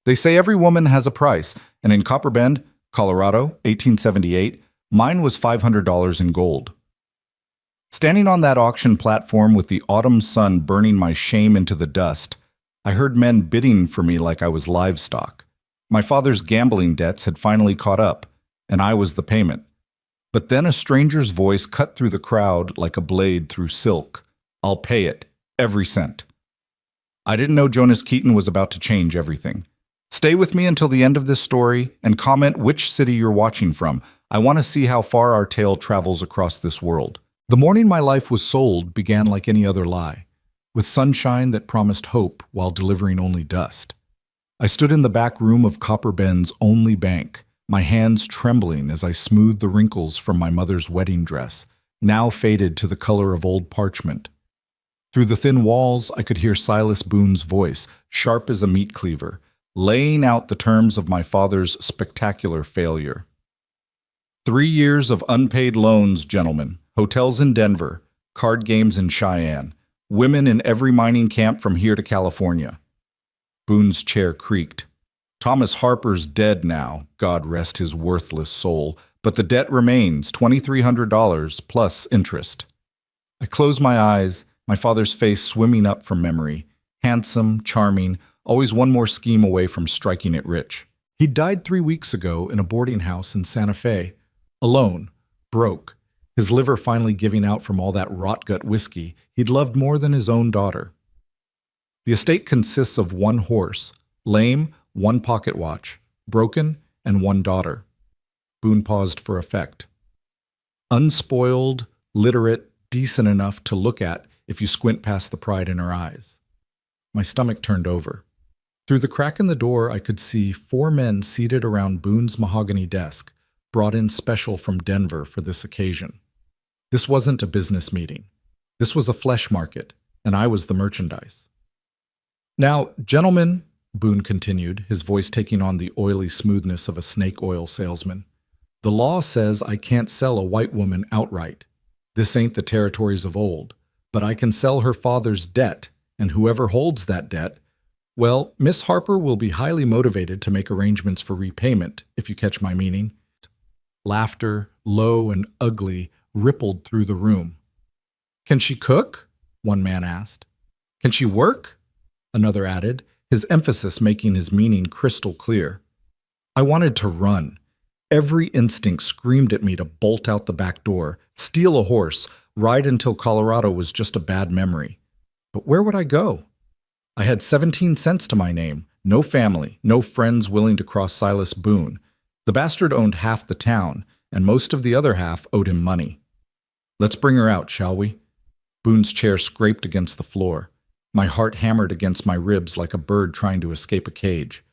They say every woman has a price, and in Copper Bend, Colorado, 1878, mine was $500 in gold. Standing on that auction platform with the autumn sun burning my shame into the dust, I heard men bidding for me like I was livestock. My father's gambling debts had finally caught up, and I was the payment. But then a stranger's voice cut through the crowd like a blade through silk. I'll pay it, every cent. I didn't know Jonas Keaton was about to change everything. Stay with me until the end of this story and comment which city you're watching from. I want to see how far our tale travels across this world. The morning my life was sold began like any other lie, with sunshine that promised hope while delivering only dust. I stood in the back room of Copper Bend's only bank, my hands trembling as I smoothed the wrinkles from my mother's wedding dress, now faded to the color of old parchment. Through the thin walls, I could hear Silas Boone's voice, sharp as a meat cleaver, laying out the terms of my father's spectacular failure. 3 years of unpaid loans, gentlemen, hotels in Denver, card games in Cheyenne, women in every mining camp from here to California. Boone's chair creaked. Thomas Harper's dead now, God rest his worthless soul, but the debt remains, $2,300 plus interest. I closed my eyes, my father's face swimming up from memory, handsome, charming, always one more scheme away from striking it rich. He died 3 weeks ago in a boarding house in Santa Fe, alone, broke, his liver finally giving out from all that rot-gut whiskey he'd loved more than his own daughter. The estate consists of 1 horse, lame, 1 pocket watch, broken, and 1 daughter. Boone paused for effect. Unspoiled, literate, decent enough to look at if you squint past the pride in her eyes. My stomach turned over. Through the crack in the door, I could see 4 men seated around Boone's mahogany desk, brought in special from Denver for this occasion. This wasn't a business meeting. This was a flesh market, and I was the merchandise. Now, gentlemen, Boone continued, his voice taking on the oily smoothness of a snake oil salesman, the law says I can't sell a white woman outright. This ain't the territories of old, but I can sell her father's debt, and whoever holds that debt, well, Miss Harper will be highly motivated to make arrangements for repayment, if you catch my meaning. Laughter, low and ugly, rippled through the room. Can she cook? One man asked. Can she work? Another added, his emphasis making his meaning crystal clear. I wanted to run. Every instinct screamed at me to bolt out the back door, steal a horse, ride until Colorado was just a bad memory. But where would I go? I had 17 cents to my name, no family, no friends willing to cross Silas Boone. The bastard owned half the town, and most of the other half owed him money. Let's bring her out, shall we? Boone's chair scraped against the floor. My heart hammered against my ribs like a bird trying to escape a cage.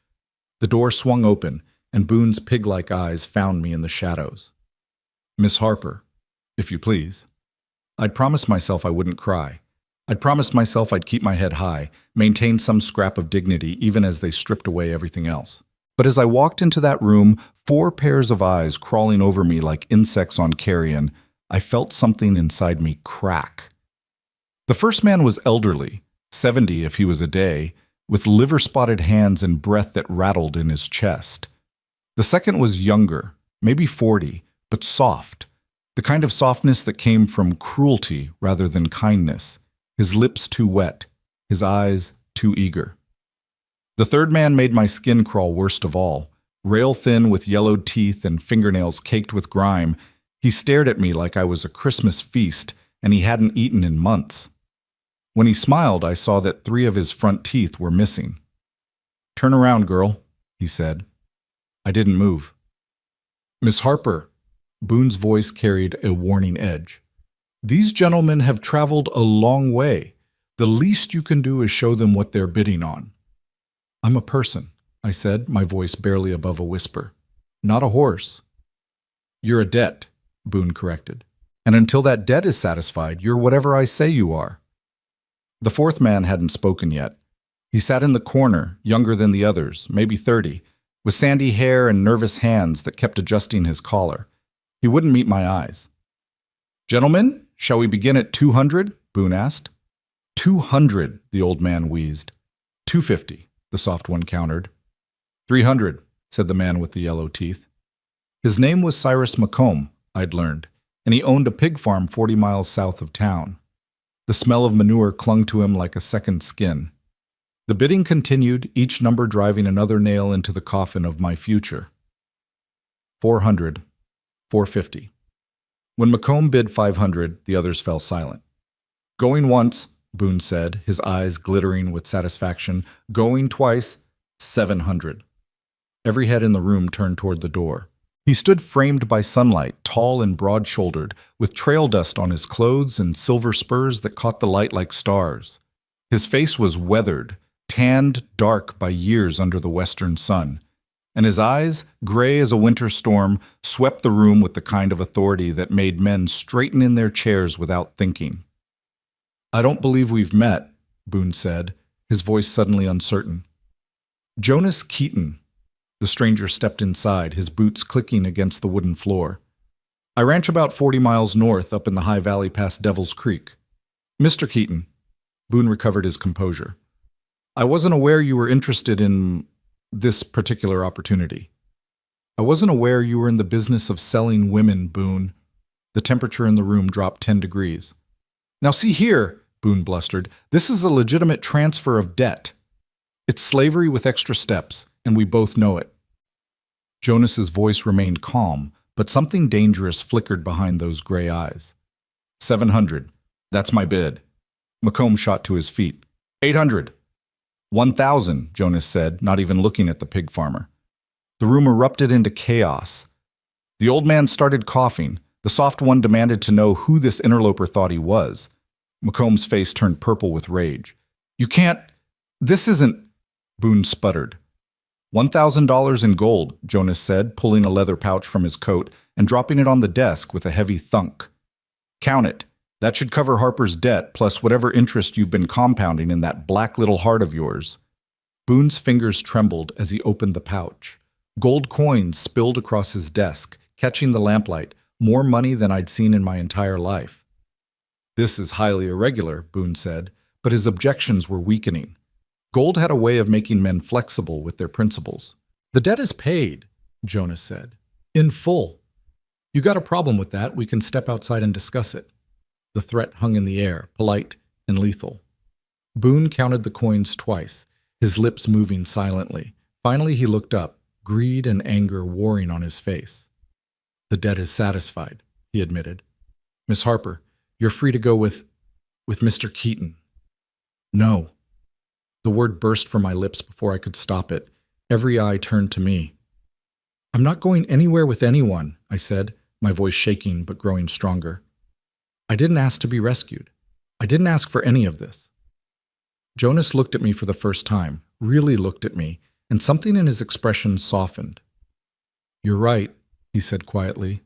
The door swung open, and Boone's pig-like eyes found me in the shadows. Miss Harper, if you please. I'd promised myself I wouldn't cry. I'd promised myself I'd keep my head high, maintain some scrap of dignity even as they stripped away everything else. But as I walked into that room, 4 pairs of eyes crawling over me like insects on carrion, I felt something inside me crack. The first man was elderly, 70 if he was a day, with liver-spotted hands and breath that rattled in his chest. The second was younger, maybe 40, but soft, the kind of softness that came from cruelty rather than kindness, his lips too wet, his eyes too eager. The third man made my skin crawl worst of all. Rail-thin with yellowed teeth and fingernails caked with grime, he stared at me like I was a Christmas feast and he hadn't eaten in months. When he smiled, I saw that 3 of his front teeth were missing. Turn around, girl, he said. I didn't move. Miss Harper, Boone's voice carried a warning edge. These gentlemen have traveled a long way. The least you can do is show them what they're bidding on. I'm a person, I said, my voice barely above a whisper. Not a horse. You're a debt, Boone corrected. And until that debt is satisfied, you're whatever I say you are. The fourth man hadn't spoken yet. He sat in the corner, younger than the others, maybe 30, with sandy hair and nervous hands that kept adjusting his collar. He wouldn't meet my eyes. Gentlemen, shall we begin at 200? Boone asked. 200, the old man wheezed. 250, the soft one countered. 300, said the man with the yellow teeth. His name was Cyrus McComb, I'd learned, and he owned a pig farm 40 miles south of town. The smell of manure clung to him like a second skin. The bidding continued, each number driving another nail into the coffin of my future. 400, 450. When McComb bid 500, the others fell silent. Going once, Boone said, his eyes glittering with satisfaction. Going twice, 700. Every head in the room turned toward the door. He stood framed by sunlight, tall and broad-shouldered, with trail dust on his clothes and silver spurs that caught the light like stars. His face was weathered, tanned dark by years under the western sun, and his eyes, gray as a winter storm, swept the room with the kind of authority that made men straighten in their chairs without thinking. I don't believe we've met, Boone said, his voice suddenly uncertain. Jonas Keaton. The stranger stepped inside, his boots clicking against the wooden floor. I ranch about 40 miles north up in the high valley past Devil's Creek. Mr. Keaton. Boone recovered his composure. I wasn't aware you were interested in this particular opportunity. I wasn't aware you were in the business of selling women, Boone. The temperature in the room dropped 10 degrees. Now see here, Boone blustered, this is a legitimate transfer of debt. It's slavery with extra steps, and we both know it. Jonas's voice remained calm, but something dangerous flickered behind those gray eyes. 700. That's my bid. McComb shot to his feet. 800. 1,000, Jonas said, not even looking at the pig farmer. The room erupted into chaos. The old man started coughing. The soft one demanded to know who this interloper thought he was. McComb's face turned purple with rage. You can't... This isn't... Boone sputtered. $1,000 in gold, Jonas said, pulling a leather pouch from his coat and dropping it on the desk with a heavy thunk. Count it. That should cover Harper's debt, plus whatever interest you've been compounding in that black little heart of yours. Boone's fingers trembled as he opened the pouch. Gold coins spilled across his desk, catching the lamplight, more money than I'd seen in my entire life. This is highly irregular, Boone said, but his objections were weakening. Gold had a way of making men flexible with their principles. The debt is paid, Jonas said. In full. You got a problem with that, we can step outside and discuss it. The threat hung in the air, polite and lethal. Boone counted the coins twice, his lips moving silently. Finally he looked up, greed and anger warring on his face. The debt is satisfied, he admitted. Miss Harper, you're free to go with Mr. Keaton. No. The word burst from my lips before I could stop it. Every eye turned to me. I'm not going anywhere with anyone, I said, my voice shaking but growing stronger. I didn't ask to be rescued. I didn't ask for any of this. Jonas looked at me for the first time, really looked at me, and something in his expression softened. You're right, he said quietly.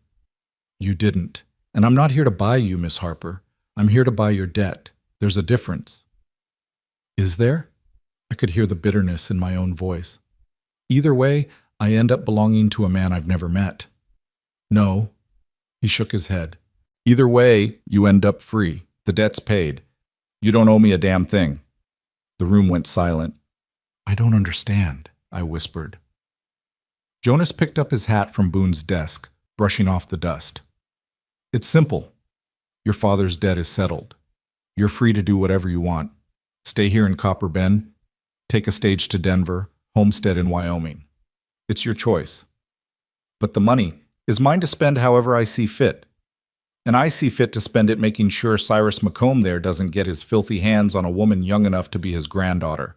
You didn't. And I'm not here to buy you, Miss Harper. I'm here to buy your debt. There's a difference. Is there? I could hear the bitterness in my own voice. Either way, I end up belonging to a man I've never met. No. He shook his head. Either way, you end up free. The debt's paid. You don't owe me a damn thing. The room went silent. I don't understand, I whispered. Jonas picked up his hat from Boone's desk, brushing off the dust. It's simple. Your father's debt is settled. You're free to do whatever you want. Stay here in Copper Bend, take a stage to Denver, homestead in Wyoming. It's your choice. But the money is mine to spend however I see fit. And I see fit to spend it making sure Cyrus McComb there doesn't get his filthy hands on a woman young enough to be his granddaughter.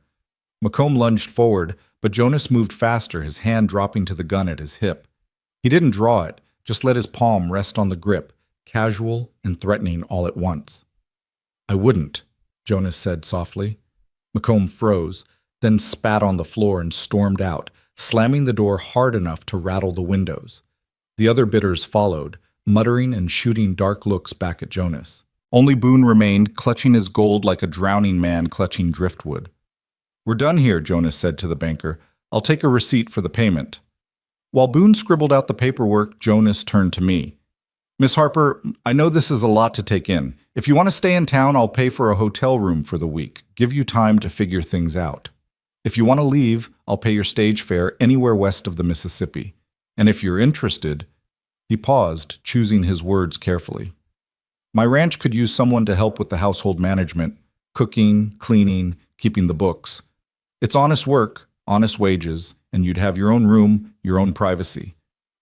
McComb lunged forward, but Jonas moved faster, his hand dropping to the gun at his hip. He didn't draw it, just let his palm rest on the grip, casual and threatening all at once. I wouldn't, Jonas said softly. McComb froze, then spat on the floor and stormed out, slamming the door hard enough to rattle the windows. The other bidders followed, muttering and shooting dark looks back at Jonas. Only Boone remained, clutching his gold like a drowning man clutching driftwood. We're done here, Jonas said to the banker. I'll take a receipt for the payment. While Boone scribbled out the paperwork, Jonas turned to me. Miss Harper, I know this is a lot to take in. If you want to stay in town, I'll pay for a hotel room for the week, give you time to figure things out. If you want to leave, I'll pay your stage fare anywhere west of the Mississippi. And if you're interested—" He paused, choosing his words carefully. "My ranch could use someone to help with the household management, cooking, cleaning, keeping the books. It's honest work, honest wages, and you'd have your own room, your own privacy.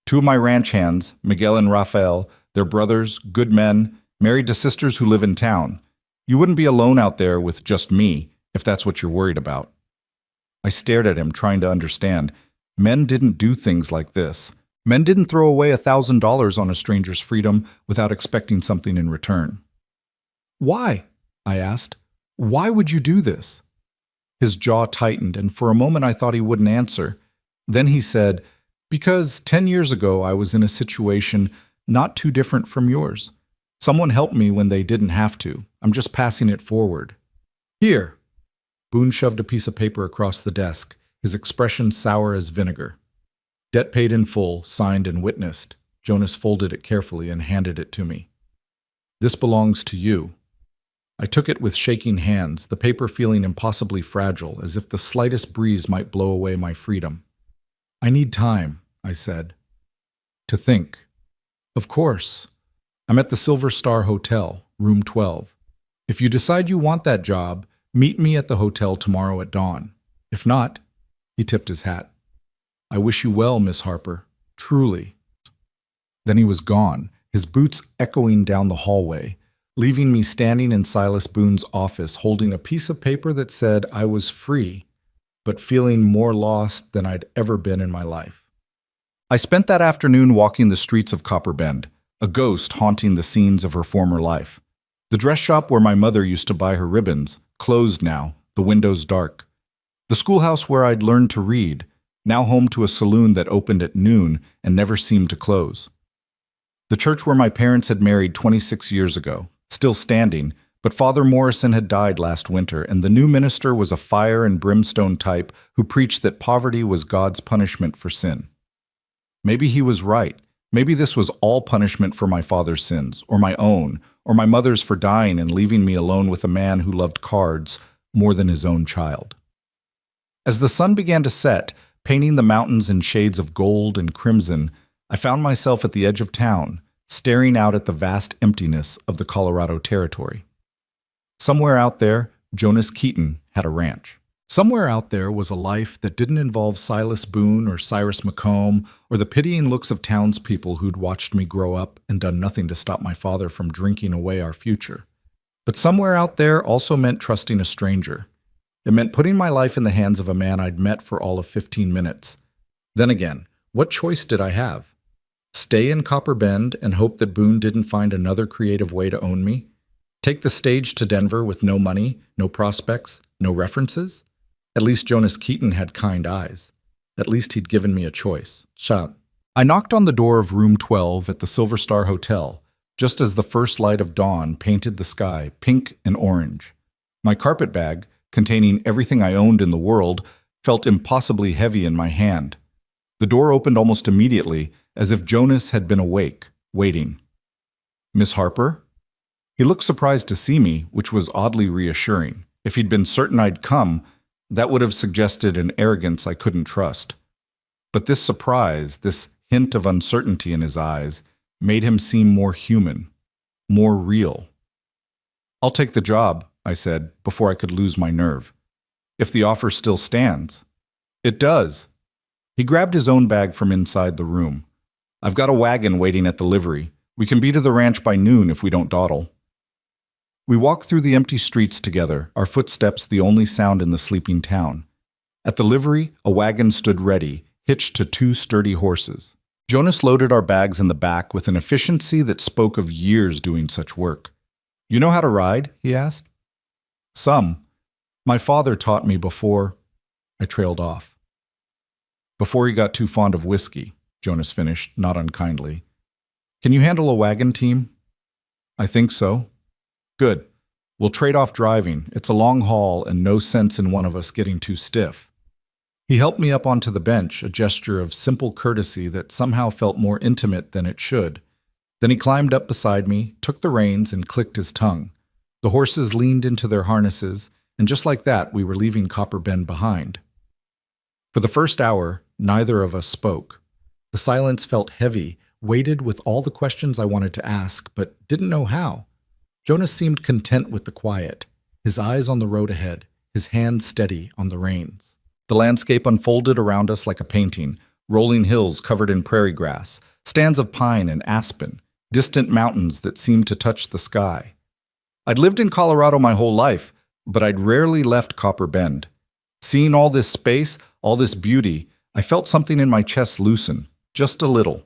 Two of my ranch hands, Miguel and Rafael, they're brothers, good men, married to sisters who live in town. You wouldn't be alone out there with just me, if that's what you're worried about." I stared at him, trying to understand. Men didn't do things like this. Men didn't throw away $1,000 on a stranger's freedom without expecting something in return. "Why?" I asked. "Why would you do this?" His jaw tightened, and for a moment I thought he wouldn't answer. Then he said, "Because 10 years ago I was in a situation not too different from yours. Someone helped me when they didn't have to. I'm just passing it forward. Here." Boone shoved a piece of paper across the desk, his expression sour as vinegar. "Debt paid in full, signed and witnessed." Jonas folded it carefully and handed it to me. "This belongs to you." I took it with shaking hands, the paper feeling impossibly fragile, as if the slightest breeze might blow away my freedom. "I need time," I said. "To think." "Of course. I'm at the Silver Star Hotel, room 12. If you decide you want that job, meet me at the hotel tomorrow at dawn. If not—" he tipped his hat. "I wish you well, Miss Harper. Truly." Then he was gone, his boots echoing down the hallway, leaving me standing in Silas Boone's office holding a piece of paper that said I was free, but feeling more lost than I'd ever been in my life. I spent that afternoon walking the streets of Copper Bend, a ghost haunting the scenes of her former life. The dress shop where my mother used to buy her ribbons, closed now, the windows dark. The schoolhouse where I'd learned to read, now home to a saloon that opened at noon and never seemed to close. The church where my parents had married 26 years ago, still standing, but Father Morrison had died last winter, and the new minister was a fire and brimstone type who preached that poverty was God's punishment for sin. Maybe he was right. Maybe this was all punishment for my father's sins, or my own, or my mother's for dying and leaving me alone with a man who loved cards more than his own child. As the sun began to set, painting the mountains in shades of gold and crimson, I found myself at the edge of town, staring out at the vast emptiness of the Colorado Territory. Somewhere out there, Jonas Keaton had a ranch. Somewhere out there was a life that didn't involve Silas Boone or Cyrus McComb or the pitying looks of townspeople who'd watched me grow up and done nothing to stop my father from drinking away our future. But somewhere out there also meant trusting a stranger. It meant putting my life in the hands of a man I'd met for all of 15 minutes. Then again, what choice did I have? Stay in Copper Bend and hope that Boone didn't find another creative way to own me? Take the stage to Denver with no money, no prospects, no references? At least Jonas Keaton had kind eyes. At least he'd given me a choice. Shut. I knocked on the door of room 12 at the Silver Star Hotel, just as the first light of dawn painted the sky pink and orange. My carpet bag, containing everything I owned in the world, felt impossibly heavy in my hand. The door opened almost immediately, as if Jonas had been awake, waiting. "Miss Harper?" He looked surprised to see me, which was oddly reassuring. If he'd been certain I'd come, that would have suggested an arrogance I couldn't trust. But this surprise, this hint of uncertainty in his eyes, made him seem more human, more real. "I'll take the job," I said, before I could lose my nerve. "If the offer still stands." "It does." He grabbed his own bag from inside the room. "I've got a wagon waiting at the livery. We can be to the ranch by noon if we don't dawdle." We walked through the empty streets together, our footsteps the only sound in the sleeping town. At the livery, a wagon stood ready, hitched to two sturdy horses. Jonas loaded our bags in the back with an efficiency that spoke of years doing such work. "You know how to ride?" he asked. "Some. My father taught me before—" I trailed off. "Before he got too fond of whiskey," Jonas finished, not unkindly. "Can you handle a wagon team?" "I think so." "Good. We'll trade off driving. It's a long haul and no sense in one of us getting too stiff." He helped me up onto the bench, a gesture of simple courtesy that somehow felt more intimate than it should. Then he climbed up beside me, took the reins, and clicked his tongue. The horses leaned into their harnesses, and just like that, we were leaving Copper Bend behind. For the first hour, neither of us spoke. The silence felt heavy, weighted with all the questions I wanted to ask, but didn't know how. Jonas seemed content with the quiet, his eyes on the road ahead, his hands steady on the reins. The landscape unfolded around us like a painting, rolling hills covered in prairie grass, stands of pine and aspen, distant mountains that seemed to touch the sky. I'd lived in Colorado my whole life, but I'd rarely left Copper Bend. Seeing all this space, all this beauty, I felt something in my chest loosen, just a little.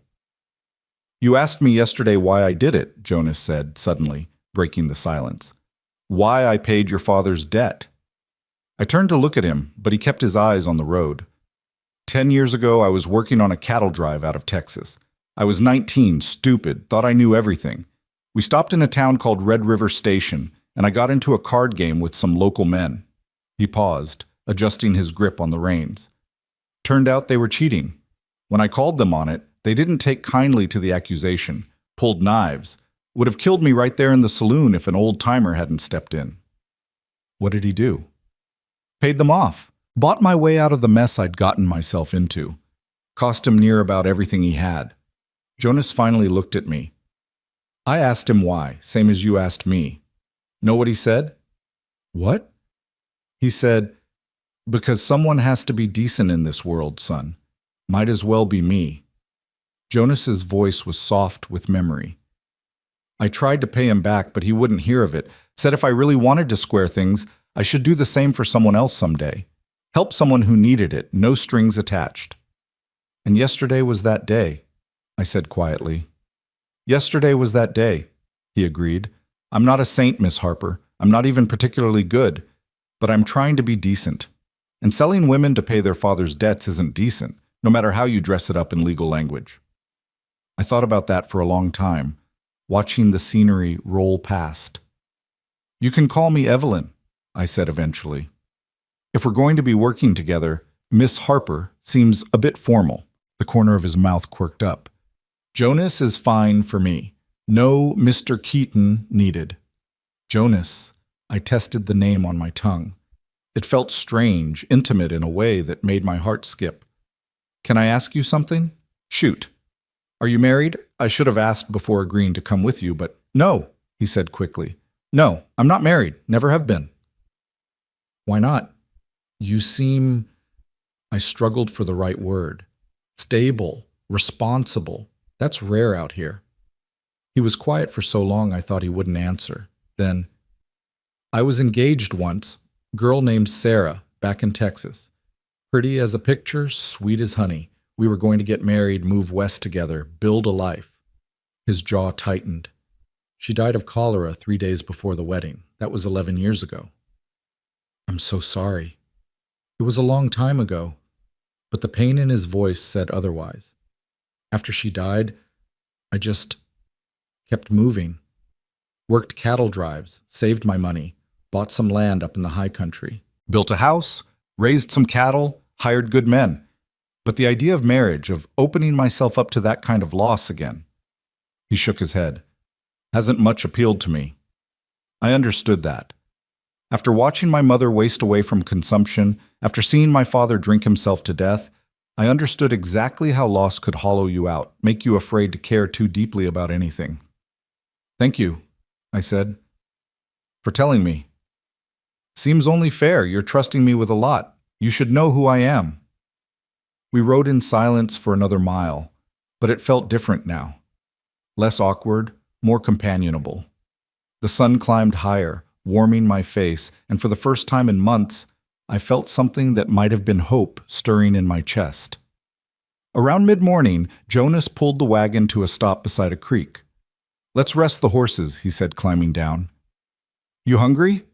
"You asked me yesterday why I did it," Jonas said, suddenly, breaking the silence. "Why I paid your father's debt." I turned to look at him, but he kept his eyes on the road. 10 years ago, I was working on a cattle drive out of Texas. I was 19, stupid, thought I knew everything. We stopped in a town called Red River Station, and I got into a card game with some local men. He paused, adjusting his grip on the reins. Turned out they were cheating. When I called them on it, they didn't take kindly to the accusation, pulled knives, would have killed me right there in the saloon if an old-timer hadn't stepped in. What did he do? Paid them off. Bought my way out of the mess I'd gotten myself into. Cost him near about everything he had. Jonas finally looked at me. I asked him why, same as you asked me. Know what he said? What? He said, "Because someone has to be decent in this world, son. Might as well be me." Jonas's voice was soft with memory. I tried to pay him back, but he wouldn't hear of it. Said if I really wanted to square things, I should do the same for someone else someday. Help someone who needed it, no strings attached. And yesterday was that day, I said quietly. Yesterday was that day, he agreed. I'm not a saint, Miss Harper. I'm not even particularly good, but I'm trying to be decent. And selling women to pay their father's debts isn't decent, no matter how you dress it up in legal language. I thought about that for a long time, watching the scenery roll past. You can call me Evelyn, I said eventually. If we're going to be working together, Miss Harper seems a bit formal. The corner of his mouth quirked up. Jonas is fine for me. No Mr. Keaton needed. Jonas, I tested the name on my tongue. It felt strange, intimate in a way that made my heart skip. Can I ask you something? Shoot. Are you married? I should have asked before agreeing to come with you, but no, he said quickly. No, I'm not married. Never have been. Why not? You seem... I struggled for the right word. Stable, responsible. That's rare out here. He was quiet for so long I thought he wouldn't answer. Then, I was engaged once. Girl named Sarah, back in Texas. Pretty as a picture, sweet as honey. We were going to get married, move west together, build a life. His jaw tightened. She died of cholera 3 days before the wedding. That was 11 years ago. I'm so sorry. It was a long time ago, but the pain in his voice said otherwise. After she died, I just kept moving. Worked cattle drives, saved my money, bought some land up in the high country. Built a house, raised some cattle, hired good men. But the idea of marriage, of opening myself up to that kind of loss again. He shook his head. Hasn't much appealed to me. I understood that. After watching my mother waste away from consumption, after seeing my father drink himself to death, I understood exactly how loss could hollow you out, make you afraid to care too deeply about anything. Thank you, I said, for telling me. Seems only fair. You're trusting me with a lot. You should know who I am. We rode in silence for another mile, but it felt different now. Less awkward, more companionable. The sun climbed higher, warming my face, and for the first time in months, I felt something that might have been hope stirring in my chest. Around mid-morning, Jonas pulled the wagon to a stop beside a creek. Let's rest the horses, he said, climbing down. You hungry?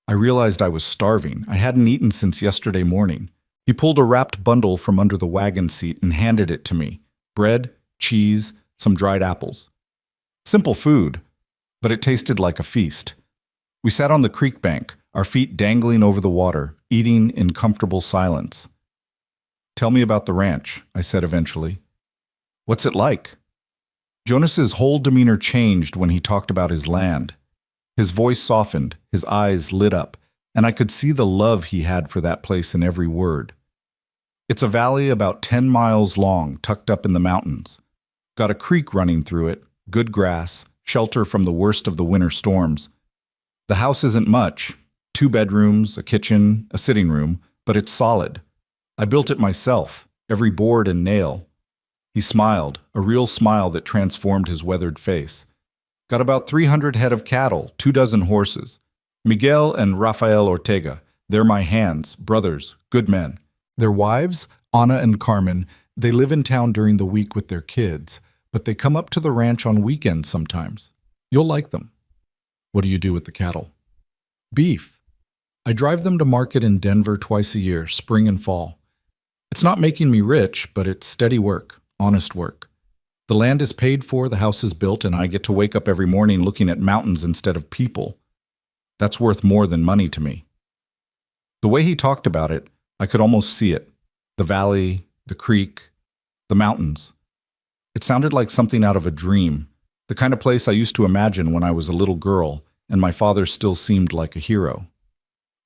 I realized I was starving. I hadn't eaten since yesterday morning. He pulled a wrapped bundle from under the wagon seat and handed it to me. Bread, cheese, some dried apples. Simple food, but it tasted like a feast. We sat on the creek bank, our feet dangling over the water, eating in comfortable silence. Tell me about the ranch, I said eventually. What's it like? Jonas's whole demeanor changed when he talked about his land. His voice softened, his eyes lit up, and I could see the love he had for that place in every word. It's a valley about 10 miles long, tucked up in the mountains. Got a creek running through it, good grass, shelter from the worst of the winter storms. The house isn't much, 2 bedrooms, a kitchen, a sitting room, but it's solid. I built it myself, every board and nail. He smiled, a real smile that transformed his weathered face. Got about 300 head of cattle, 2 dozen horses. Miguel and Rafael Ortega, they're my hands, brothers, good men. Their wives, Ana and Carmen, they live in town during the week with their kids, but they come up to the ranch on weekends sometimes. You'll like them. What do you do with the cattle? Beef. I drive them to market in Denver twice a year, spring and fall. It's not making me rich, but it's steady work, honest work. The land is paid for, the house is built, and I get to wake up every morning looking at mountains instead of people. That's worth more than money to me. The way he talked about it, I could almost see it. The valley, the creek, the mountains. It sounded like something out of a dream, the kind of place I used to imagine when I was a little girl, and my father still seemed like a hero.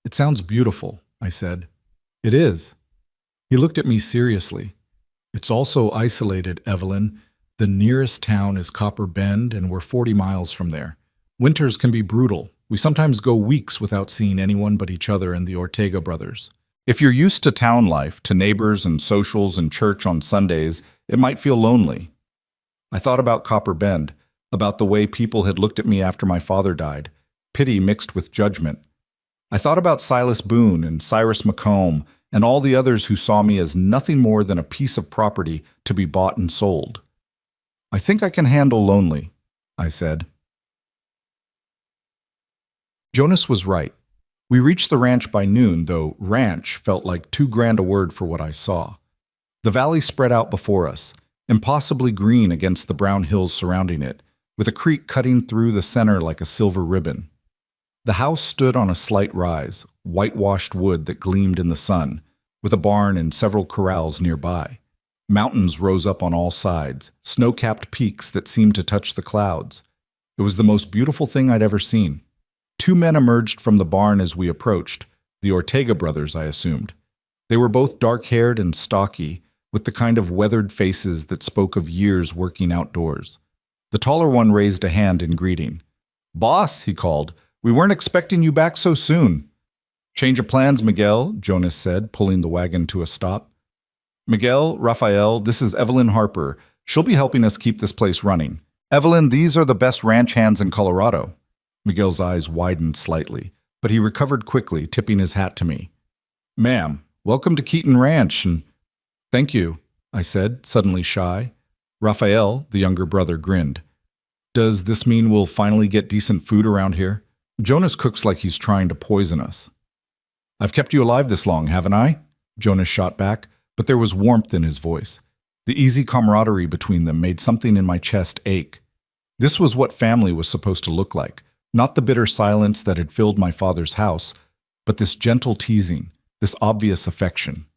It sounds beautiful, I said. It is. He looked at me seriously. It's also isolated, Evelyn. The nearest town is Copper Bend, and we're 40 miles from there. Winters can be brutal. We sometimes go weeks without seeing anyone but each other and the Ortega brothers. If you're used to town life, to neighbors and socials and church on Sundays, it might feel lonely. I thought about Copper Bend, about the way people had looked at me after my father died, pity mixed with judgment. I thought about Silas Boone and Cyrus McComb and all the others who saw me as nothing more than a piece of property to be bought and sold. I think I can handle lonely, I said. Jonas was right. We reached the ranch by noon, though ranch felt like too grand a word for what I saw. The valley spread out before us, impossibly green against the brown hills surrounding it, with a creek cutting through the center like a silver ribbon. The house stood on a slight rise, whitewashed wood that gleamed in the sun, with a barn and several corrals nearby. Mountains rose up on all sides, snow-capped peaks that seemed to touch the clouds. It was the most beautiful thing I'd ever seen. 2 men emerged from the barn as we approached, the Ortega brothers, I assumed. They were both dark-haired and stocky, with the kind of weathered faces that spoke of years working outdoors. The taller one raised a hand in greeting. "Boss," he called, "we weren't expecting you back so soon." "Change of plans, Miguel," Jonas said, pulling the wagon to a stop. "Miguel, Rafael, this is Evelyn Harper. She'll be helping us keep this place running. Evelyn, these are the best ranch hands in Colorado." Miguel's eyes widened slightly, but he recovered quickly, tipping his hat to me. "Ma'am, welcome to Keaton Ranch, and—" "Thank you," I said, suddenly shy. Rafael, the younger brother, grinned. "Does this mean we'll finally get decent food around here? Jonas cooks like he's trying to poison us." "I've kept you alive this long, haven't I?" Jonas shot back, but there was warmth in his voice. The easy camaraderie between them made something in my chest ache. This was what family was supposed to look like. Not the bitter silence that had filled my father's house, but this gentle teasing, this obvious affection.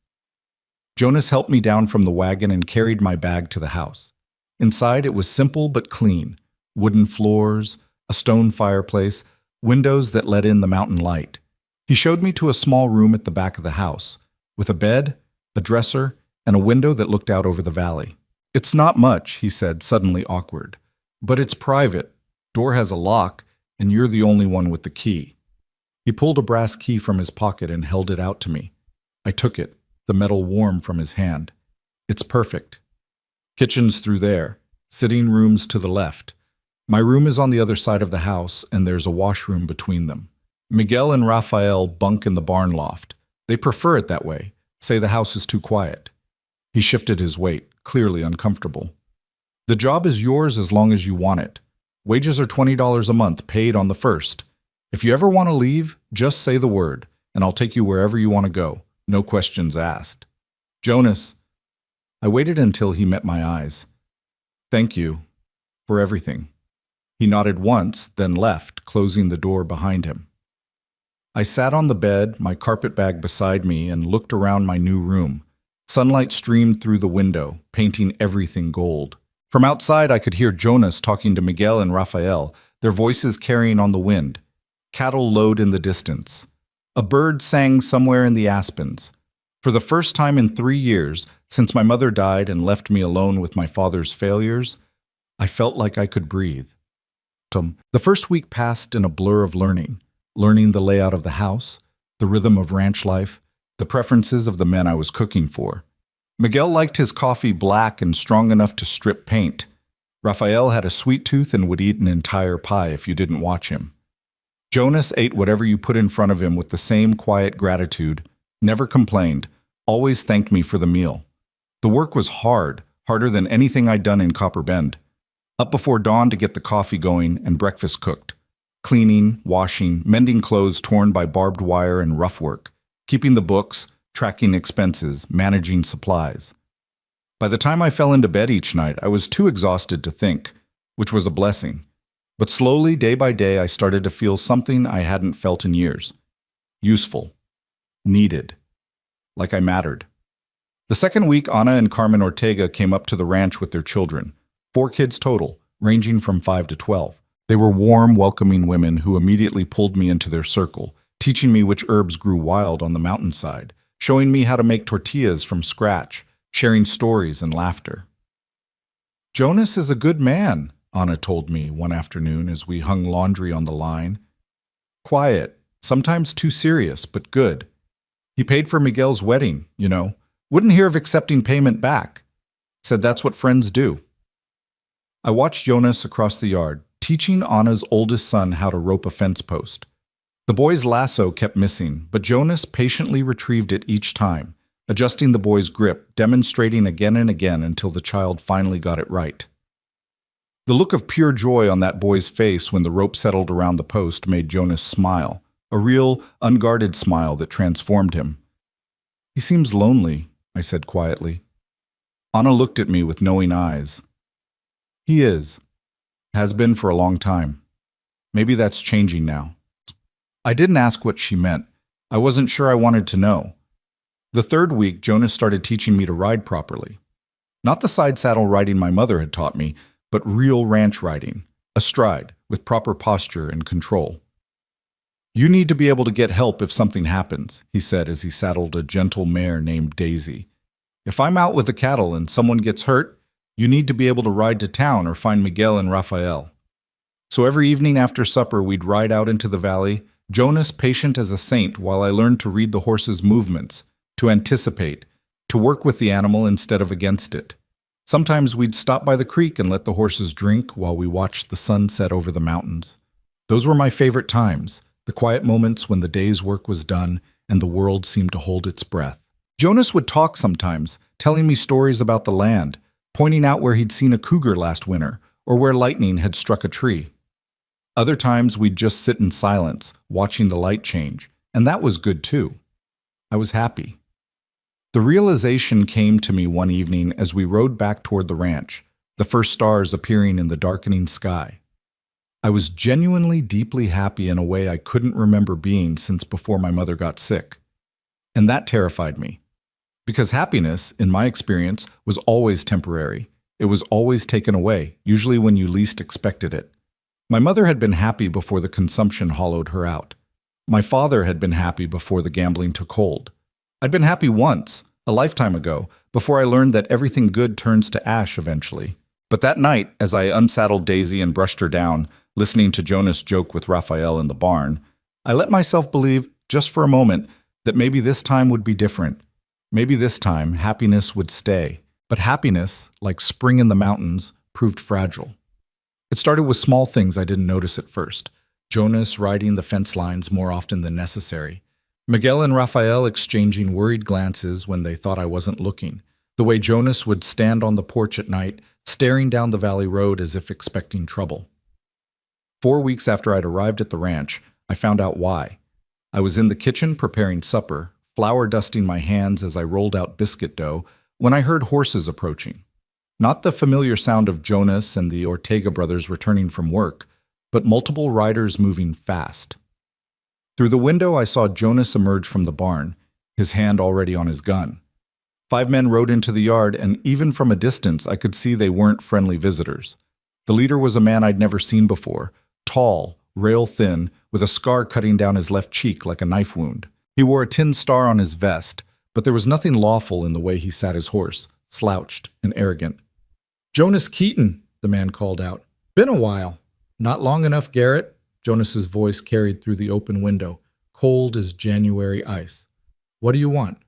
Jonas helped me down from the wagon and carried my bag to the house. Inside it was simple but clean. Wooden floors, a stone fireplace, windows that let in the mountain light. He showed me to a small room at the back of the house, with a bed, a dresser, and a window that looked out over the valley. "It's not much," he said, suddenly awkward. "But it's private. Door has a lock, and you're the only one with the key." He pulled a brass key from his pocket and held it out to me. I took it, the metal warm from his hand. "It's perfect. Kitchen's through there, sitting rooms to the left. My room is on the other side of the house, and there's a washroom between them. Miguel and Rafael bunk in the barn loft. They prefer it that way, say the house is too quiet." He shifted his weight, clearly uncomfortable. "The job is yours as long as you want it. Wages are $20 a month, paid on the 1st. If you ever want to leave, just say the word, and I'll take you wherever you want to go. No questions asked." "Jonas." I waited until he met my eyes. "Thank you for everything." He nodded once, then left, closing the door behind him. I sat on the bed, my carpet bag beside me, and looked around my new room. Sunlight streamed through the window, painting everything gold. From outside, I could hear Jonas talking to Miguel and Rafael, their voices carrying on the wind. Cattle lowed in the distance. A bird sang somewhere in the aspens. For the first time in 3 years, since my mother died and left me alone with my father's failures, I felt like I could breathe. The first week passed in a blur of learning the layout of the house, the rhythm of ranch life, the preferences of the men I was cooking for. Miguel liked his coffee black and strong enough to strip paint. Raphael had a sweet tooth and would eat an entire pie if you didn't watch him. Jonas ate whatever you put in front of him with the same quiet gratitude, never complained, always thanked me for the meal. The work was hard, harder than anything I'd done in Copper Bend. Up before dawn to get the coffee going and breakfast cooked. Cleaning, washing, mending clothes torn by barbed wire and rough work. Keeping the books, tracking expenses, managing supplies. By the time I fell into bed each night, I was too exhausted to think, which was a blessing. But slowly, day by day, I started to feel something I hadn't felt in years. Useful. Needed. Like I mattered. The second week, Ana and Carmen Ortega came up to the ranch with their children. 4 kids total, ranging from 5 to 12. They were warm, welcoming women who immediately pulled me into their circle, teaching me which herbs grew wild on the mountainside, showing me how to make tortillas from scratch, sharing stories and laughter. "Jonas is a good man," Ana told me one afternoon as we hung laundry on the line. "Quiet, sometimes too serious, but good. He paid for Miguel's wedding, you know. Wouldn't hear of accepting payment back. Said that's what friends do." I watched Jonas across the yard, teaching Anna's oldest son how to rope a fence post. The boy's lasso kept missing, but Jonas patiently retrieved it each time, adjusting the boy's grip, demonstrating again and again until the child finally got it right. The look of pure joy on that boy's face when the rope settled around the post made Jonas smile, a real, unguarded smile that transformed him. "He seems lonely," I said quietly. Anna looked at me with knowing eyes. "He is. Has been for a long time. Maybe that's changing now." I didn't ask what she meant. I wasn't sure I wanted to know. The third week, Jonas started teaching me to ride properly. Not the side saddle riding my mother had taught me, but real ranch riding, astride, with proper posture and control. "You need to be able to get help if something happens," he said as he saddled a gentle mare named Daisy. "If I'm out with the cattle and someone gets hurt, you need to be able to ride to town or find Miguel and Raphael." So every evening after supper, we'd ride out into the valley, Jonas patient as a saint while I learned to read the horse's movements, to anticipate, to work with the animal instead of against it. Sometimes we'd stop by the creek and let the horses drink while we watched the sun set over the mountains. Those were my favorite times, the quiet moments when the day's work was done and the world seemed to hold its breath. Jonas would talk sometimes, telling me stories about the land, pointing out where he'd seen a cougar last winter or where lightning had struck a tree. Other times we'd just sit in silence, watching the light change, and that was good too. I was happy. The realization came to me one evening as we rode back toward the ranch, the first stars appearing in the darkening sky. I was genuinely deeply happy in a way I couldn't remember being since before my mother got sick. And that terrified me. Because happiness, in my experience, was always temporary. It was always taken away, usually when you least expected it. My mother had been happy before the consumption hollowed her out. My father had been happy before the gambling took hold. I'd been happy once, a lifetime ago, before I learned that everything good turns to ash eventually. But that night, as I unsaddled Daisy and brushed her down, listening to Jonas joke with Raphael in the barn, I let myself believe, just for a moment, that maybe this time would be different. Maybe this time, happiness would stay. But happiness, like spring in the mountains, proved fragile. It started with small things I didn't notice at first. Jonas riding the fence lines more often than necessary. Miguel and Raphael exchanging worried glances when they thought I wasn't looking. The way Jonas would stand on the porch at night, staring down the valley road as if expecting trouble. 4 weeks after I'd arrived at the ranch, I found out why. I was in the kitchen preparing supper, flour dusting my hands as I rolled out biscuit dough, when I heard horses approaching. Not the familiar sound of Jonas and the Ortega brothers returning from work, but multiple riders moving fast. Through the window, I saw Jonas emerge from the barn, his hand already on his gun. 5 men rode into the yard, and even from a distance, I could see they weren't friendly visitors. The leader was a man I'd never seen before, tall, rail-thin, with a scar cutting down his left cheek like a knife wound. He wore a tin star on his vest, but there was nothing lawful in the way he sat his horse, slouched and arrogant. "Jonas Keaton," the man called out. "Been a while." "Not long enough, Garrett," Jonas's voice carried through the open window, cold as January ice. "What do you want?"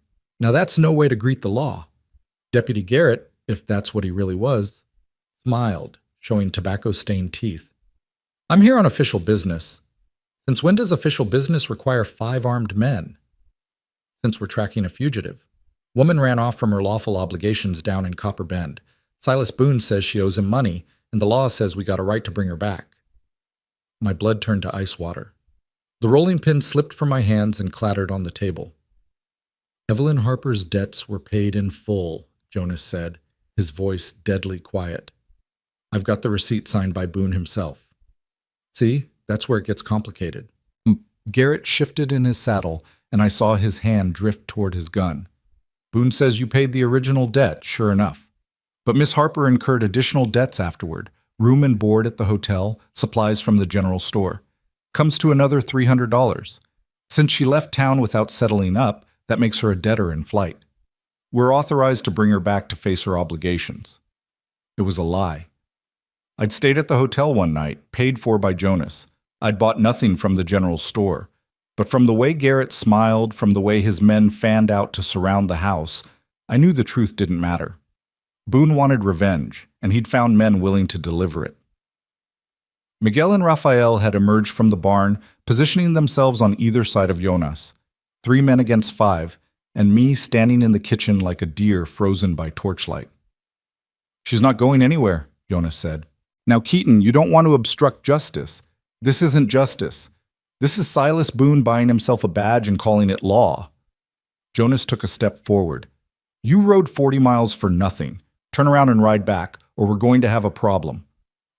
Now that's no way to greet the law. Deputy Garrett, if that's what he really was, smiled, showing tobacco-stained teeth. "I'm here on official business." "Since when does official business require 5 armed men?" "Since we're tracking a fugitive. Woman ran off from her lawful obligations down in Copper Bend. Silas Boone says she owes him money, and the law says we got a right to bring her back." My blood turned to ice water. The rolling pin slipped from my hands and clattered on the table. "Evelyn Harper's debts were paid in full," Jonas said, his voice deadly quiet. "I've got the receipt signed by Boone himself." "See, that's where it gets complicated." Garrett shifted in his saddle, and I saw his hand drift toward his gun. "Boone says you paid the original debt, sure enough. But Miss Harper incurred additional debts afterward, room and board at the hotel, supplies from the general store. Comes to another $300. Since she left town without settling up, that makes her a debtor in flight. We're authorized to bring her back to face her obligations." It was a lie. I'd stayed at the hotel one night, paid for by Jonas. I'd bought nothing from the general store. But from the way Garrett smiled, from the way his men fanned out to surround the house, I knew the truth didn't matter. Boone wanted revenge, and he'd found men willing to deliver it. Miguel and Rafael had emerged from the barn, positioning themselves on either side of Jonas. 3 men against 5, and me standing in the kitchen like a deer frozen by torchlight. "She's not going anywhere," Jonas said. "Now, Keaton, you don't want to obstruct justice. This isn't justice. This is Silas Boone buying himself a badge and calling it law." Jonas took a step forward. "You rode 40 miles for nothing. Turn around and ride back, or we're going to have a problem."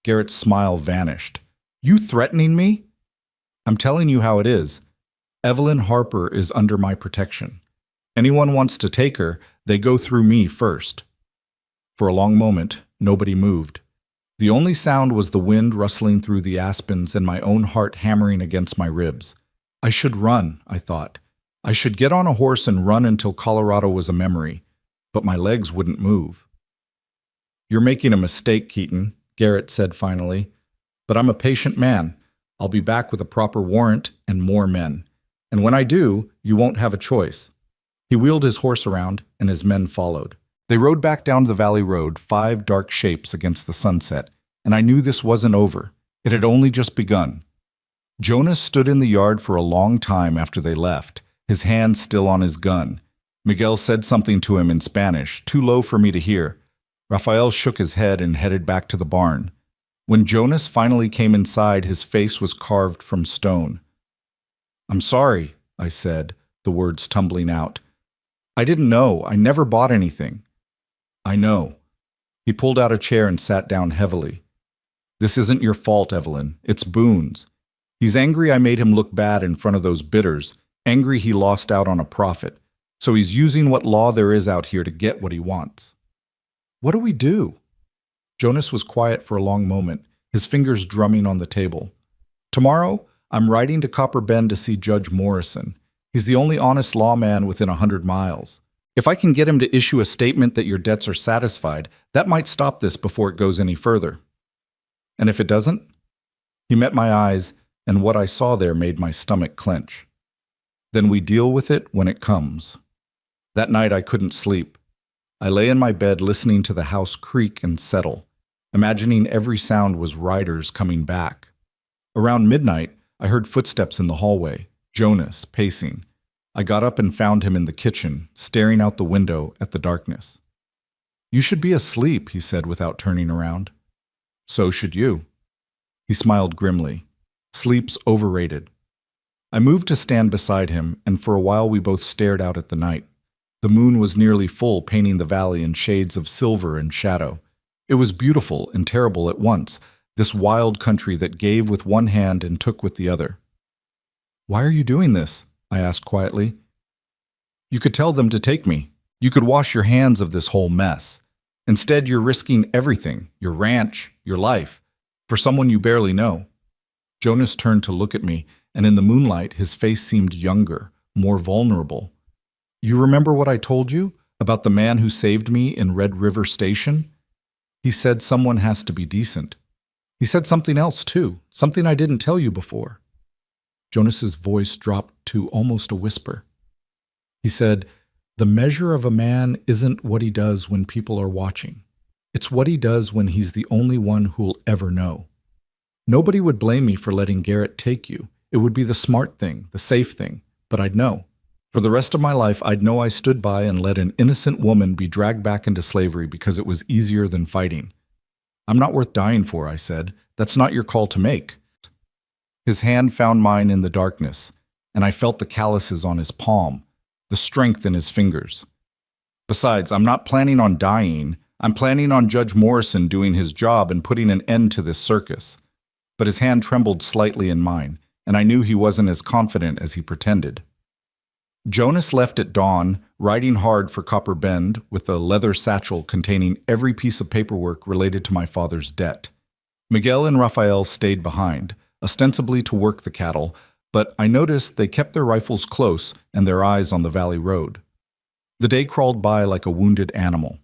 Garrett's smile vanished. "You threatening me?" "I'm telling you how it is. Evelyn Harper is under my protection. Anyone wants to take her, they go through me first." For a long moment, nobody moved. The only sound was the wind rustling through the aspens and my own heart hammering against my ribs. I should run, I thought. I should get on a horse and run until Colorado was a memory, but my legs wouldn't move. "You're making a mistake, Keaton," Garrett said finally. "But I'm a patient man. I'll be back with a proper warrant and more men. And when I do, you won't have a choice." He wheeled his horse around, and his men followed. They rode back down the valley road, 5 dark shapes against the sunset, and I knew this wasn't over. It had only just begun. Jonas stood in the yard for a long time after they left, his hand still on his gun. Miguel said something to him in Spanish, too low for me to hear. Rafael shook his head and headed back to the barn. When Jonas finally came inside, his face was carved from stone. "I'm sorry," I said, the words tumbling out. "I didn't know. I never bought anything." "I know." He pulled out a chair and sat down heavily. "This isn't your fault, Evelyn. It's Boone's. He's angry I made him look bad in front of those bidders, angry he lost out on a profit. So he's using what law there is out here to get what he wants." "What do we do?" Jonas was quiet for a long moment, his fingers drumming on the table. "Tomorrow, I'm riding to Copper Bend to see Judge Morrison. He's the only honest lawman within 100 miles. If I can get him to issue a statement that your debts are satisfied, that might stop this before it goes any further." "And if it doesn't?" He met my eyes, and what I saw there made my stomach clench. "Then we deal with it when it comes." That night I couldn't sleep. I lay in my bed listening to the house creak and settle, imagining every sound was riders coming back. Around midnight, I heard footsteps in the hallway, Jonas pacing. I got up and found him in the kitchen, staring out the window at the darkness. "You should be asleep," he said without turning around. "So should you." He smiled grimly. "Sleep's overrated." I moved to stand beside him, and for a while we both stared out at the night. The moon was nearly full, painting the valley in shades of silver and shadow. It was beautiful and terrible at once, this wild country that gave with one hand and took with the other. "Why are you doing this?" I asked quietly. "You could tell them to take me. You could wash your hands of this whole mess. Instead, you're risking everything, your ranch, your life, for someone you barely know." Jonas turned to look at me, and in the moonlight, his face seemed younger, more vulnerable. You remember what I told you about the man who saved me in Red River Station? He said someone has to be decent. He said something else, too, something I didn't tell you before. Jonas's voice dropped to almost a whisper. He said, "The measure of a man isn't what he does when people are watching. It's what he does when he's the only one who'll ever know. Nobody would blame me for letting Garrett take you. It would be the smart thing, the safe thing, but I'd know. For the rest of my life, I'd know I stood by and let an innocent woman be dragged back into slavery because it was easier than fighting. I'm not worth dying for," I said. "That's not your call to make." His hand found mine in the darkness, and I felt the calluses on his palm, the strength in his fingers. Besides, I'm not planning on dying. I'm planning on Judge Morrison doing his job and putting an end to this circus. But his hand trembled slightly in mine, and I knew he wasn't as confident as he pretended. Jonas left at dawn, riding hard for Copper Bend with a leather satchel containing every piece of paperwork related to my father's debt. Miguel and Raphael stayed behind, ostensibly to work the cattle, but I noticed they kept their rifles close and their eyes on the valley road. The day crawled by like a wounded animal.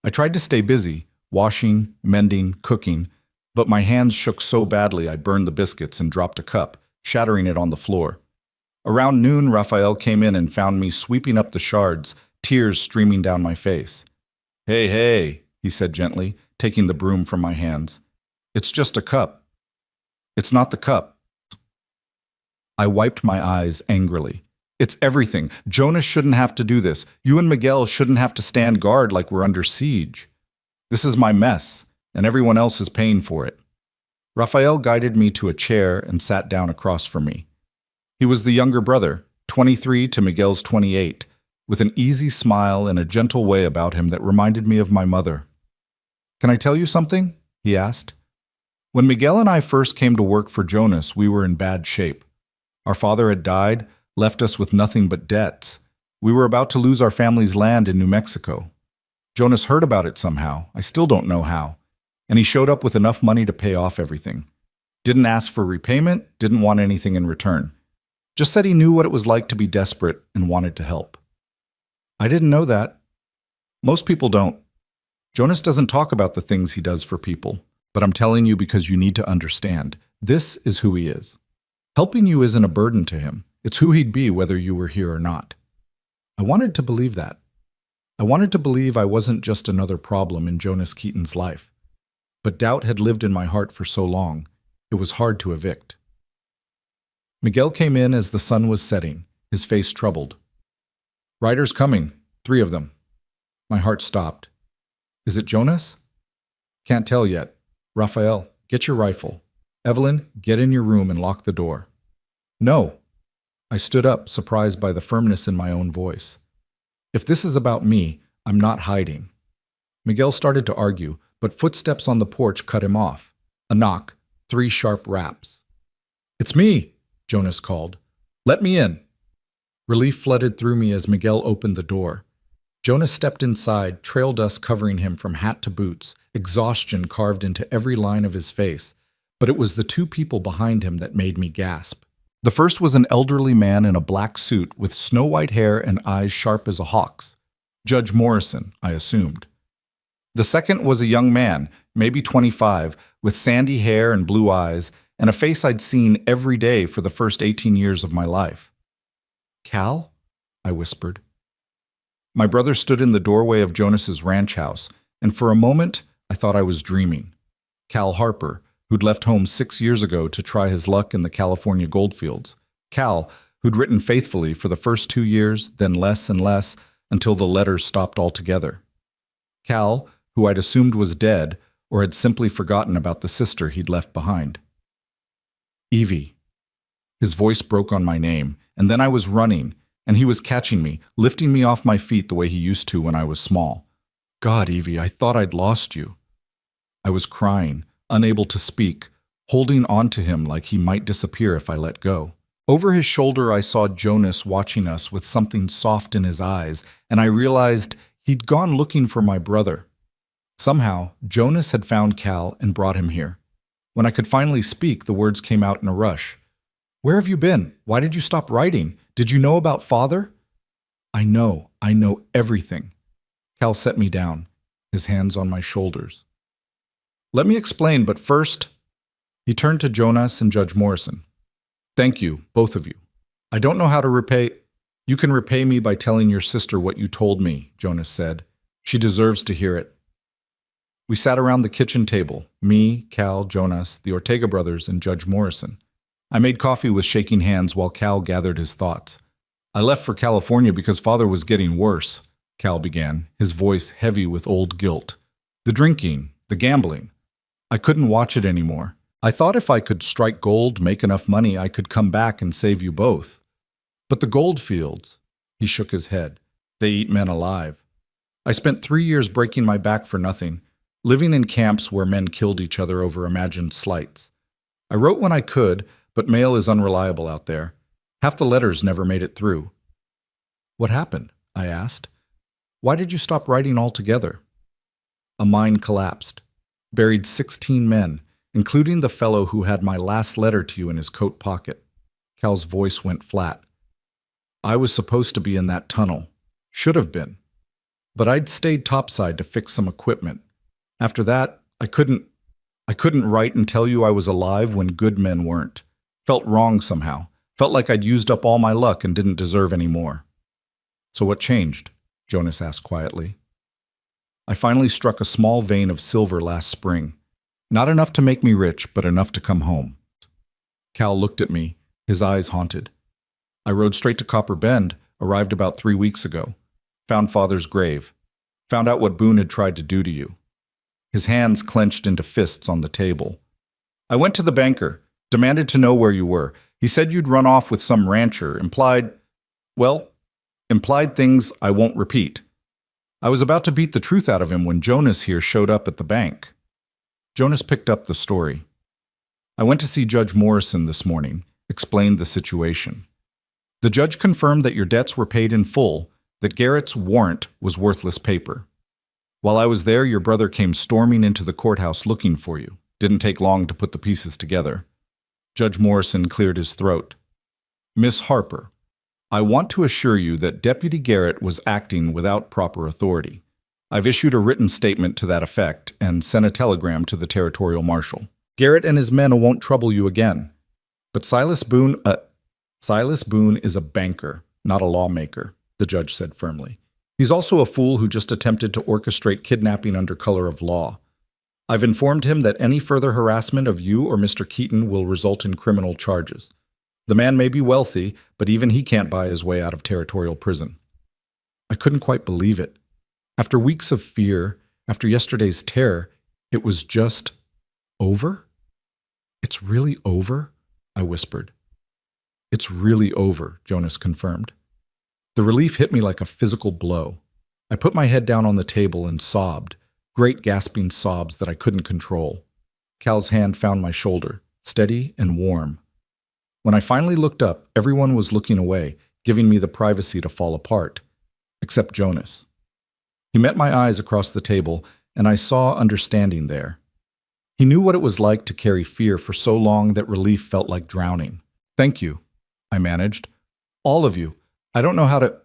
I tried to stay busy, washing, mending, cooking, but my hands shook so badly I burned the biscuits and dropped a cup, shattering it on the floor. Around noon, Raphael came in and found me sweeping up the shards, tears streaming down my face. "Hey, hey," he said gently, taking the broom from my hands. "It's just a cup." "It's not the cup." I wiped my eyes angrily. "It's everything. Jonas shouldn't have to do this. You and Miguel shouldn't have to stand guard like we're under siege. This is my mess, and everyone else is paying for it." Raphael guided me to a chair and sat down across from me. He was the younger brother, 23 to Miguel's 28, with an easy smile and a gentle way about him that reminded me of my mother. "Can I tell you something?" he asked. "When Miguel and I first came to work for Jonas, we were in bad shape. Our father had died, left us with nothing but debts. We were about to lose our family's land in New Mexico. Jonas heard about it somehow, I still don't know how, and he showed up with enough money to pay off everything. Didn't ask for repayment, didn't want anything in return. Just said he knew what it was like to be desperate and wanted to help. I didn't know that. Most people don't. Jonas doesn't talk about the things he does for people, but I'm telling you because you need to understand. This is who he is. Helping you isn't a burden to him. It's who he'd be whether you were here or not." I wanted to believe that. I wanted to believe I wasn't just another problem in Jonas Keaton's life. But doubt had lived in my heart for so long, it was hard to evict. Miguel came in as the sun was setting, his face troubled. "Riders coming, 3 of them." My heart stopped. "Is it Jonas?" "Can't tell yet. Raphael, get your rifle. Evelyn, get in your room and lock the door." "No." I stood up, surprised by the firmness in my own voice. "If this is about me, I'm not hiding." Miguel started to argue, but footsteps on the porch cut him off. A knock, 3 sharp raps. "It's me," Jonas called. "Let me in." Relief flooded through me as Miguel opened the door. Jonas stepped inside, trail dust covering him from hat to boots, exhaustion carved into every line of his face. But it was the 2 people behind him that made me gasp. The first was an elderly man in a black suit with snow-white hair and eyes sharp as a hawk's. Judge Morrison, I assumed. The second was a young man, maybe 25, with sandy hair and blue eyes, and a face I'd seen every day for the first 18 years of my life. "Cal?" I whispered. My brother stood in the doorway of Jonas's ranch house, and for a moment I thought I was dreaming. Cal Harper, who'd left home 6 years ago to try his luck in the California goldfields. Cal, who'd written faithfully for the first 2 years, then less and less, until the letters stopped altogether. Cal, who I'd assumed was dead, or had simply forgotten about the sister he'd left behind. "Evie." His voice broke on my name, and then I was running, and he was catching me, lifting me off my feet the way he used to when I was small. "God, Evie, I thought I'd lost you." I was crying, unable to speak, holding on to him like he might disappear if I let go. Over his shoulder I saw Jonas watching us with something soft in his eyes, and I realized he'd gone looking for my brother. Somehow, Jonas had found Cal and brought him here. When I could finally speak, the words came out in a rush. "Where have you been? Why did you stop writing? Did you know about Father?" I know everything. Cal set me down, his hands on my shoulders. Let me explain, but first, he turned to Jonas and Judge Morrison. Thank you, both of you. I don't know how to repay. You can repay me by telling your sister what you told me, Jonas said. She deserves to hear it. We sat around the kitchen table, me, Cal, Jonas, the Ortega brothers, and Judge Morrison. I made coffee with shaking hands while Cal gathered his thoughts. I left for California because Father was getting worse, Cal began, his voice heavy with old guilt. The drinking, the gambling. I couldn't watch it anymore. I thought if I could strike gold, make enough money, I could come back and save you both. But the gold fields, he shook his head, they eat men alive. I spent 3 years breaking my back for nothing, living in camps where men killed each other over imagined slights. I wrote when I could, but mail is unreliable out there. Half the letters never made it through. What happened? I asked. Why did you stop writing altogether? A mine collapsed, buried 16 men, including the fellow who had my last letter to you in his coat pocket. Cal's voice went flat. I was supposed to be in that tunnel. Should have been. But I'd stayed topside to fix some equipment. After that, I couldn't write and tell you I was alive when good men weren't. Felt wrong somehow. Felt like I'd used up all my luck and didn't deserve any more. So what changed? Jonas asked quietly. I finally struck a small vein of silver last spring. Not enough to make me rich, but enough to come home. Cal looked at me, his eyes haunted. I rode straight to Copper Bend, arrived about 3 weeks ago. Found Father's grave. Found out what Boone had tried to do to you. His hands clenched into fists on the table. I went to the banker, demanded to know where you were. He said you'd run off with some rancher, implied things I won't repeat. I was about to beat the truth out of him when Jonas here showed up at the bank. Jonas picked up the story. I went to see Judge Morrison this morning, explained the situation. The judge confirmed that your debts were paid in full, that Garrett's warrant was worthless paper. While I was there, your brother came storming into the courthouse looking for you. Didn't take long to put the pieces together. Judge Morrison cleared his throat. Miss Harper, I want to assure you that Deputy Garrett was acting without proper authority. I've issued a written statement to that effect and sent a telegram to the territorial marshal. Garrett and his men won't trouble you again. But Silas Boone is a banker, not a lawmaker, the judge said firmly. He's also a fool who just attempted to orchestrate kidnapping under color of law. I've informed him that any further harassment of you or Mr. Keaton will result in criminal charges. The man may be wealthy, but even he can't buy his way out of territorial prison. I couldn't quite believe it. After weeks of fear, after yesterday's terror, it was just over? It's really over? I whispered. It's really over, Jonas confirmed. The relief hit me like a physical blow. I put my head down on the table and sobbed, great gasping sobs that I couldn't control. Cal's hand found my shoulder, steady and warm. When I finally looked up, everyone was looking away, giving me the privacy to fall apart, except Jonas. He met my eyes across the table, and I saw understanding there. He knew what it was like to carry fear for so long that relief felt like drowning. Thank you, I managed. All of you. I don't know how to...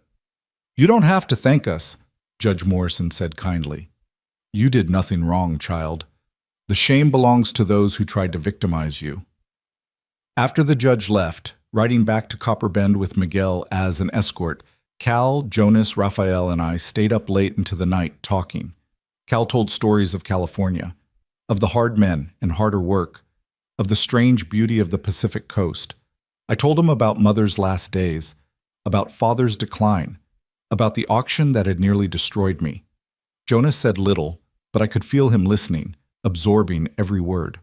You don't have to thank us, Judge Morrison said kindly. You did nothing wrong, child. The shame belongs to those who tried to victimize you. After the judge left, riding back to Copper Bend with Miguel as an escort, Cal, Jonas, Raphael, and I stayed up late into the night talking. Cal told stories of California, of the hard men and harder work, of the strange beauty of the Pacific coast. I told him about Mother's last days, about Father's decline, about the auction that had nearly destroyed me. Jonas said little, but I could feel him listening, absorbing every word.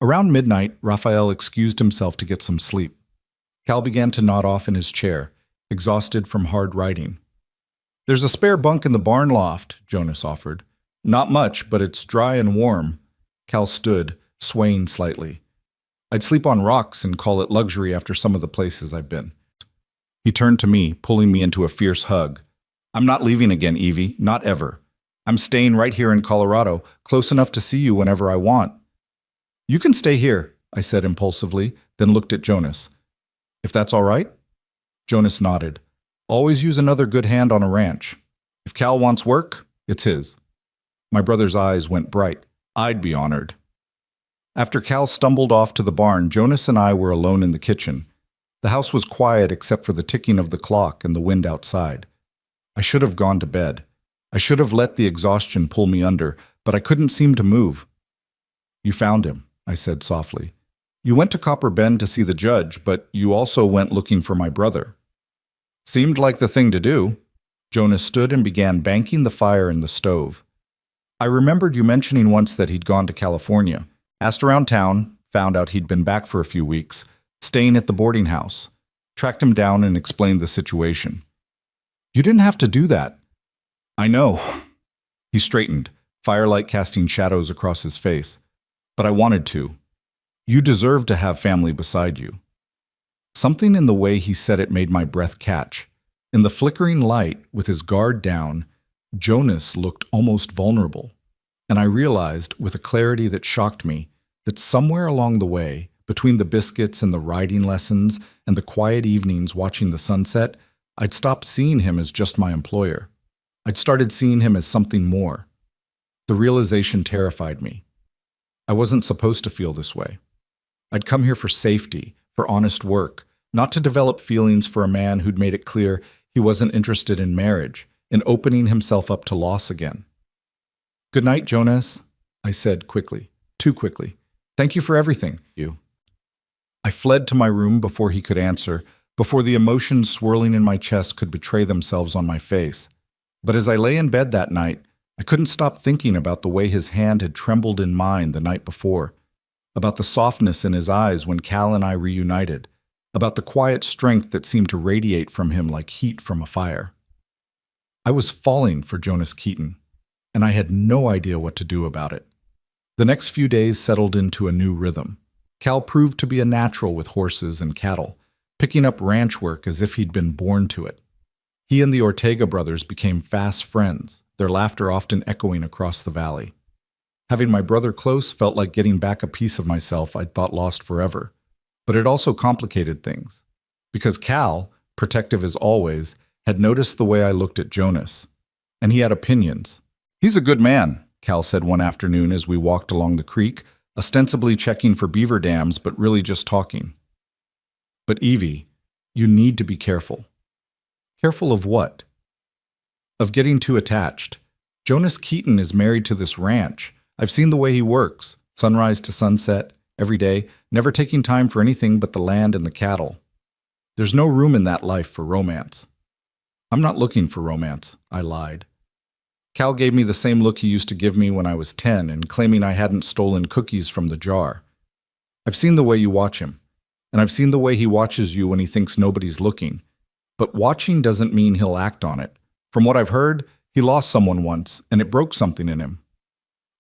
Around midnight, Raphael excused himself to get some sleep. Cal began to nod off in his chair, exhausted from hard writing. There's a spare bunk in the barn loft, Jonas offered. Not much, but it's dry and warm. Cal stood, swaying slightly. I'd sleep on rocks and call it luxury after some of the places I've been. He turned to me, pulling me into a fierce hug. I'm not leaving again, Evie, not ever. I'm staying right here in Colorado, close enough to see you whenever I want. You can stay here, I said impulsively, then looked at Jonas. If that's all right? Jonas nodded. Always use another good hand on a ranch. If Cal wants work, it's his. My brother's eyes went bright. I'd be honored. After Cal stumbled off to the barn, Jonas and I were alone in the kitchen. The house was quiet except for the ticking of the clock and the wind outside. I should have gone to bed. I should have let the exhaustion pull me under, but I couldn't seem to move. You found him, I said softly. You went to Copper Bend to see the judge, but you also went looking for my brother. Seemed like the thing to do. Jonas stood and began banking the fire in the stove. I remembered you mentioning once that he'd gone to California. Asked around town, found out he'd been back for a few weeks, staying at the boarding house. Tracked him down and explained the situation. You didn't have to do that. I know. He straightened, firelight casting shadows across his face. But I wanted to. You deserve to have family beside you. Something in the way he said it made my breath catch. In the flickering light, with his guard down, Jonas looked almost vulnerable. And I realized, with a clarity that shocked me, that somewhere along the way, between the biscuits and the riding lessons and the quiet evenings watching the sunset, I'd stopped seeing him as just my employer. I'd started seeing him as something more. The realization terrified me. I wasn't supposed to feel this way. I'd come here for safety, for honest work, not to develop feelings for a man who'd made it clear he wasn't interested in marriage, in opening himself up to loss again. Good night, Jonas, I said quickly, too quickly. Thank you for everything, you. I fled to my room before he could answer, before the emotions swirling in my chest could betray themselves on my face. But as I lay in bed that night, I couldn't stop thinking about the way his hand had trembled in mine the night before, about the softness in his eyes when Cal and I reunited, about the quiet strength that seemed to radiate from him like heat from a fire. I was falling for Jonas Keaton, and I had no idea what to do about it. The next few days settled into a new rhythm. Cal proved to be a natural with horses and cattle, picking up ranch work as if he'd been born to it. He and the Ortega brothers became fast friends, their laughter often echoing across the valley. Having my brother close felt like getting back a piece of myself I'd thought lost forever. But it also complicated things. Because Cal, protective as always, had noticed the way I looked at Jonas. And he had opinions. He's a good man, Cal said one afternoon as we walked along the creek, ostensibly checking for beaver dams, but really just talking. But Evie, you need to be careful. Careful of what? Of getting too attached. Jonas Keaton is married to this ranch. I've seen the way he works, sunrise to sunset, every day, never taking time for anything but the land and the cattle. There's no room in that life for romance. I'm not looking for romance, I lied. Cal gave me the same look he used to give me when I was 10 and claiming I hadn't stolen cookies from the jar. I've seen the way you watch him, and I've seen the way he watches you when he thinks nobody's looking. But watching doesn't mean he'll act on it. From what I've heard, he lost someone once, and it broke something in him.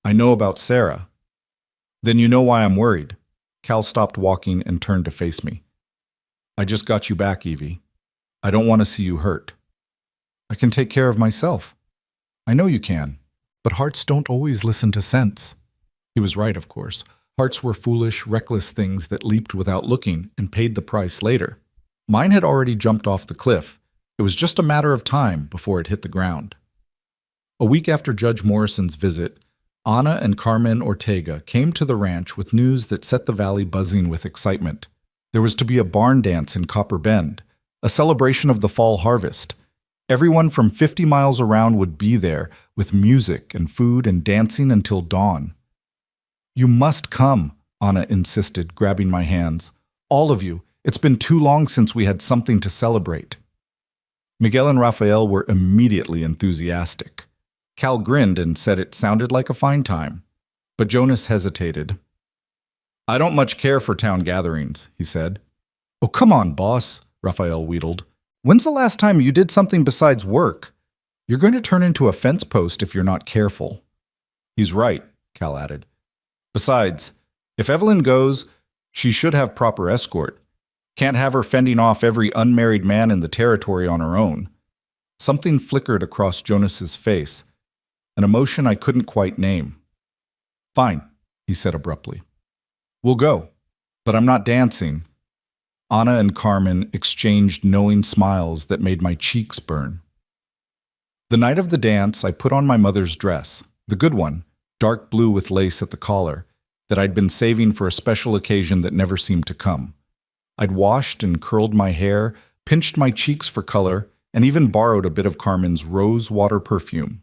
I know about Sarah. Then you know why I'm worried. Cal stopped walking and turned to face me. I just got you back, Evie. I don't want to see you hurt. I can take care of myself. I know you can, but hearts don't always listen to sense. He was right, of course. Hearts were foolish, reckless things that leaped without looking and paid the price later. Mine had already jumped off the cliff. It was just a matter of time before it hit the ground. A week after Judge Morrison's visit, Ana and Carmen Ortega came to the ranch with news that set the valley buzzing with excitement. There was to be a barn dance in Copper Bend, a celebration of the fall harvest. Everyone from 50 miles around would be there, with music and food and dancing until dawn. You must come, Ana insisted, grabbing my hands. All of you. It's been too long since we had something to celebrate. Miguel and Rafael were immediately enthusiastic. Cal grinned and said it sounded like a fine time. But Jonas hesitated. I don't much care for town gatherings, he said. Oh, come on, boss, Rafael wheedled. When's the last time you did something besides work? You're going to turn into a fence post if you're not careful. He's right, Cal added. Besides, if Evelyn goes, she should have proper escort. Can't have her fending off every unmarried man in the territory on her own. Something flickered across Jonas's face, an emotion I couldn't quite name. Fine, he said abruptly. We'll go, but I'm not dancing. Anna and Carmen exchanged knowing smiles that made my cheeks burn. The night of the dance, I put on my mother's dress, the good one, dark blue with lace at the collar, that I'd been saving for a special occasion that never seemed to come. I'd washed and curled my hair, pinched my cheeks for color, and even borrowed a bit of Carmen's rose water perfume.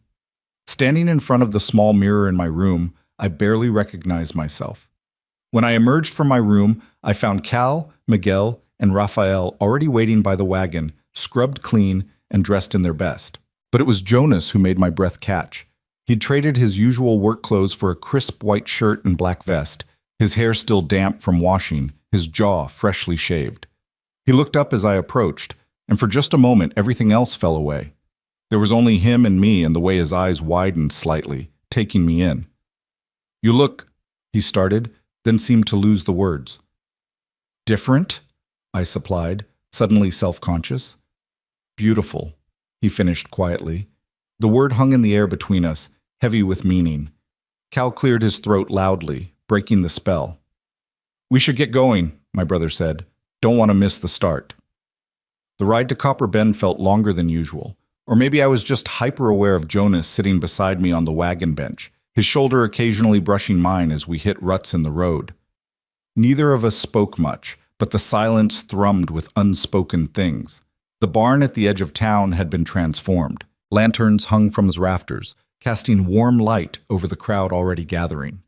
Standing in front of the small mirror in my room, I barely recognized myself. When I emerged from my room, I found Cal, Miguel, and Rafael already waiting by the wagon, scrubbed clean and dressed in their best. But it was Jonas who made my breath catch. He'd traded his usual work clothes for a crisp white shirt and black vest, his hair still damp from washing, his jaw freshly shaved. He looked up as I approached, and for just a moment everything else fell away. There was only him and me and the way his eyes widened slightly, taking me in. "You look," he started, then seemed to lose the words. "Different?" I supplied, suddenly self-conscious. "Beautiful," he finished quietly. The word hung in the air between us, heavy with meaning. Cal cleared his throat loudly, breaking the spell. "We should get going," my brother said. "Don't want to miss the start." The ride to Copper Bend felt longer than usual, or maybe I was just hyper-aware of Jonas sitting beside me on the wagon bench, his shoulder occasionally brushing mine as we hit ruts in the road. Neither of us spoke much, but the silence thrummed with unspoken things. The barn at the edge of town had been transformed. Lanterns hung from its rafters, casting warm light over the crowd already gathering.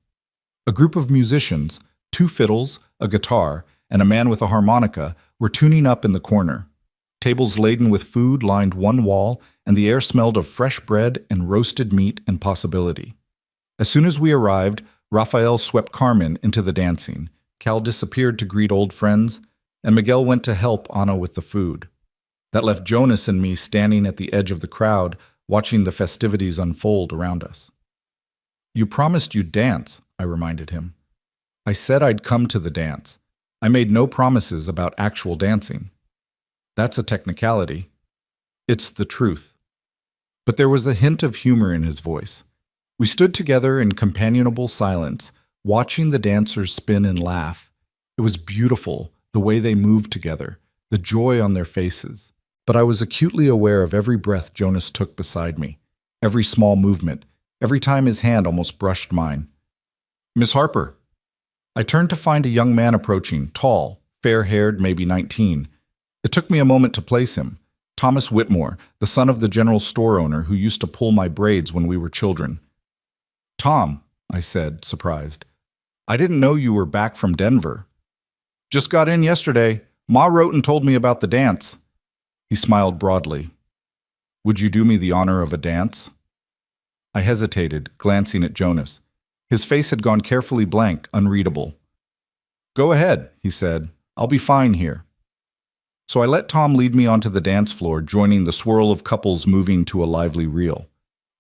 A group of musicians, 2 fiddles, a guitar, and a man with a harmonica, were tuning up in the corner. Tables laden with food lined one wall, and the air smelled of fresh bread and roasted meat and possibility. As soon as we arrived, Rafael swept Carmen into the dancing. Cal disappeared to greet old friends, and Miguel went to help Anna with the food. That left Jonas and me standing at the edge of the crowd, watching the festivities unfold around us. "You promised you'd dance," I reminded him. "I said I'd come to the dance. I made no promises about actual dancing." "That's a technicality." "It's the truth." But there was a hint of humor in his voice. We stood together in companionable silence, watching the dancers spin and laugh. It was beautiful, the way they moved together, the joy on their faces. But I was acutely aware of every breath Jonas took beside me, every small movement, every time his hand almost brushed mine. "Miss Harper." I turned to find a young man approaching, tall, fair-haired, maybe 19. It took me a moment to place him. Thomas Whitmore, the son of the general store owner who used to pull my braids when we were children. "Tom," I said, surprised. "I didn't know you were back from Denver." "Just got in yesterday. Ma wrote and told me about the dance." He smiled broadly. "Would you do me the honor of a dance?" I hesitated, glancing at Jonas. His face had gone carefully blank, unreadable. "Go ahead," he said. "I'll be fine here." So I let Tom lead me onto the dance floor, joining the swirl of couples moving to a lively reel.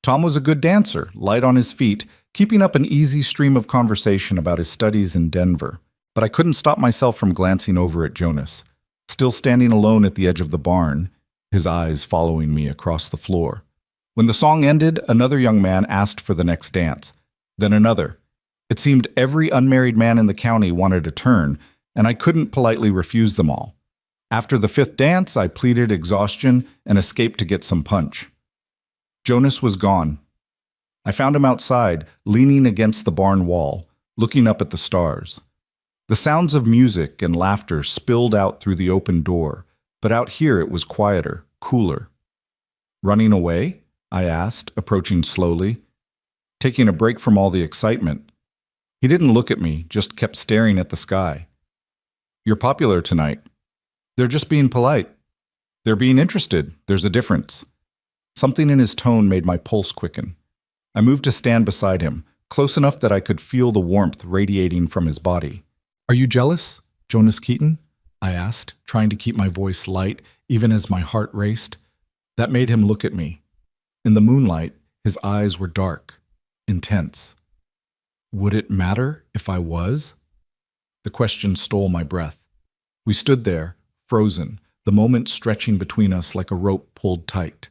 Tom was a good dancer, light on his feet, keeping up an easy stream of conversation about his studies in Denver. But I couldn't stop myself from glancing over at Jonas, still standing alone at the edge of the barn, his eyes following me across the floor. When the song ended, another young man asked for the next dance, then another. It seemed every unmarried man in the county wanted a turn, and I couldn't politely refuse them all. After the 5th dance, I pleaded exhaustion and escaped to get some punch. Jonas was gone. I found him outside, leaning against the barn wall, looking up at the stars. The sounds of music and laughter spilled out through the open door, but out here it was quieter, cooler. "Running away?" I asked, approaching slowly. "Taking a break from all the excitement." He didn't look at me, just kept staring at the sky. "You're popular tonight." "They're just being polite." "They're being interested. There's a difference." Something in his tone made my pulse quicken. I moved to stand beside him, close enough that I could feel the warmth radiating from his body. "Are you jealous, Jonas Keaton?" I asked, trying to keep my voice light, even as my heart raced. That made him look at me. In the moonlight, his eyes were dark, intense. Would it matter if I was? The question stole my breath. We stood there, frozen, the moment stretching between us like a rope pulled tight.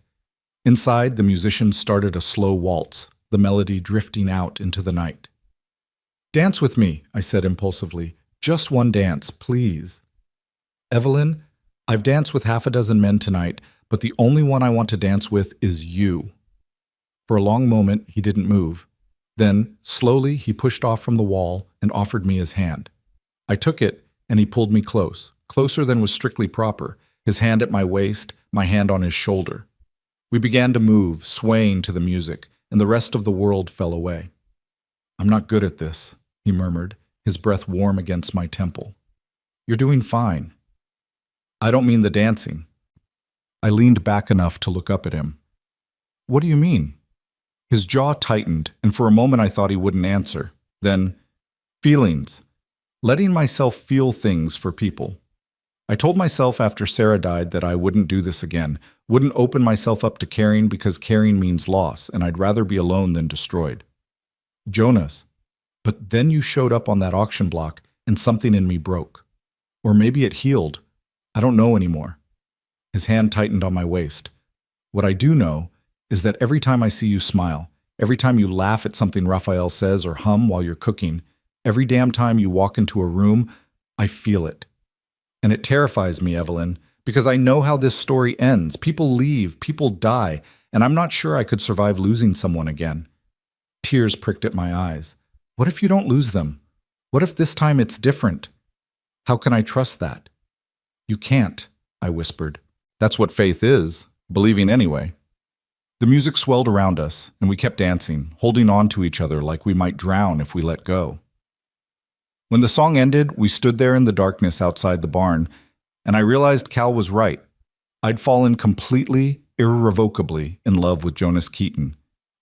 Inside, the musicians started a slow waltz, the melody drifting out into the night. "Dance with me," I said impulsively. "Just one dance, please." Evelyn, I've danced with half a dozen men tonight, but the only one I want to dance with is you. For a long moment, he didn't move. Then, slowly, he pushed off from the wall and offered me his hand. I took it, and he pulled me close, closer than was strictly proper, his hand at my waist, my hand on his shoulder. We began to move, swaying to the music, and the rest of the world fell away. "I'm not good at this," he murmured, his breath warm against my temple. "You're doing fine." "I don't mean the dancing." I leaned back enough to look up at him. "What do you mean?" His jaw tightened, and for a moment I thought he wouldn't answer. Then, feelings. Letting myself feel things for people. I told myself after Sarah died that I wouldn't do this again, wouldn't open myself up to caring because caring means loss, and I'd rather be alone than destroyed. "Jonas, but then you showed up on that auction block, and something in me broke. Or maybe it healed. I don't know anymore." His hand tightened on my waist. "What I do know is that every time I see you smile, every time you laugh at something Raphael says or hum while you're cooking, every damn time you walk into a room, I feel it. And it terrifies me, Evelyn, because I know how this story ends. People leave, people die, and I'm not sure I could survive losing someone again." Tears pricked at my eyes. "What if you don't lose them? What if this time it's different? How can I trust that?" "You can't," I whispered. "That's what faith is, believing anyway." The music swelled around us, and we kept dancing, holding on to each other like we might drown if we let go. When the song ended, we stood there in the darkness outside the barn, and I realized Cal was right. I'd fallen completely, irrevocably in love with Jonas Keaton.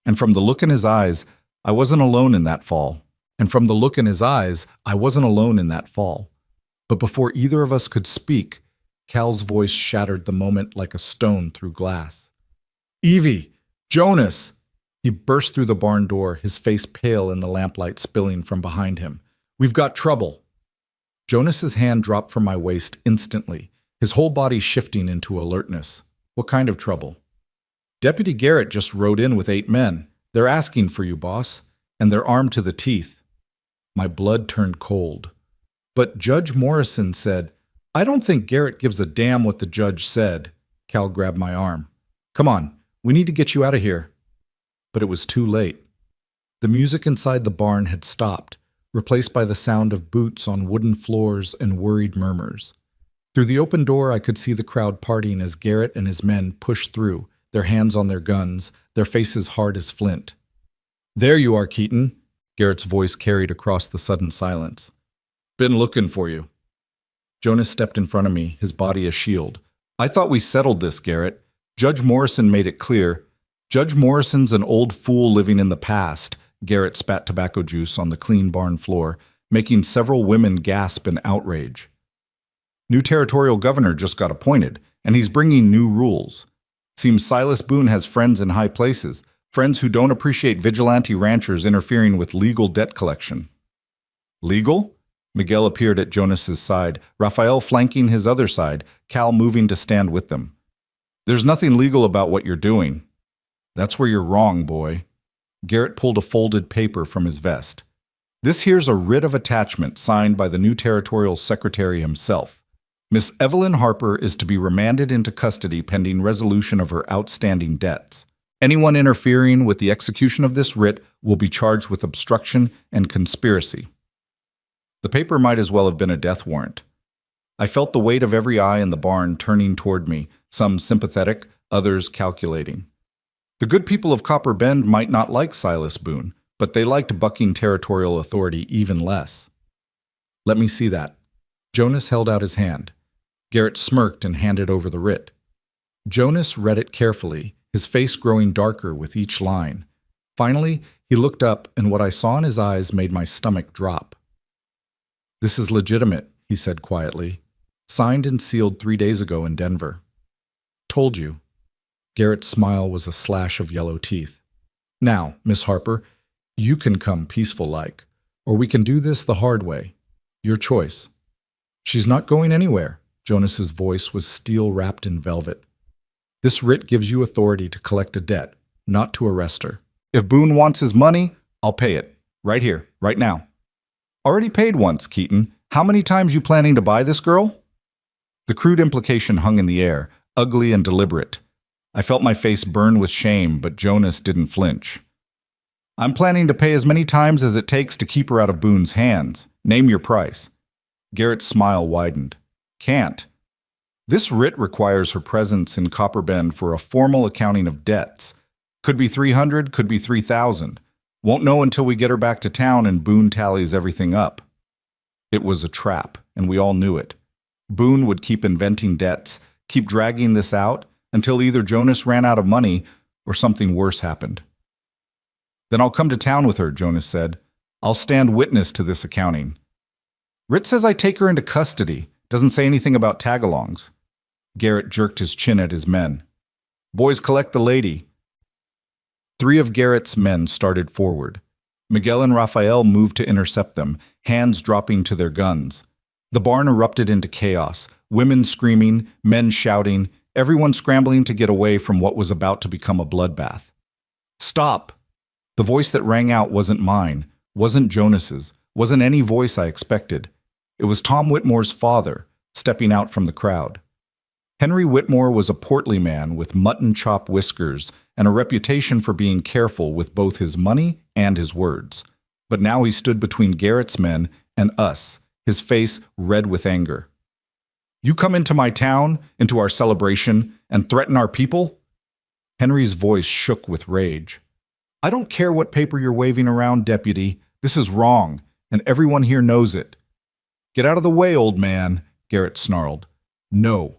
And from the look in his eyes, I wasn't alone in that fall. But before either of us could speak, Cal's voice shattered the moment like a stone through glass. "Evie! Jonas!" He burst through the barn door, his face pale in the lamplight spilling from behind him. "We've got trouble." Jonas's hand dropped from my waist instantly, his whole body shifting into alertness. "What kind of trouble?" "Deputy Garrett just rode in with 8 men. They're asking for you, boss, and they're armed to the teeth." My blood turned cold. "But Judge Morrison said—" "I don't think Garrett gives a damn what the judge said." Cal grabbed my arm. "Come on. We need to get you out of here." But it was too late. The music inside the barn had stopped, replaced by the sound of boots on wooden floors and worried murmurs. Through the open door, I could see the crowd parting as Garrett and his men pushed through, their hands on their guns, their faces hard as flint. "There you are, Keaton," Garrett's voice carried across the sudden silence. "Been looking for you." Jonas stepped in front of me, his body a shield. "I thought we settled this, Garrett. Judge Morrison made it clear." "Judge Morrison's an old fool living in the past." Garrett spat tobacco juice on the clean barn floor, making several women gasp in outrage. "New territorial governor just got appointed, and he's bringing new rules. Seems Silas Boone has friends in high places, friends who don't appreciate vigilante ranchers interfering with legal debt collection." "Legal?" Miguel appeared at Jonas's side, Raphael flanking his other side, Cal moving to stand with them. "There's nothing legal about what you're doing." "That's where you're wrong, boy." Garrett pulled a folded paper from his vest. "This here's a writ of attachment signed by the new territorial secretary himself. Miss Evelyn Harper is to be remanded into custody pending resolution of her outstanding debts. Anyone interfering with the execution of this writ will be charged with obstruction and conspiracy." The paper might as well have been a death warrant. I felt the weight of every eye in the barn turning toward me, some sympathetic, others calculating. The good people of Copper Bend might not like Silas Boone, but they liked bucking territorial authority even less. "Let me see that." Jonas held out his hand. Garrett smirked and handed over the writ. Jonas read it carefully, his face growing darker with each line. Finally, he looked up, and what I saw in his eyes made my stomach drop. "This is legitimate," he said quietly. "Signed and sealed 3 days ago in Denver." "Told you." Garrett's smile was a slash of yellow teeth. "Now, Miss Harper, you can come peaceful-like, or we can do this the hard way. Your choice." "She's not going anywhere." Jonas's voice was steel-wrapped in velvet. "This writ gives you authority to collect a debt, not to arrest her. If Boone wants his money, I'll pay it. Right here, right now." "Already paid once, Keaton. How many times you planning to buy this girl?" The crude implication hung in the air, ugly and deliberate. I felt my face burn with shame, but Jonas didn't flinch. I'm planning to pay as many times as it takes to keep her out of Boone's hands. Name your price. Garrett's smile widened. Can't. This writ requires her presence in Copper Bend for a formal accounting of debts. Could be 300, could be 3,000. Won't know until we get her back to town and Boone tallies everything up. It was a trap, and we all knew it. Boone would keep inventing debts, keep dragging this out, until either Jonas ran out of money or something worse happened. Then I'll come to town with her, Jonas said. I'll stand witness to this accounting. Writ says I take her into custody. Doesn't say anything about tagalongs. Garrett jerked his chin at his men. Boys, collect the lady. 3 of Garrett's men started forward. Miguel and Rafael moved to intercept them, hands dropping to their guns. The barn erupted into chaos, women screaming, men shouting, everyone scrambling to get away from what was about to become a bloodbath. Stop! The voice that rang out wasn't mine, wasn't Jonas's, wasn't any voice I expected. It was Tom Whitmore's father, stepping out from the crowd. Henry Whitmore was a portly man with mutton chop whiskers and a reputation for being careful with both his money and his words. But now he stood between Garrett's men and us, his face red with anger. You come into my town, into our celebration, and threaten our people? Henry's voice shook with rage. I don't care what paper you're waving around, deputy. This is wrong, and everyone here knows it. Get out of the way, old man, Garrett snarled. No.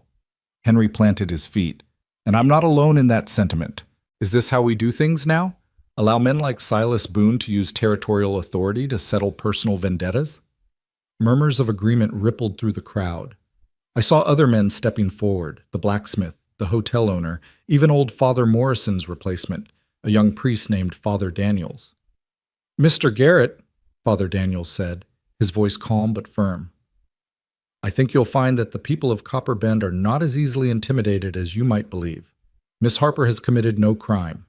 Henry planted his feet. And I'm not alone in that sentiment. Is this how we do things now? Allow men like Silas Boone to use territorial authority to settle personal vendettas? Murmurs of agreement rippled through the crowd. I saw other men stepping forward, the blacksmith, the hotel owner, even old Father Morrison's replacement, a young priest named Father Daniels. Mr. Garrett, Father Daniels said, his voice calm but firm. I think you'll find that the people of Copper Bend are not as easily intimidated as you might believe. Miss Harper has committed no crime.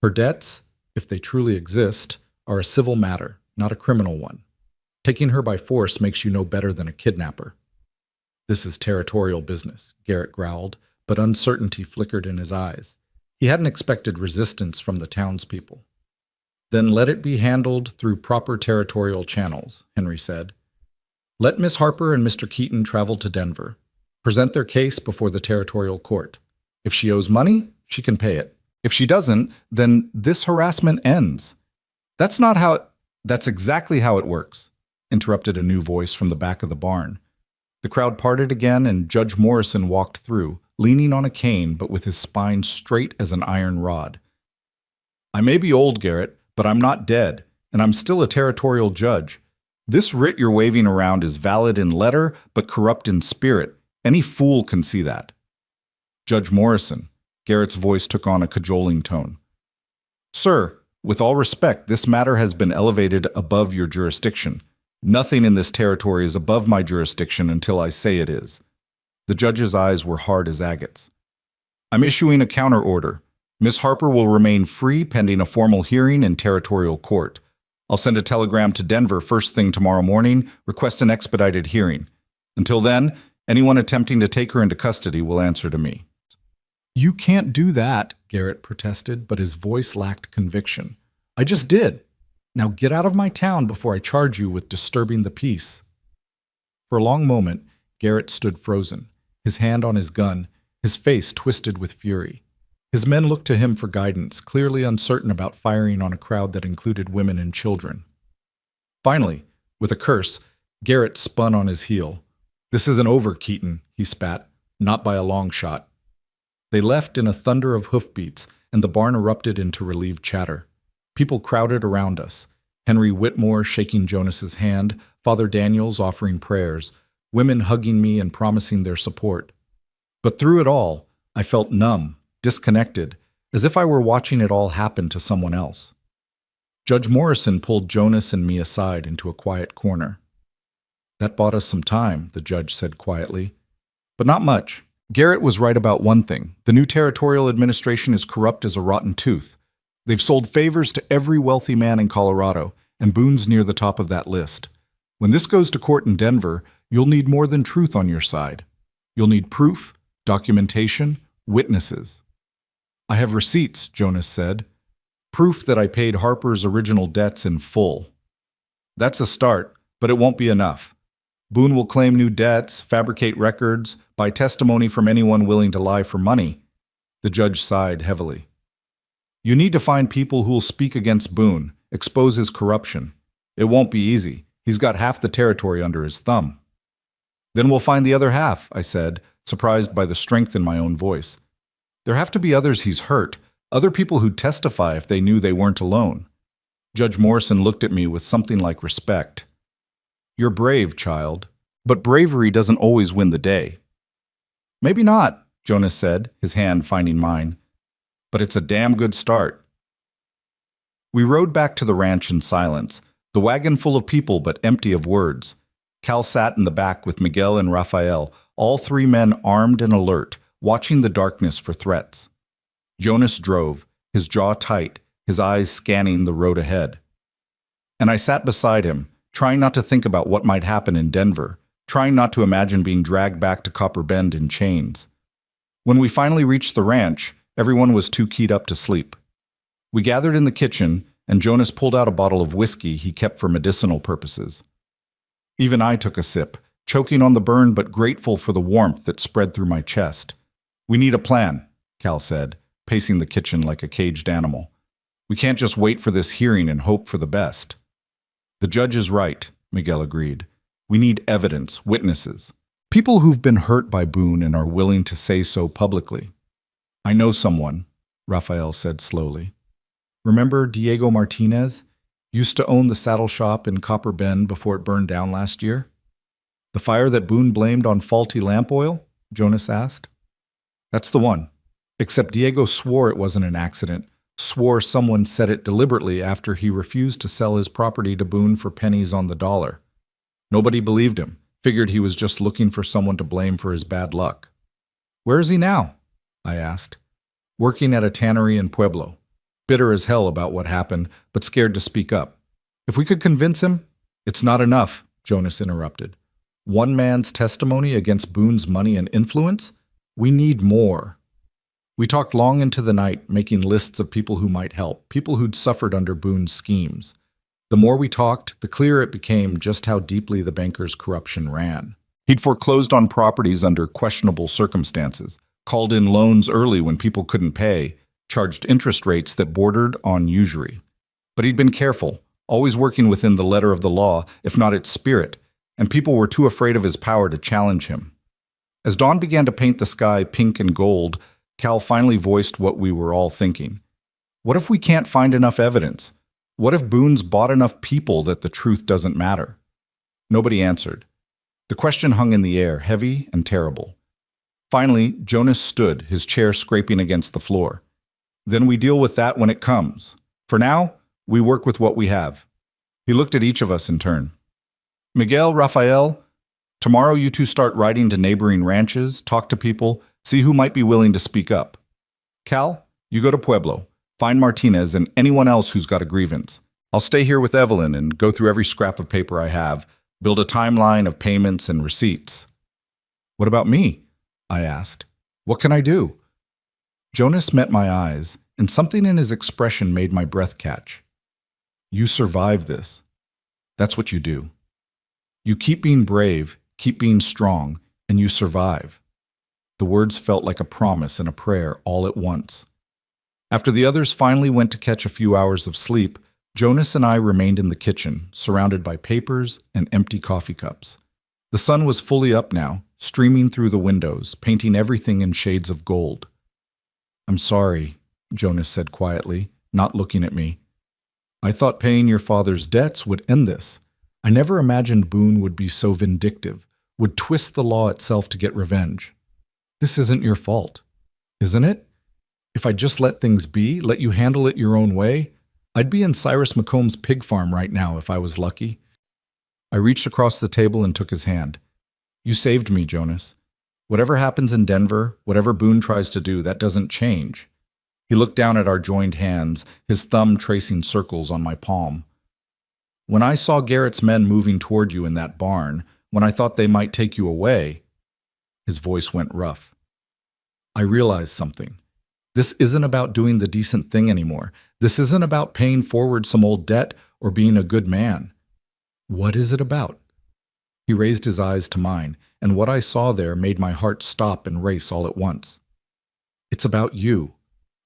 Her debts, if they truly exist, are a civil matter, not a criminal one. Taking her by force makes you no better than a kidnapper. This is territorial business, Garrett growled, but uncertainty flickered in his eyes. He hadn't expected resistance from the townspeople. Then let it be handled through proper territorial channels, Henry said. Let Miss Harper and Mr. Keaton travel to Denver. Present their case before the territorial court. If she owes money, she can pay it. If she doesn't, then this harassment ends. That's exactly how it works, interrupted a new voice from the back of the barn. The crowd parted again and Judge Morrison walked through, leaning on a cane but with his spine straight as an iron rod. I may be old, Garrett, but I'm not dead, and I'm still a territorial judge. This writ you're waving around is valid in letter, but corrupt in spirit. Any fool can see that. Judge Morrison, Garrett's voice took on a cajoling tone. Sir, with all respect, this matter has been elevated above your jurisdiction. Nothing in this territory is above my jurisdiction until I say it is. The judge's eyes were hard as agates. I'm issuing a counter order. Miss Harper will remain free pending a formal hearing in territorial court. I'll send a telegram to Denver first thing tomorrow morning, request an expedited hearing. Until then, anyone attempting to take her into custody will answer to me. You can't do that, Garrett protested, but his voice lacked conviction. I just did. Now get out of my town before I charge you with disturbing the peace. For a long moment, Garrett stood frozen, his hand on his gun, his face twisted with fury. His men looked to him for guidance, clearly uncertain about firing on a crowd that included women and children. Finally, with a curse, Garrett spun on his heel. This isn't over, Keaton, he spat, not by a long shot. They left in a thunder of hoofbeats, and the barn erupted into relieved chatter. People crowded around us. Henry Whitmore shaking Jonas's hand, Father Daniels offering prayers, women hugging me and promising their support. But through it all, I felt numb, disconnected, as if I were watching it all happen to someone else. Judge Morrison pulled Jonas and me aside into a quiet corner. That bought us some time, the judge said quietly. But not much. Garrett was right about one thing. The new territorial administration is corrupt as a rotten tooth. They've sold favors to every wealthy man in Colorado, and Boone's near the top of that list. When this goes to court in Denver, you'll need more than truth on your side. You'll need proof, documentation, witnesses. I have receipts, Jonas said. Proof that I paid Harper's original debts in full. That's a start, but it won't be enough. Boone will claim new debts, fabricate records, buy testimony from anyone willing to lie for money. The judge sighed heavily. You need to find people who'll speak against Boone, expose his corruption. It won't be easy. He's got half the territory under his thumb. Then we'll find the other half, I said, surprised by the strength in my own voice. There have to be others he's hurt, other people who'd testify if they knew they weren't alone. Judge Morrison looked at me with something like respect. You're brave, child, but bravery doesn't always win the day. Maybe not, Jonas said, his hand finding mine. But it's a damn good start. We rode back to the ranch in silence, the wagon full of people but empty of words. Cal sat in the back with Miguel and Rafael, all three men armed and alert, watching the darkness for threats. Jonas drove, his jaw tight, his eyes scanning the road ahead. And I sat beside him, trying not to think about what might happen in Denver, trying not to imagine being dragged back to Copper Bend in chains. When we finally reached the ranch, everyone was too keyed up to sleep. We gathered in the kitchen, and Jonas pulled out a bottle of whiskey he kept for medicinal purposes. Even I took a sip, choking on the burn but grateful for the warmth that spread through my chest. We need a plan, Cal said, pacing the kitchen like a caged animal. We can't just wait for this hearing and hope for the best. The judge is right, Miguel agreed. We need evidence, witnesses. People who've been hurt by Boone and are willing to say so publicly. I know someone, Rafael said slowly. Remember Diego Martinez? Used to own the saddle shop in Copper Bend before it burned down last year? The fire that Boone blamed on faulty lamp oil? Jonas asked. That's the one. Except Diego swore it wasn't an accident, swore someone set it deliberately after he refused to sell his property to Boone for pennies on the dollar. Nobody believed him, figured he was just looking for someone to blame for his bad luck. Where is he now? I asked. Working at a tannery in Pueblo. Bitter as hell about what happened, but scared to speak up. If we could convince him? It's not enough, Jonas interrupted. One man's testimony against Boone's money and influence? We need more. We talked long into the night, making lists of people who might help, people who'd suffered under Boone's schemes. The more we talked, the clearer it became just how deeply the banker's corruption ran. He'd foreclosed on properties under questionable circumstances, called in loans early when people couldn't pay, charged interest rates that bordered on usury. But he'd been careful, always working within the letter of the law, if not its spirit, and people were too afraid of his power to challenge him. As dawn began to paint the sky pink and gold, Cal finally voiced what we were all thinking. What if we can't find enough evidence? What if Boone's bought enough people that the truth doesn't matter? Nobody answered. The question hung in the air, heavy and terrible. Finally, Jonas stood, his chair scraping against the floor. Then we deal with that when it comes. For now, we work with what we have. He looked at each of us in turn. Miguel, Rafael, tomorrow you two start riding to neighboring ranches, talk to people, see who might be willing to speak up. Cal, you go to Pueblo, find Martinez and anyone else who's got a grievance. I'll stay here with Evelyn and go through every scrap of paper I have, build a timeline of payments and receipts. What about me? I asked. What can I do? Jonas met my eyes, and something in his expression made my breath catch. You survive this. That's what you do. You keep being brave, keep being strong, and you survive. The words felt like a promise and a prayer all at once. After the others finally went to catch a few hours of sleep, Jonas and I remained in the kitchen, surrounded by papers and empty coffee cups. The sun was fully up now, streaming through the windows, painting everything in shades of gold. I'm sorry, Jonas said quietly, not looking at me. I thought paying your father's debts would end this. I never imagined Boone would be so vindictive, would twist the law itself to get revenge. This isn't your fault, isn't it? If I just let things be, let you handle it your own way, I'd be in Cyrus McComb's pig farm right now if I was lucky. I reached across the table and took his hand. You saved me, Jonas. Whatever happens in Denver, whatever Boone tries to do, that doesn't change. He looked down at our joined hands, his thumb tracing circles on my palm. When I saw Garrett's men moving toward you in that barn, when I thought they might take you away, His voice went rough. I realized something. This isn't about doing the decent thing anymore. This isn't about paying forward some old debt or being a good man. What is it about? He raised his eyes to mine, and what I saw there made my heart stop and race all at once. It's about you.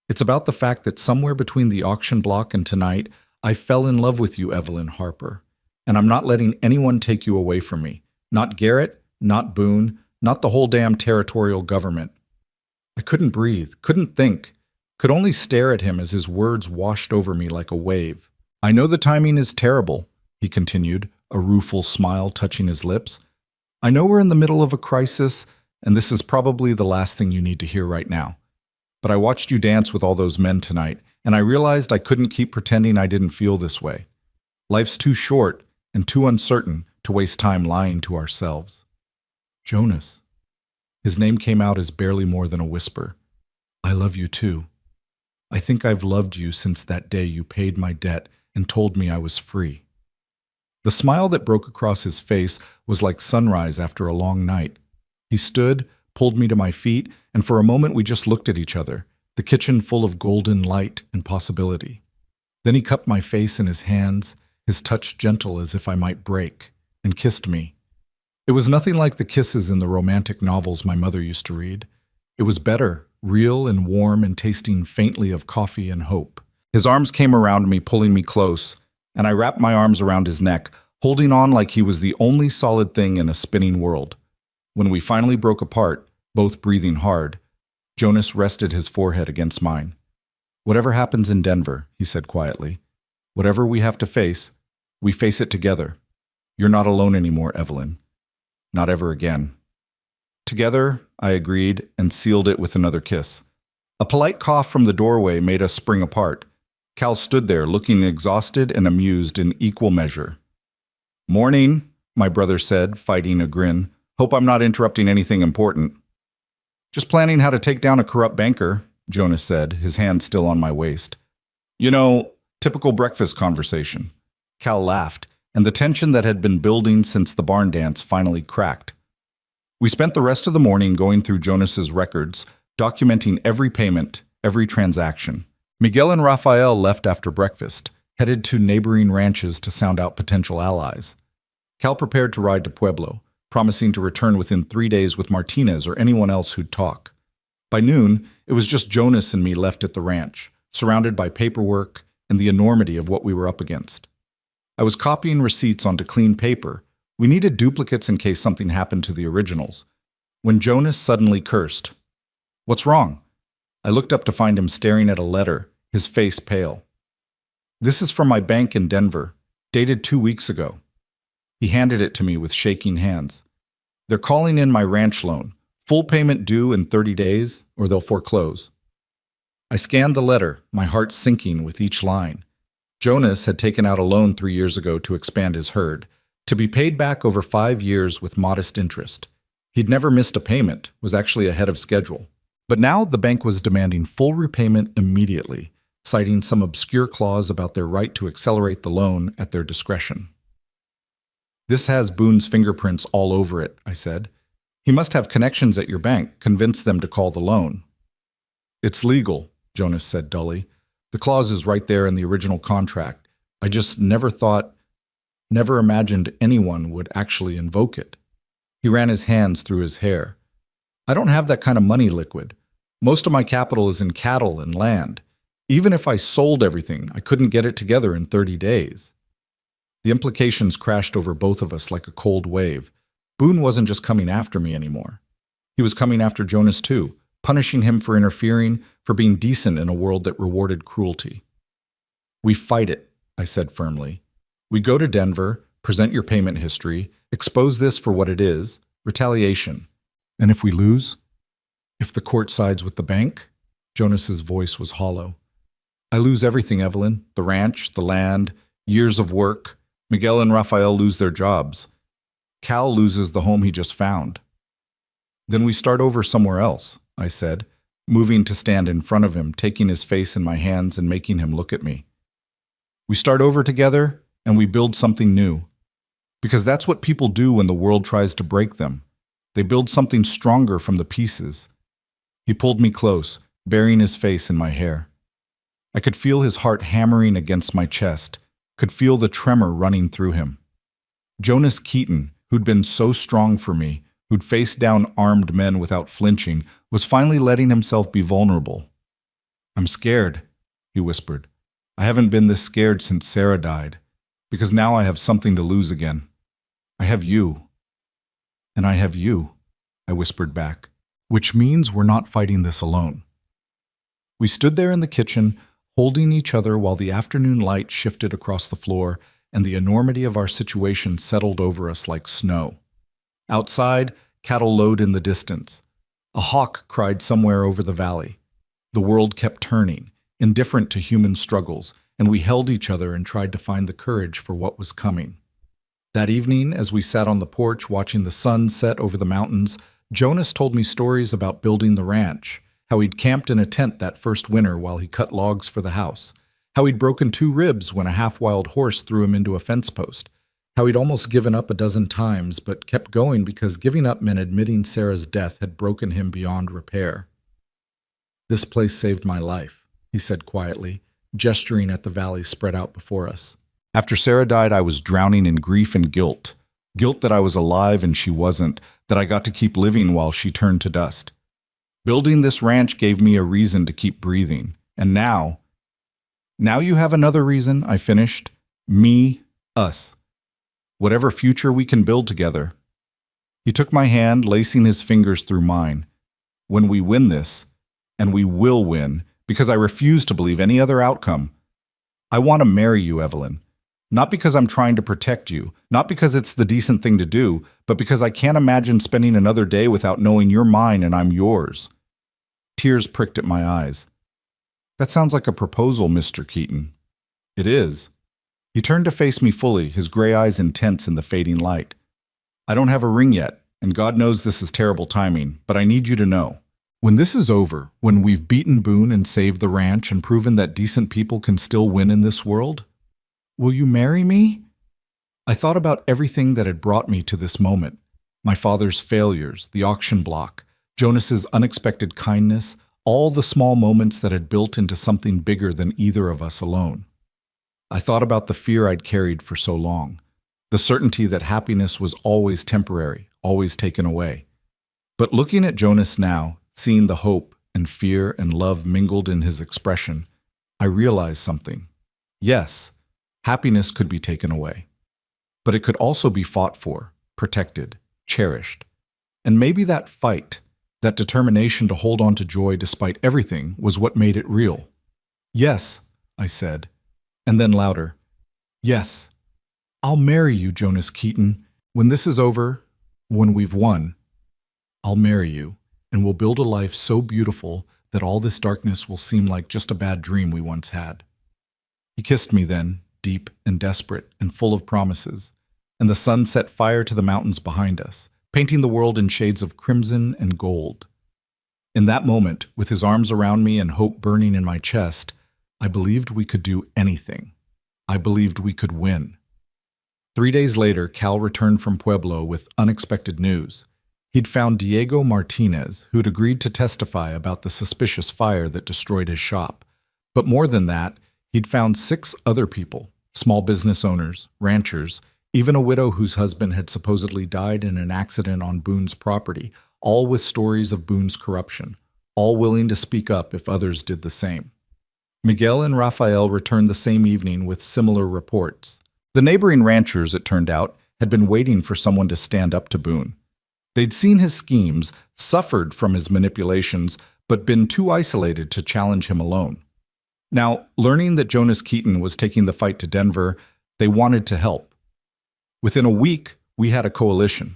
It's about the fact that somewhere between the auction block and tonight, I fell in love with you, Evelyn Harper. And I'm not letting anyone take you away from me. Not Garrett, not Boone, not the whole damn territorial government. I couldn't breathe, couldn't think, could only stare at him as his words washed over me like a wave. I know the timing is terrible, he continued, a rueful smile touching his lips. I know we're in the middle of a crisis, and this is probably the last thing you need to hear right now. But I watched you dance with all those men tonight, and I realized I couldn't keep pretending I didn't feel this way. Life's too short and too uncertain to waste time lying to ourselves. Jonas. His name came out as barely more than a whisper. I love you too. I think I've loved you since that day you paid my debt and told me I was free. The smile that broke across his face was like sunrise after a long night. He stood, pulled me to my feet, and for a moment we just looked at each other, the kitchen full of golden light and possibility. Then he cupped my face in his hands, his touch gentle as if I might break, and kissed me. It was nothing like the kisses in the romantic novels my mother used to read. It was better, real and warm and tasting faintly of coffee and hope. His arms came around me, pulling me close, and I wrapped my arms around his neck, holding on like he was the only solid thing in a spinning world. When we finally broke apart, both breathing hard, Jonas rested his forehead against mine. Whatever happens in Denver, he said quietly, whatever we have to face, we face it together. You're not alone anymore, Evelyn. Not ever again. Together, I agreed and sealed it with another kiss. A polite cough from the doorway made us spring apart. Cal stood there, looking exhausted and amused in equal measure. Morning, my brother said, fighting a grin. Hope I'm not interrupting anything important. Just planning how to take down a corrupt banker, Jonas said, his hand still on my waist. You know, typical breakfast conversation. Cal laughed, and the tension that had been building since the barn dance finally cracked. We spent the rest of the morning going through Jonas's records, documenting every payment, every transaction. Miguel and Rafael left after breakfast, headed to neighboring ranches to sound out potential allies. Cal prepared to ride to Pueblo, promising to return within 3 days with Martinez or anyone else who'd talk. By noon, it was just Jonas and me left at the ranch, surrounded by paperwork and the enormity of what we were up against. I was copying receipts onto clean paper. We needed duplicates in case something happened to the originals. When Jonas suddenly cursed. What's wrong? I looked up to find him staring at a letter, his face pale. This is from my bank in Denver, dated 2 weeks ago. He handed it to me with shaking hands. They're calling in my ranch loan. Full payment due in 30 days, or they'll foreclose. I scanned the letter, my heart sinking with each line. Jonas had taken out a loan 3 years ago to expand his herd, to be paid back over 5 years with modest interest. He'd never missed a payment, was actually ahead of schedule. But now the bank was demanding full repayment immediately, citing some obscure clause about their right to accelerate the loan at their discretion. This has Boone's fingerprints all over it, I said. He must have connections at your bank, convince them to call the loan. It's legal, Jonas said dully. The clause is right there in the original contract. I just never imagined anyone would actually invoke it. He ran his hands through his hair. I don't have that kind of money, Liquid. Most of my capital is in cattle and land. Even if I sold everything, I couldn't get it together in 30 days. The implications crashed over both of us like a cold wave. Boone wasn't just coming after me anymore. He was coming after Jonas too, punishing him for interfering, for being decent in a world that rewarded cruelty. We fight it, I said firmly. We go to Denver, present your payment history, expose this for what it is, retaliation. And if we lose? If the court sides with the bank? Jonas's voice was hollow. I lose everything, Evelyn. The ranch, the land, years of work. Miguel and Rafael lose their jobs. Cal loses the home he just found. Then we start over somewhere else, I said, moving to stand in front of him, taking his face in my hands and making him look at me. We start over together, and we build something new. Because that's what people do when the world tries to break them. They build something stronger from the pieces. He pulled me close, burying his face in my hair. I could feel his heart hammering against my chest, could feel the tremor running through him. Jonas Keaton, who'd been so strong for me, who'd faced down armed men without flinching, was finally letting himself be vulnerable. "I'm scared," he whispered. "I haven't been this scared since Sarah died, because now I have something to lose again. I have you." "And I have you," I whispered back, "which means we're not fighting this alone." We stood there in the kitchen, holding each other while the afternoon light shifted across the floor and the enormity of our situation settled over us like snow. Outside, cattle lowed in the distance. A hawk cried somewhere over the valley. The world kept turning, indifferent to human struggles, and we held each other and tried to find the courage for what was coming. That evening, as we sat on the porch watching the sun set over the mountains, Jonas told me stories about building the ranch, how he'd camped in a tent that first winter while he cut logs for the house, how he'd broken 2 ribs when a half-wild horse threw him into a fence post, how he'd almost given up a dozen times but kept going because giving up meant admitting Sarah's death had broken him beyond repair. "This place saved my life," he said quietly, gesturing at the valley spread out before us. "After Sarah died, I was drowning in grief and guilt. Guilt that I was alive and she wasn't, that I got to keep living while she turned to dust. Building this ranch gave me a reason to keep breathing. And now you have another reason," I finished. "Me, us. Whatever future we can build together." He took my hand, lacing his fingers through mine. "When we win this, and we will win, because I refuse to believe any other outcome, I want to marry you, Evelyn. Not because I'm trying to protect you, not because it's the decent thing to do, but because I can't imagine spending another day without knowing you're mine and I'm yours." Tears pricked at my eyes. "That sounds like a proposal, Mr. Keaton." "It is." He turned to face me fully, his gray eyes intense in the fading light. "I don't have a ring yet, and God knows this is terrible timing, but I need you to know. When this is over, when we've beaten Boone and saved the ranch and proven that decent people can still win in this world, will you marry me?" I thought about everything that had brought me to this moment. My father's failures, the auction block, Jonas's unexpected kindness, all the small moments that had built into something bigger than either of us alone. I thought about the fear I'd carried for so long, the certainty that happiness was always temporary, always taken away. But looking at Jonas now, seeing the hope and fear and love mingled in his expression, I realized something. Yes, happiness could be taken away, but it could also be fought for, protected, cherished. And maybe that fight, that determination to hold on to joy despite everything, was what made it real. "Yes," I said, and then louder, "Yes, I'll marry you, Jonas Keaton. When this is over, when we've won, I'll marry you, and we'll build a life so beautiful that all this darkness will seem like just a bad dream we once had." He kissed me then, deep and desperate and full of promises, and the sun set fire to the mountains behind us, painting the world in shades of crimson and gold. In that moment, with his arms around me and hope burning in my chest, I believed we could do anything. I believed we could win. 3 days later, Cal returned from Pueblo with unexpected news. He'd found Diego Martinez, who'd agreed to testify about the suspicious fire that destroyed his shop. But more than that, he'd found 6 other people, small business owners, ranchers, even a widow whose husband had supposedly died in an accident on Boone's property, all with stories of Boone's corruption, all willing to speak up if others did the same. Miguel and Rafael returned the same evening with similar reports. The neighboring ranchers, it turned out, had been waiting for someone to stand up to Boone. They'd seen his schemes, suffered from his manipulations, but been too isolated to challenge him alone. Now, learning that Jonas Keaton was taking the fight to Denver, they wanted to help. Within a week, we had a coalition.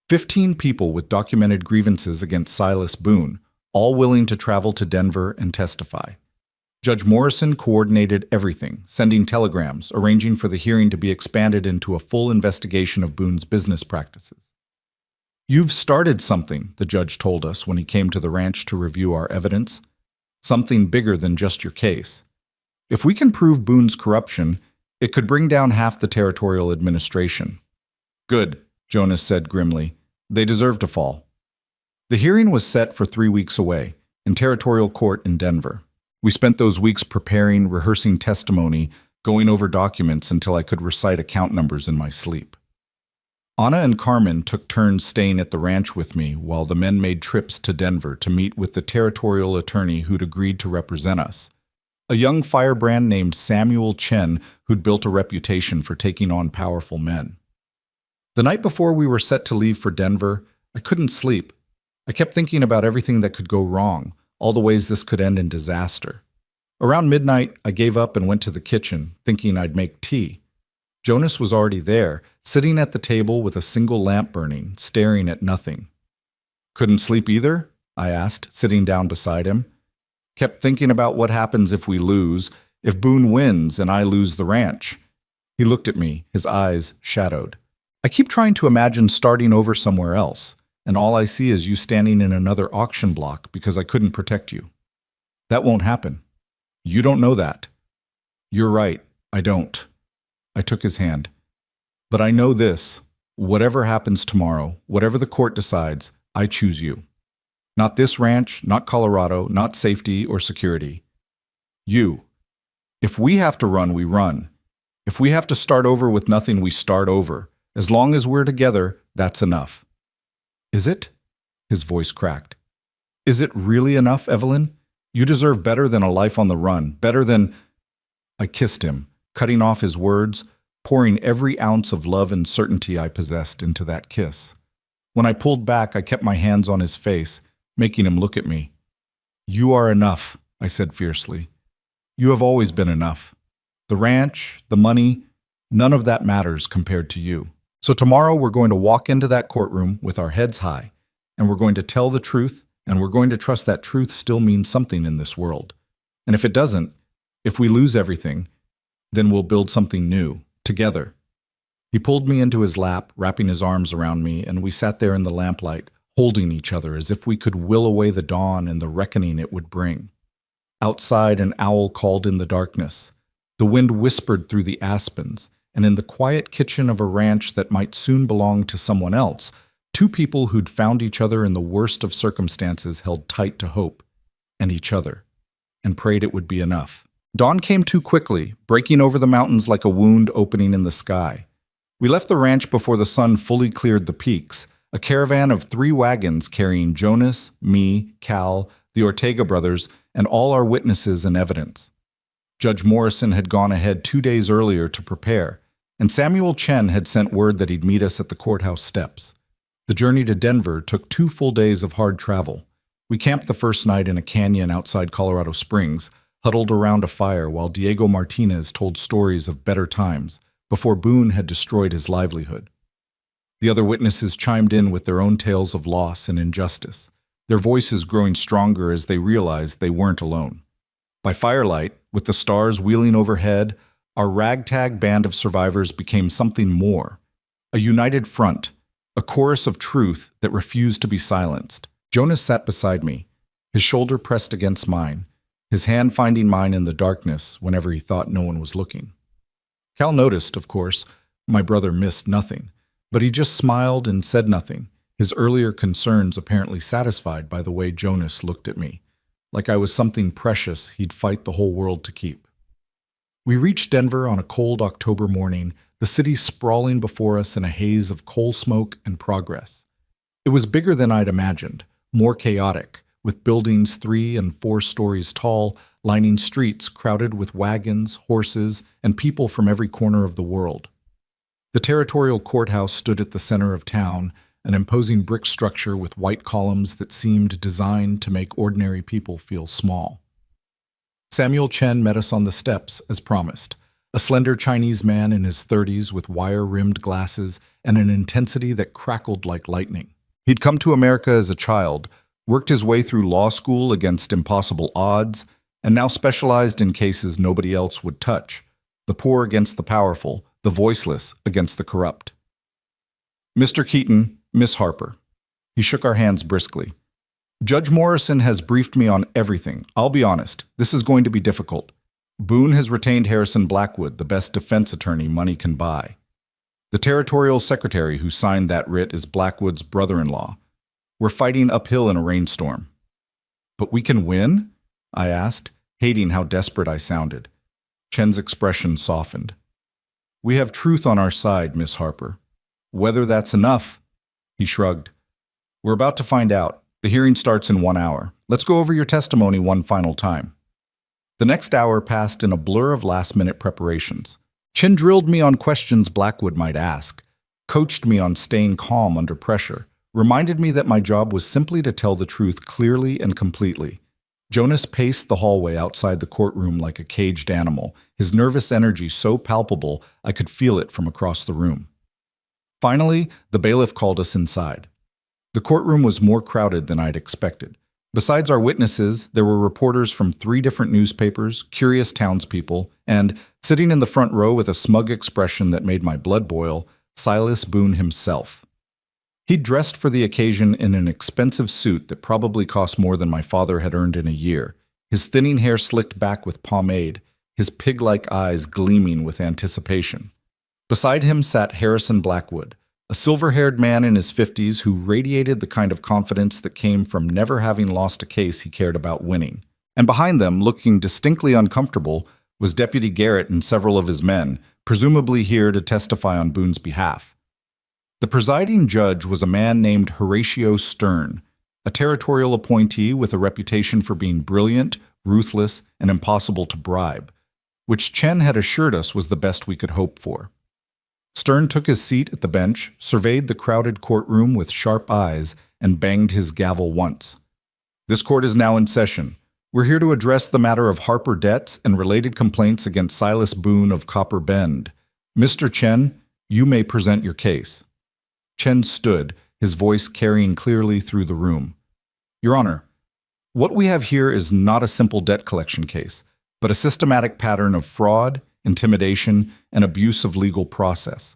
15 people with documented grievances against Silas Boone, all willing to travel to Denver and testify. Judge Morrison coordinated everything, sending telegrams, arranging for the hearing to be expanded into a full investigation of Boone's business practices. "You've started something," the judge told us when he came to the ranch to review our evidence. "Something bigger than just your case. If we can prove Boone's corruption, it could bring down half the territorial administration." "Good," Jonas said grimly. They deserve to fall. The hearing was set for 3 weeks away, in territorial court in Denver. We spent those weeks preparing, rehearsing testimony, going over documents until I could recite account numbers in my sleep. Anna and Carmen took turns staying at the ranch with me while the men made trips to Denver to meet with the territorial attorney who'd agreed to represent us, a young firebrand named Samuel Chen who'd built a reputation for taking on powerful men. The night before we were set to leave for Denver, I couldn't sleep. I kept thinking about everything that could go wrong, all the ways this could end in disaster. Around midnight, I gave up and went to the kitchen, thinking I'd make tea. Jonas was already there, sitting at the table with a single lamp burning, staring at nothing. Couldn't sleep either? I asked, sitting down beside him. Kept thinking about what happens if we lose, if Boone wins and I lose the ranch. He looked at me, his eyes shadowed. I keep trying to imagine starting over somewhere else, and all I see is you standing in another auction block because I couldn't protect you. That won't happen. You don't know that. You're right, I don't. I took his hand. But I know this, whatever happens tomorrow, whatever the court decides, I choose you. Not this ranch, not Colorado, not safety or security. You. If we have to run, we run. If we have to start over with nothing, we start over. As long as we're together, that's enough. Is it? His voice cracked. Is it really enough, Evelyn? You deserve better than a life on the run, better than... I kissed him, cutting off his words, pouring every ounce of love and certainty I possessed into that kiss. When I pulled back, I kept my hands on his face, making him look at me. You are enough, I said fiercely. You have always been enough. The ranch, the money, none of that matters compared to you. So tomorrow we're going to walk into that courtroom with our heads high, and we're going to tell the truth, and we're going to trust that truth still means something in this world. And if it doesn't, if we lose everything, then we'll build something new, together. He pulled me into his lap, wrapping his arms around me, and we sat there in the lamplight, holding each other as if we could will away the dawn and the reckoning it would bring. Outside, an owl called in the darkness. The wind whispered through the aspens, and in the quiet kitchen of a ranch that might soon belong to someone else, two people who'd found each other in the worst of circumstances held tight to hope, and each other, and prayed it would be enough. Dawn came too quickly, breaking over the mountains like a wound opening in the sky. We left the ranch before the sun fully cleared the peaks, a caravan of 3 wagons carrying Jonas, me, Cal, the Ortega brothers, and all our witnesses and evidence. Judge Morrison had gone ahead 2 days earlier to prepare, and Samuel Chen had sent word that he'd meet us at the courthouse steps. The journey to Denver took 2 full days of hard travel. We camped the first night in a canyon outside Colorado Springs, huddled around a fire while Diego Martinez told stories of better times before Boone had destroyed his livelihood. The other witnesses chimed in with their own tales of loss and injustice, their voices growing stronger as they realized they weren't alone. By firelight, with the stars wheeling overhead, our ragtag band of survivors became something more, a united front, a chorus of truth that refused to be silenced. Jonas sat beside me, his shoulder pressed against mine, his hand finding mine in the darkness whenever he thought no one was looking. Cal noticed, of course, my brother missed nothing, but he just smiled and said nothing, his earlier concerns apparently satisfied by the way Jonas looked at me, like I was something precious he'd fight the whole world to keep. We reached Denver on a cold October morning, the city sprawling before us in a haze of coal smoke and progress. It was bigger than I'd imagined, more chaotic, with buildings 3 and 4 stories tall, lining streets crowded with wagons, horses, and people from every corner of the world. The territorial courthouse stood at the center of town, an imposing brick structure with white columns that seemed designed to make ordinary people feel small. Samuel Chen met us on the steps, as promised, a slender Chinese man in his 30s with wire-rimmed glasses and an intensity that crackled like lightning. He'd come to America as a child, worked his way through law school against impossible odds, and now specialized in cases nobody else would touch, the poor against the powerful, the voiceless against the corrupt. Mr. Keaton, Miss Harper. He shook our hands briskly. Judge Morrison has briefed me on everything. I'll be honest, this is going to be difficult. Boone has retained Harrison Blackwood, the best defense attorney money can buy. The territorial secretary who signed that writ is Blackwood's brother-in-law. We're fighting uphill in a rainstorm. But we can win? I asked, hating how desperate I sounded. Chen's expression softened. We have truth on our side, Miss Harper. Whether that's enough? He shrugged. We're about to find out. The hearing starts in 1 hour. Let's go over your testimony one final time. The next hour passed in a blur of last-minute preparations. Chen drilled me on questions Blackwood might ask, coached me on staying calm under pressure, reminded me that my job was simply to tell the truth clearly and completely. Jonas paced the hallway outside the courtroom like a caged animal, his nervous energy so palpable I could feel it from across the room. Finally, the bailiff called us inside. The courtroom was more crowded than I'd expected. Besides our witnesses, there were reporters from 3 different newspapers, curious townspeople, and, sitting in the front row with a smug expression that made my blood boil, Silas Boone himself. He'd dressed for the occasion in an expensive suit that probably cost more than my father had earned in a year, his thinning hair slicked back with pomade, his pig-like eyes gleaming with anticipation. Beside him sat Harrison Blackwood, a silver-haired man in his 50s who radiated the kind of confidence that came from never having lost a case he cared about winning. And behind them, looking distinctly uncomfortable, was Deputy Garrett and several of his men, presumably here to testify on Boone's behalf. The presiding judge was a man named Horatio Stern, a territorial appointee with a reputation for being brilliant, ruthless, and impossible to bribe, which Chen had assured us was the best we could hope for. Stern took his seat at the bench, surveyed the crowded courtroom with sharp eyes, and banged his gavel once. This court is now in session. We're here to address the matter of Harper debts and related complaints against Silas Boone of Copper Bend. Mr. Chen, you may present your case. Chen stood, his voice carrying clearly through the room. Your Honor, what we have here is not a simple debt collection case, but a systematic pattern of fraud, intimidation, and abuse of legal process.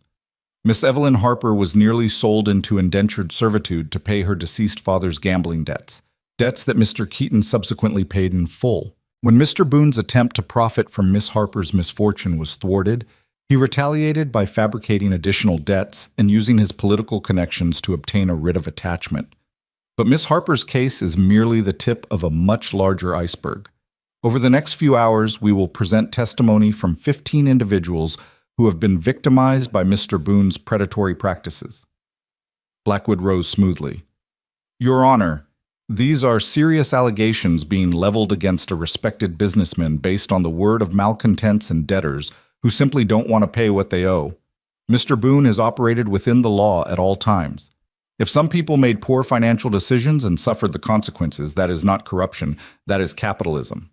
Miss Evelyn Harper was nearly sold into indentured servitude to pay her deceased father's gambling debts, debts that Mr. Keaton subsequently paid in full. When Mr. Boone's attempt to profit from Miss Harper's misfortune was thwarted, he retaliated by fabricating additional debts and using his political connections to obtain a writ of attachment. But Miss Harper's case is merely the tip of a much larger iceberg. Over the next few hours, we will present testimony from 15 individuals who have been victimized by Mr. Boone's predatory practices. Blackwood rose smoothly. Your Honor, these are serious allegations being leveled against a respected businessman based on the word of malcontents and debtors who simply don't want to pay what they owe. Mr. Boone has operated within the law at all times. If some people made poor financial decisions and suffered the consequences, that is not corruption, that is capitalism.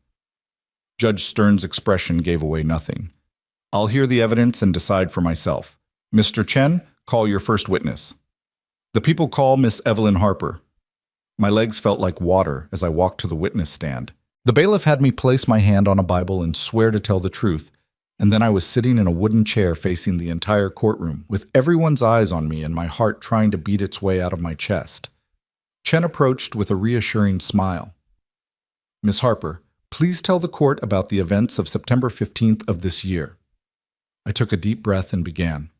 Judge Stern's expression gave away nothing. I'll hear the evidence and decide for myself. Mr. Chen, call your first witness. The people call Miss Evelyn Harper. My legs felt like water as I walked to the witness stand. The bailiff had me place my hand on a Bible and swear to tell the truth, and then I was sitting in a wooden chair facing the entire courtroom, with everyone's eyes on me and my heart trying to beat its way out of my chest. Chen approached with a reassuring smile. Miss Harper, please tell the court about the events of September 15th of this year. I took a deep breath and began.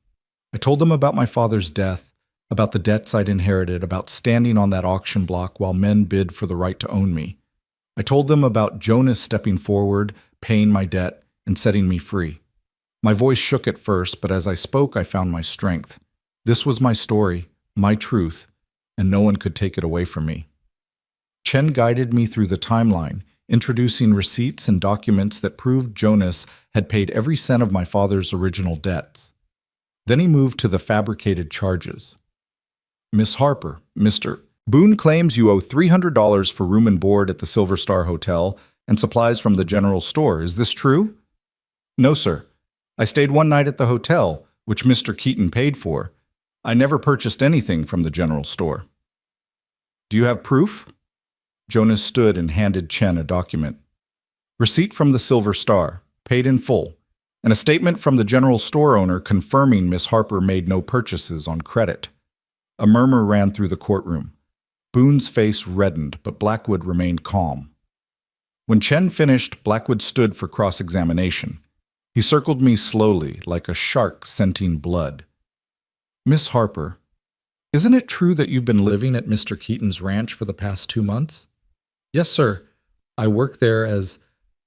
I told them about my father's death, about the debts I'd inherited, about standing on that auction block while men bid for the right to own me. I told them about Jonas stepping forward, paying my debt, and setting me free. My voice shook at first, but as I spoke, I found my strength. This was my story, my truth, and no one could take it away from me. Chen guided me through the timeline, introducing receipts and documents that proved Jonas had paid every cent of my father's original debts. Then he moved to the fabricated charges. Miss Harper, Mr. Boone claims you owe $300 for room and board at the Silver Star Hotel and supplies from the general store. Is this true? No, sir. I stayed one night at the hotel, which Mr. Keaton paid for. I never purchased anything from the general store. Do you have proof? Jonas stood and handed Chen a document. Receipt from the Silver Star, paid in full, and a statement from the general store owner confirming Miss Harper made no purchases on credit. A murmur ran through the courtroom. Boone's face reddened, but Blackwood remained calm. When Chen finished, Blackwood stood for cross-examination. He circled me slowly, like a shark scenting blood. Miss Harper, isn't it true that you've been living at Mr. Keaton's ranch for the past 2 months? Yes, sir. I work there as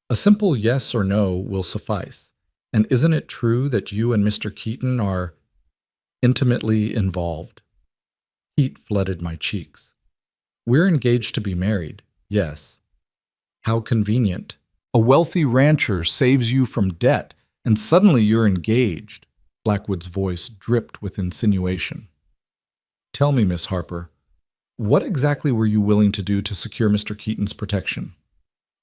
a simple yes or no will suffice. And isn't it true that you and Mr. Keaton are intimately involved? Heat flooded my cheeks. We're engaged to be married, yes. How convenient. A wealthy rancher saves you from debt, and suddenly you're engaged. Blackwood's voice dripped with insinuation. Tell me, Miss Harper, what exactly were you willing to do to secure Mr. Keaton's protection?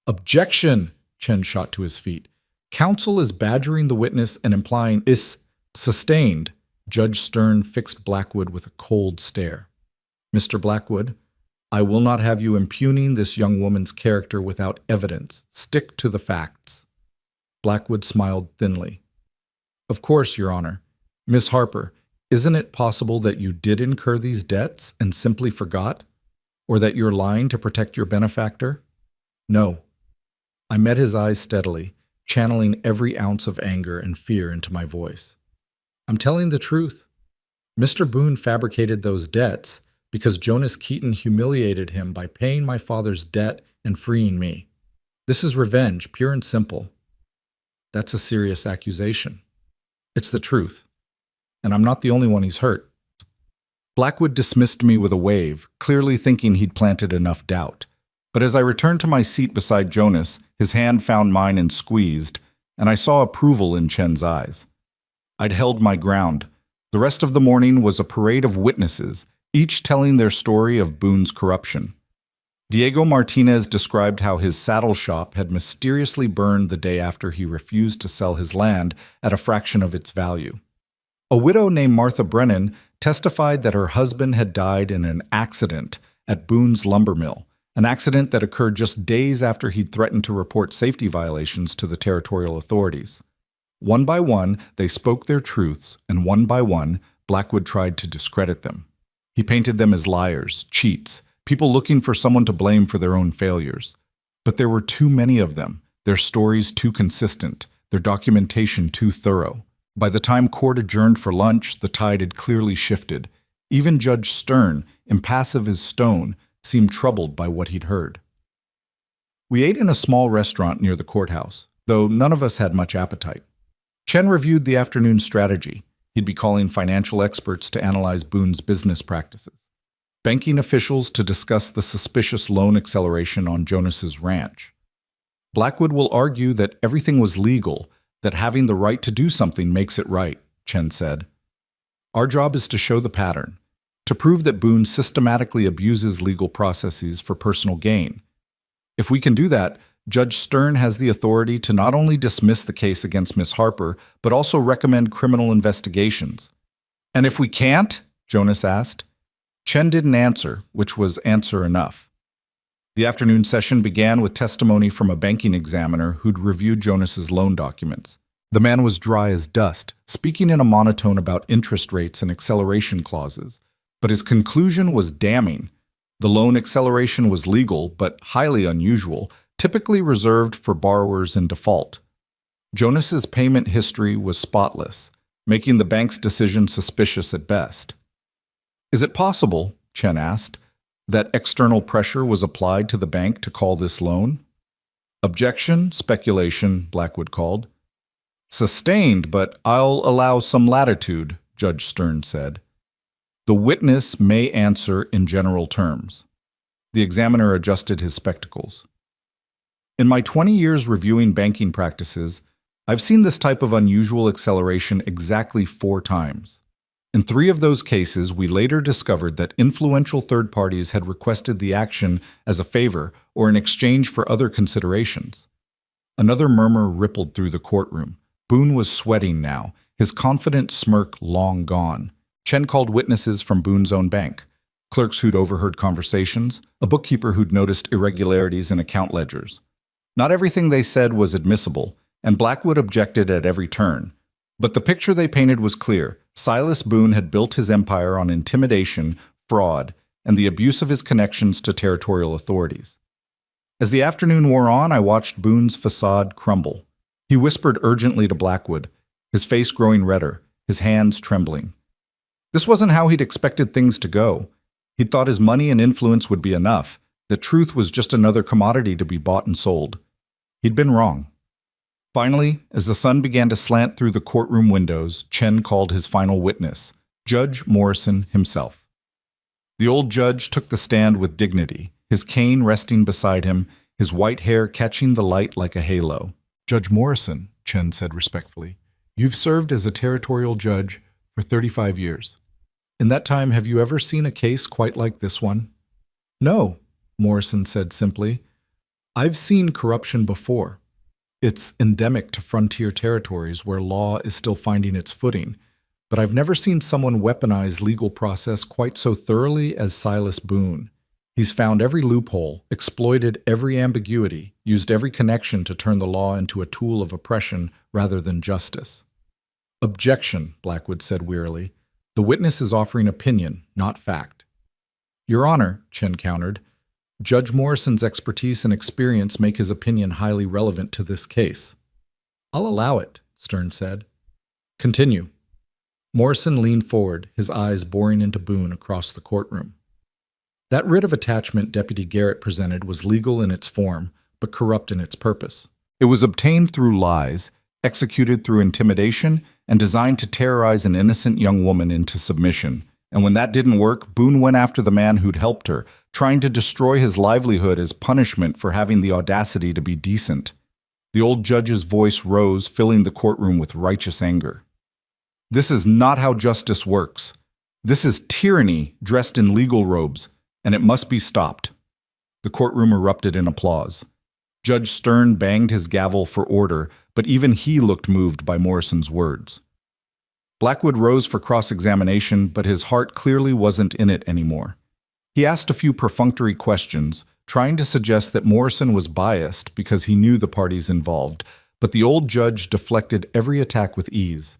Objection! Chen shot to his feet. Counsel is badgering the witness and implying is sustained. Judge Stern fixed Blackwood with a cold stare. Mr. Blackwood, I will not have you impugning this young woman's character without evidence. Stick to the facts. Blackwood smiled thinly. Of course, Your Honor. Miss Harper, isn't it possible that you did incur these debts and simply forgot? Or that you're lying to protect your benefactor? No. I met his eyes steadily, channeling every ounce of anger and fear into my voice. I'm telling the truth. Mr. Boone fabricated those debts because Jonas Keaton humiliated him by paying my father's debt and freeing me. This is revenge, pure and simple. That's a serious accusation. It's the truth. And I'm not the only one he's hurt. Blackwood dismissed me with a wave, clearly thinking he'd planted enough doubt. But as I returned to my seat beside Jonas, his hand found mine and squeezed, and I saw approval in Chen's eyes. I'd held my ground. The rest of the morning was a parade of witnesses, each telling their story of Boone's corruption. Diego Martinez described how his saddle shop had mysteriously burned the day after he refused to sell his land at a fraction of its value. A widow named Martha Brennan testified that her husband had died in an accident at Boone's lumber mill, an accident that occurred just days after he'd threatened to report safety violations to the territorial authorities. One by one, they spoke their truths, and one by one, Blackwood tried to discredit them. He painted them as liars, cheats, people looking for someone to blame for their own failures. But there were too many of them, their stories too consistent, their documentation too thorough. By the time court adjourned for lunch, the tide had clearly shifted. Even Judge Stern, impassive as stone, seemed troubled by what he'd heard. We ate in a small restaurant near the courthouse, though none of us had much appetite. Chen reviewed the afternoon strategy. He'd be calling financial experts to analyze Boone's business practices, banking officials to discuss the suspicious loan acceleration on Jonas's ranch. Blackwood will argue that everything was legal, that having the right to do something makes it right, Chen said. Our job is to show the pattern, to prove that Boone systematically abuses legal processes for personal gain. If we can do that, Judge Stern has the authority to not only dismiss the case against Miss Harper, but also recommend criminal investigations. And if we can't? Jonas asked. Chen didn't answer, which was answer enough. The afternoon session began with testimony from a banking examiner who'd reviewed Jonas's loan documents. The man was dry as dust, speaking in a monotone about interest rates and acceleration clauses. But his conclusion was damning. The loan acceleration was legal, but highly unusual, typically reserved for borrowers in default. Jonas's payment history was spotless, making the bank's decision suspicious at best. Is it possible, Chen asked, that external pressure was applied to the bank to call this loan? Objection, speculation, Blackwood called. Sustained, but I'll allow some latitude, Judge Stern said. The witness may answer in general terms. The examiner adjusted his spectacles. In my 20 years reviewing banking practices, I've seen this type of unusual acceleration exactly 4 times. In 3 of those cases, we later discovered that influential third parties had requested the action as a favor or in exchange for other considerations. Another murmur rippled through the courtroom. Boone was sweating now, his confident smirk long gone. Chen called witnesses from Boone's own bank, clerks who'd overheard conversations, a bookkeeper who'd noticed irregularities in account ledgers. Not everything they said was admissible, and Blackwood objected at every turn. But the picture they painted was clear. Silas Boone had built his empire on intimidation, fraud, and the abuse of his connections to territorial authorities. As the afternoon wore on, I watched Boone's facade crumble. He whispered urgently to Blackwood, his face growing redder, his hands trembling. This wasn't how he'd expected things to go. He'd thought his money and influence would be enough, that truth was just another commodity to be bought and sold. He'd been wrong. Finally, as the sun began to slant through the courtroom windows, Chen called his final witness, Judge Morrison himself. The old judge took the stand with dignity, his cane resting beside him, his white hair catching the light like a halo. Judge Morrison, Chen said respectfully, you've served as a territorial judge for 35 years. In that time, have you ever seen a case quite like this one? No, Morrison said simply. I've seen corruption before. It's endemic to frontier territories where law is still finding its footing, but I've never seen someone weaponize legal process quite so thoroughly as Silas Boone. He's found every loophole, exploited every ambiguity, used every connection to turn the law into a tool of oppression rather than justice. Objection, Blackwood said wearily. The witness is offering opinion, not fact. Your Honor, Chen countered, Judge Morrison's expertise and experience make his opinion highly relevant to this case. I'll allow it, Stern said. Continue. Morrison leaned forward, his eyes boring into Boone across the courtroom. That writ of attachment Deputy Garrett presented was legal in its form, but corrupt in its purpose. It was obtained through lies, executed through intimidation, and designed to terrorize an innocent young woman into submission. And when that didn't work, Boone went after the man who'd helped her, trying to destroy his livelihood as punishment for having the audacity to be decent. The old judge's voice rose, filling the courtroom with righteous anger. This is not how justice works. This is tyranny dressed in legal robes, and it must be stopped. The courtroom erupted in applause. Judge Stern banged his gavel for order, but even he looked moved by Morrison's words. Blackwood rose for cross-examination, but his heart clearly wasn't in it anymore. He asked a few perfunctory questions, trying to suggest that Morrison was biased because he knew the parties involved, but the old judge deflected every attack with ease.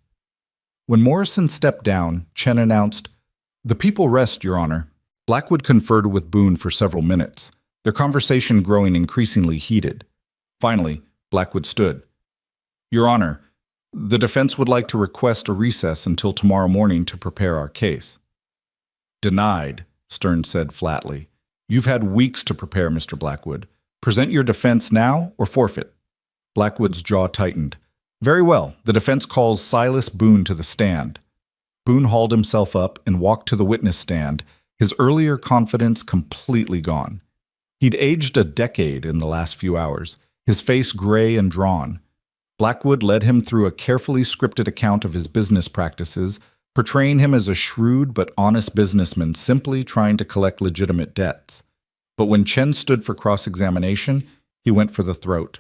When Morrison stepped down, Chen announced, "The people rest, Your Honor." Blackwood conferred with Boone for several minutes, their conversation growing increasingly heated. Finally, Blackwood stood. Your Honor, the defense would like to request a recess until tomorrow morning to prepare our case. Denied, Stern said flatly. You've had weeks to prepare, Mr. Blackwood. Present your defense now or forfeit. Blackwood's jaw tightened. Very well, the defense calls Silas Boone to the stand. Boone hauled himself up and walked to the witness stand, his earlier confidence completely gone. He'd aged a decade in the last few hours, his face gray and drawn. Blackwood led him through a carefully scripted account of his business practices, portraying him as a shrewd but honest businessman simply trying to collect legitimate debts. But when Chen stood for cross-examination, he went for the throat.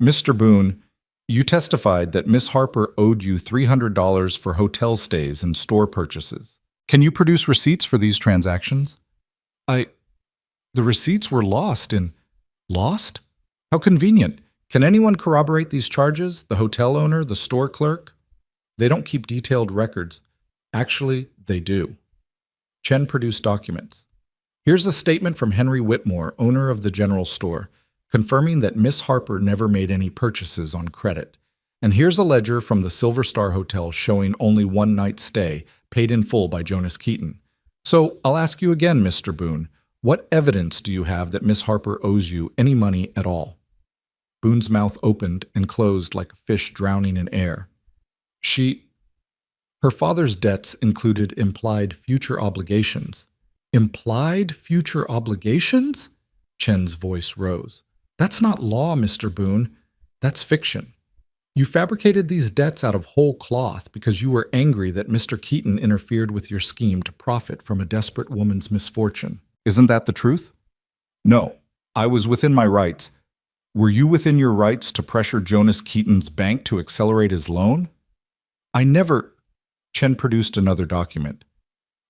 Mr. Boone, you testified that Miss Harper owed you $300 for hotel stays and store purchases. Can you produce receipts for these transactions? The receipts were lost in... Lost? How convenient. Can anyone corroborate these charges? The hotel owner, the store clerk? They don't keep detailed records. Actually, they do. Chen produced documents. Here's a statement from Henry Whitmore, owner of the general store, confirming that Miss Harper never made any purchases on credit. And here's a ledger from the Silver Star Hotel showing only one night's stay, paid in full by Jonas Keaton. So I'll ask you again, Mr. Boone, what evidence do you have that Miss Harper owes you any money at all? Boone's mouth opened and closed like a fish drowning in air. Her father's debts included implied future obligations. Implied future obligations? Chen's voice rose. That's not law, Mr. Boone. That's fiction. You fabricated these debts out of whole cloth because you were angry that Mr. Keaton interfered with your scheme to profit from a desperate woman's misfortune. Isn't that the truth? No, I was within my rights. Were you within your rights to pressure Jonas Keaton's bank to accelerate his loan? I never... Chen produced another document.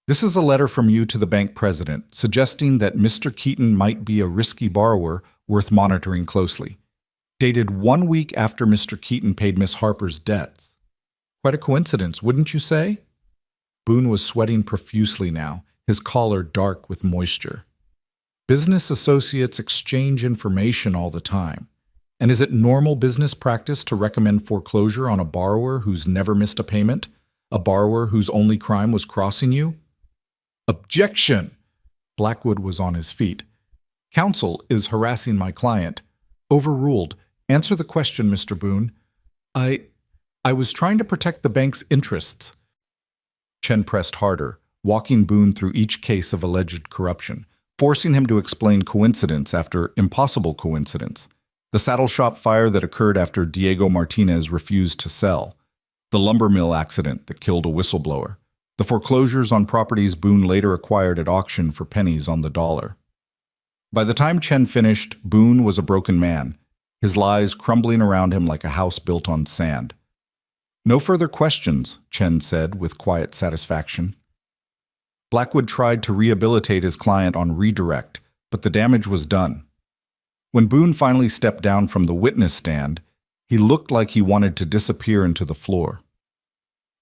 This is a letter from you to the bank president, suggesting that Mr. Keaton might be a risky borrower worth monitoring closely. Dated 1 week after Mr. Keaton paid Miss Harper's debts. Quite a coincidence, wouldn't you say? Boone was sweating profusely now, his collar dark with moisture. Business associates exchange information all the time. And is it normal business practice to recommend foreclosure on a borrower who's never missed a payment? A borrower whose only crime was crossing you? Objection! Blackwood was on his feet. Counsel is harassing my client. Overruled. Answer the question, Mr. Boone. I was trying to protect the bank's interests. Chen pressed harder, walking Boone through each case of alleged corruption, forcing him to explain coincidence after impossible coincidence. The saddle shop fire that occurred after Diego Martinez refused to sell. The lumber mill accident that killed a whistleblower. The foreclosures on properties Boone later acquired at auction for pennies on the dollar. By the time Chen finished, Boone was a broken man, his lies crumbling around him like a house built on sand. No further questions, Chen said with quiet satisfaction. Blackwood tried to rehabilitate his client on redirect, but the damage was done. When Boone finally stepped down from the witness stand, he looked like he wanted to disappear into the floor.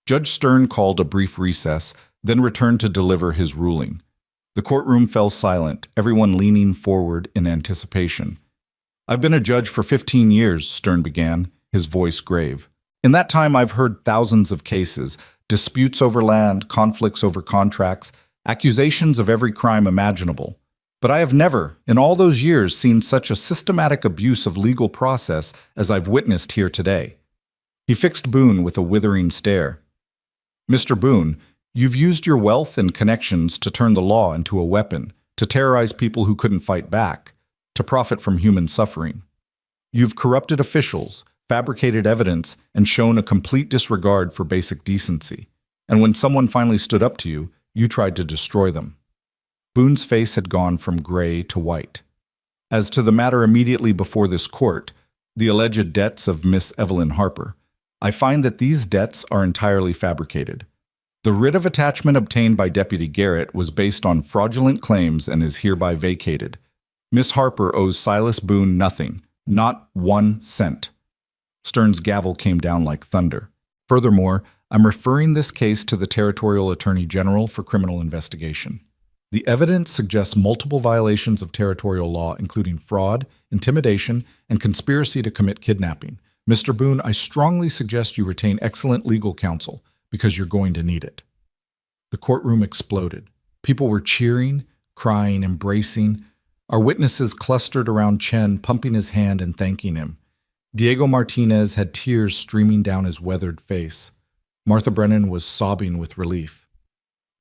Judge Stern called a brief recess, then returned to deliver his ruling. The courtroom fell silent, everyone leaning forward in anticipation. I've been a judge for 15 years, Stern began, his voice grave. In that time, I've heard thousands of cases, disputes over land, conflicts over contracts, accusations of every crime imaginable. But I have never, in all those years, seen such a systematic abuse of legal process as I've witnessed here today. He fixed Boone with a withering stare. Mr. Boone, you've used your wealth and connections to turn the law into a weapon, to terrorize people who couldn't fight back, to profit from human suffering. You've corrupted officials, fabricated evidence, and shown a complete disregard for basic decency. And when someone finally stood up to you, you tried to destroy them. Boone's face had gone from gray to white. As to the matter immediately before this court, the alleged debts of Miss Evelyn Harper, I find that these debts are entirely fabricated. The writ of attachment obtained by Deputy Garrett was based on fraudulent claims and is hereby vacated. Miss Harper owes Silas Boone nothing, not 1 cent. Stern's gavel came down like thunder. Furthermore, I'm referring this case to the Territorial Attorney General for criminal investigation. The evidence suggests multiple violations of territorial law, including fraud, intimidation, and conspiracy to commit kidnapping. Mr. Boone, I strongly suggest you retain excellent legal counsel, because you're going to need it. The courtroom exploded. People were cheering, crying, embracing. Our witnesses clustered around Chen, pumping his hand and thanking him. Diego Martinez had tears streaming down his weathered face. Martha Brennan was sobbing with relief.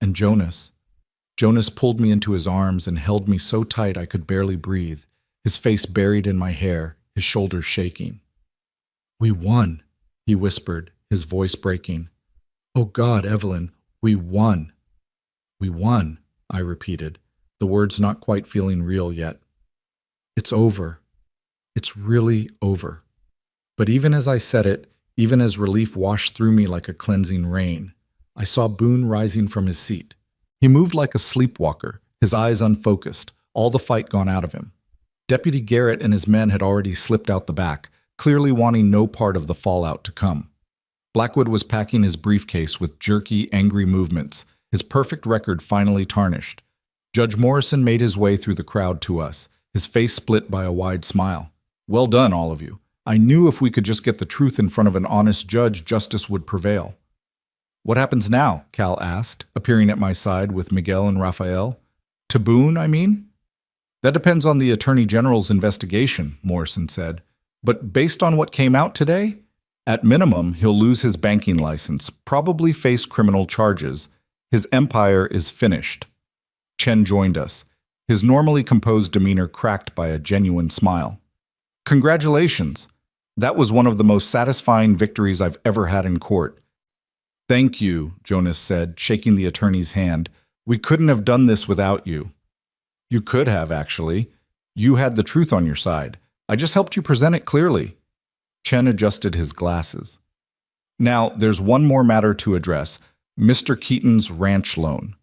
And Jonas pulled me into his arms and held me so tight I could barely breathe, his face buried in my hair, his shoulders shaking. We won, he whispered, his voice breaking. Oh God, Evelyn, we won. We won, I repeated, the words not quite feeling real yet. It's over. It's really over. But even as I said it, even as relief washed through me like a cleansing rain, I saw Boone rising from his seat. He moved like a sleepwalker, his eyes unfocused, all the fight gone out of him. Deputy Garrett and his men had already slipped out the back, clearly wanting no part of the fallout to come. Blackwood was packing his briefcase with jerky, angry movements, his perfect record finally tarnished. Judge Morrison made his way through the crowd to us, his face split by a wide smile. Well done, all of you. I knew if we could just get the truth in front of an honest judge, justice would prevail. What happens now? Cal asked, appearing at my side with Miguel and Raphael. To Boone, I mean? That depends on the Attorney General's investigation, Morrison said. But based on what came out today, at minimum, he'll lose his banking license, probably face criminal charges. His empire is finished. Chen joined us, his normally composed demeanor cracked by a genuine smile. Congratulations. That was one of the most satisfying victories I've ever had in court. Thank you, Jonas said, shaking the attorney's hand. We couldn't have done this without you. You could have, actually. You had the truth on your side. I just helped you present it clearly. Chen adjusted his glasses. Now, there's one more matter to address, Mr. Keaton's ranch loan.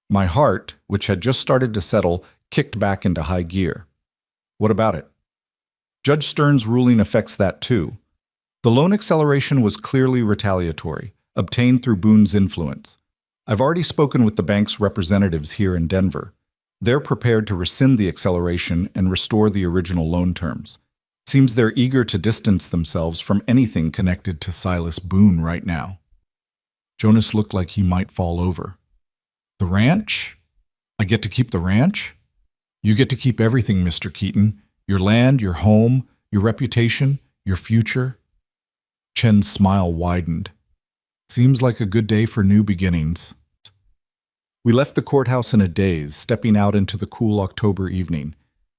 My heart, which had just started to settle, kicked back into high gear. What about it? Judge Stern's ruling affects that too. The loan acceleration was clearly retaliatory, obtained through Boone's influence. I've already spoken with the bank's representatives here in Denver. They're prepared to rescind the acceleration and restore the original loan terms. Seems they're eager to distance themselves from anything connected to Silas Boone right now. Jonas looked like he might fall over. The ranch? I get to keep the ranch? You get to keep everything, Mr. Keaton. Your land, your home, your reputation, your future. Chen's smile widened. Seems like a good day for new beginnings. We left the courthouse in a daze, stepping out into the cool October evening.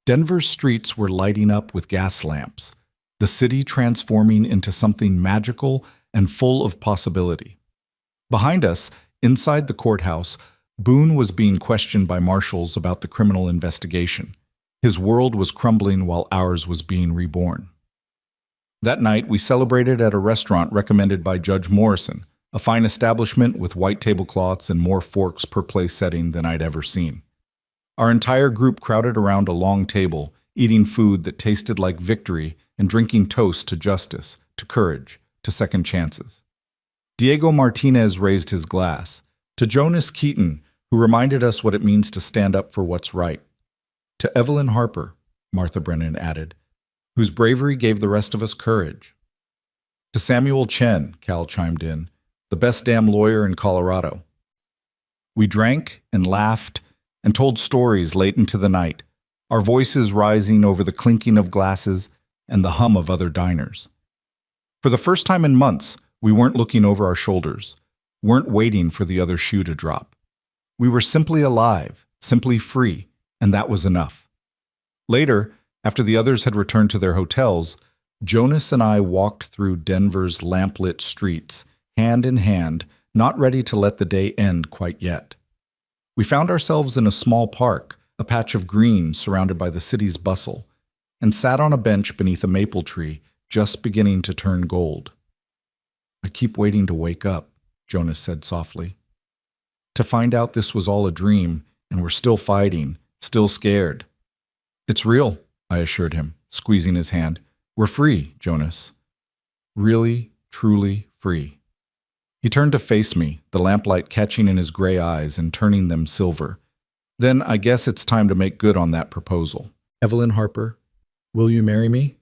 Denver's streets were lighting up with gas lamps, the city transforming into something magical and full of possibility. Behind us, inside the courthouse, Boone was being questioned by marshals about the criminal investigation. His world was crumbling while ours was being reborn. That night, we celebrated at a restaurant recommended by Judge Morrison, a fine establishment with white tablecloths and more forks per place setting than I'd ever seen. Our entire group crowded around a long table, eating food that tasted like victory and drinking toast to justice, to courage, to second chances. Diego Martinez raised his glass. To Jonas Keaton, who reminded us what it means to stand up for what's right. To Evelyn Harper, Martha Brennan added, whose bravery gave the rest of us courage. To Samuel Chen, Cal chimed in, the best damn lawyer in Colorado. We drank and laughed and told stories late into the night, our voices rising over the clinking of glasses and the hum of other diners. For the first time in months, we weren't looking over our shoulders, weren't waiting for the other shoe to drop. We were simply alive, simply free, and that was enough. Later, after the others had returned to their hotels, Jonas and I walked through Denver's lamplit streets, hand in hand, not ready to let the day end quite yet. We found ourselves in a small park, a patch of green surrounded by the city's bustle, and sat on a bench beneath a maple tree, just beginning to turn gold. I keep waiting to wake up, Jonas said softly. To find out this was all a dream, and we're still fighting, still scared. It's real, I assured him, squeezing his hand. We're free, Jonas. Really, truly free. He turned to face me, the lamplight catching in his gray eyes and turning them silver. Then I guess it's time to make good on that proposal. Evelyn Harper, will you marry me?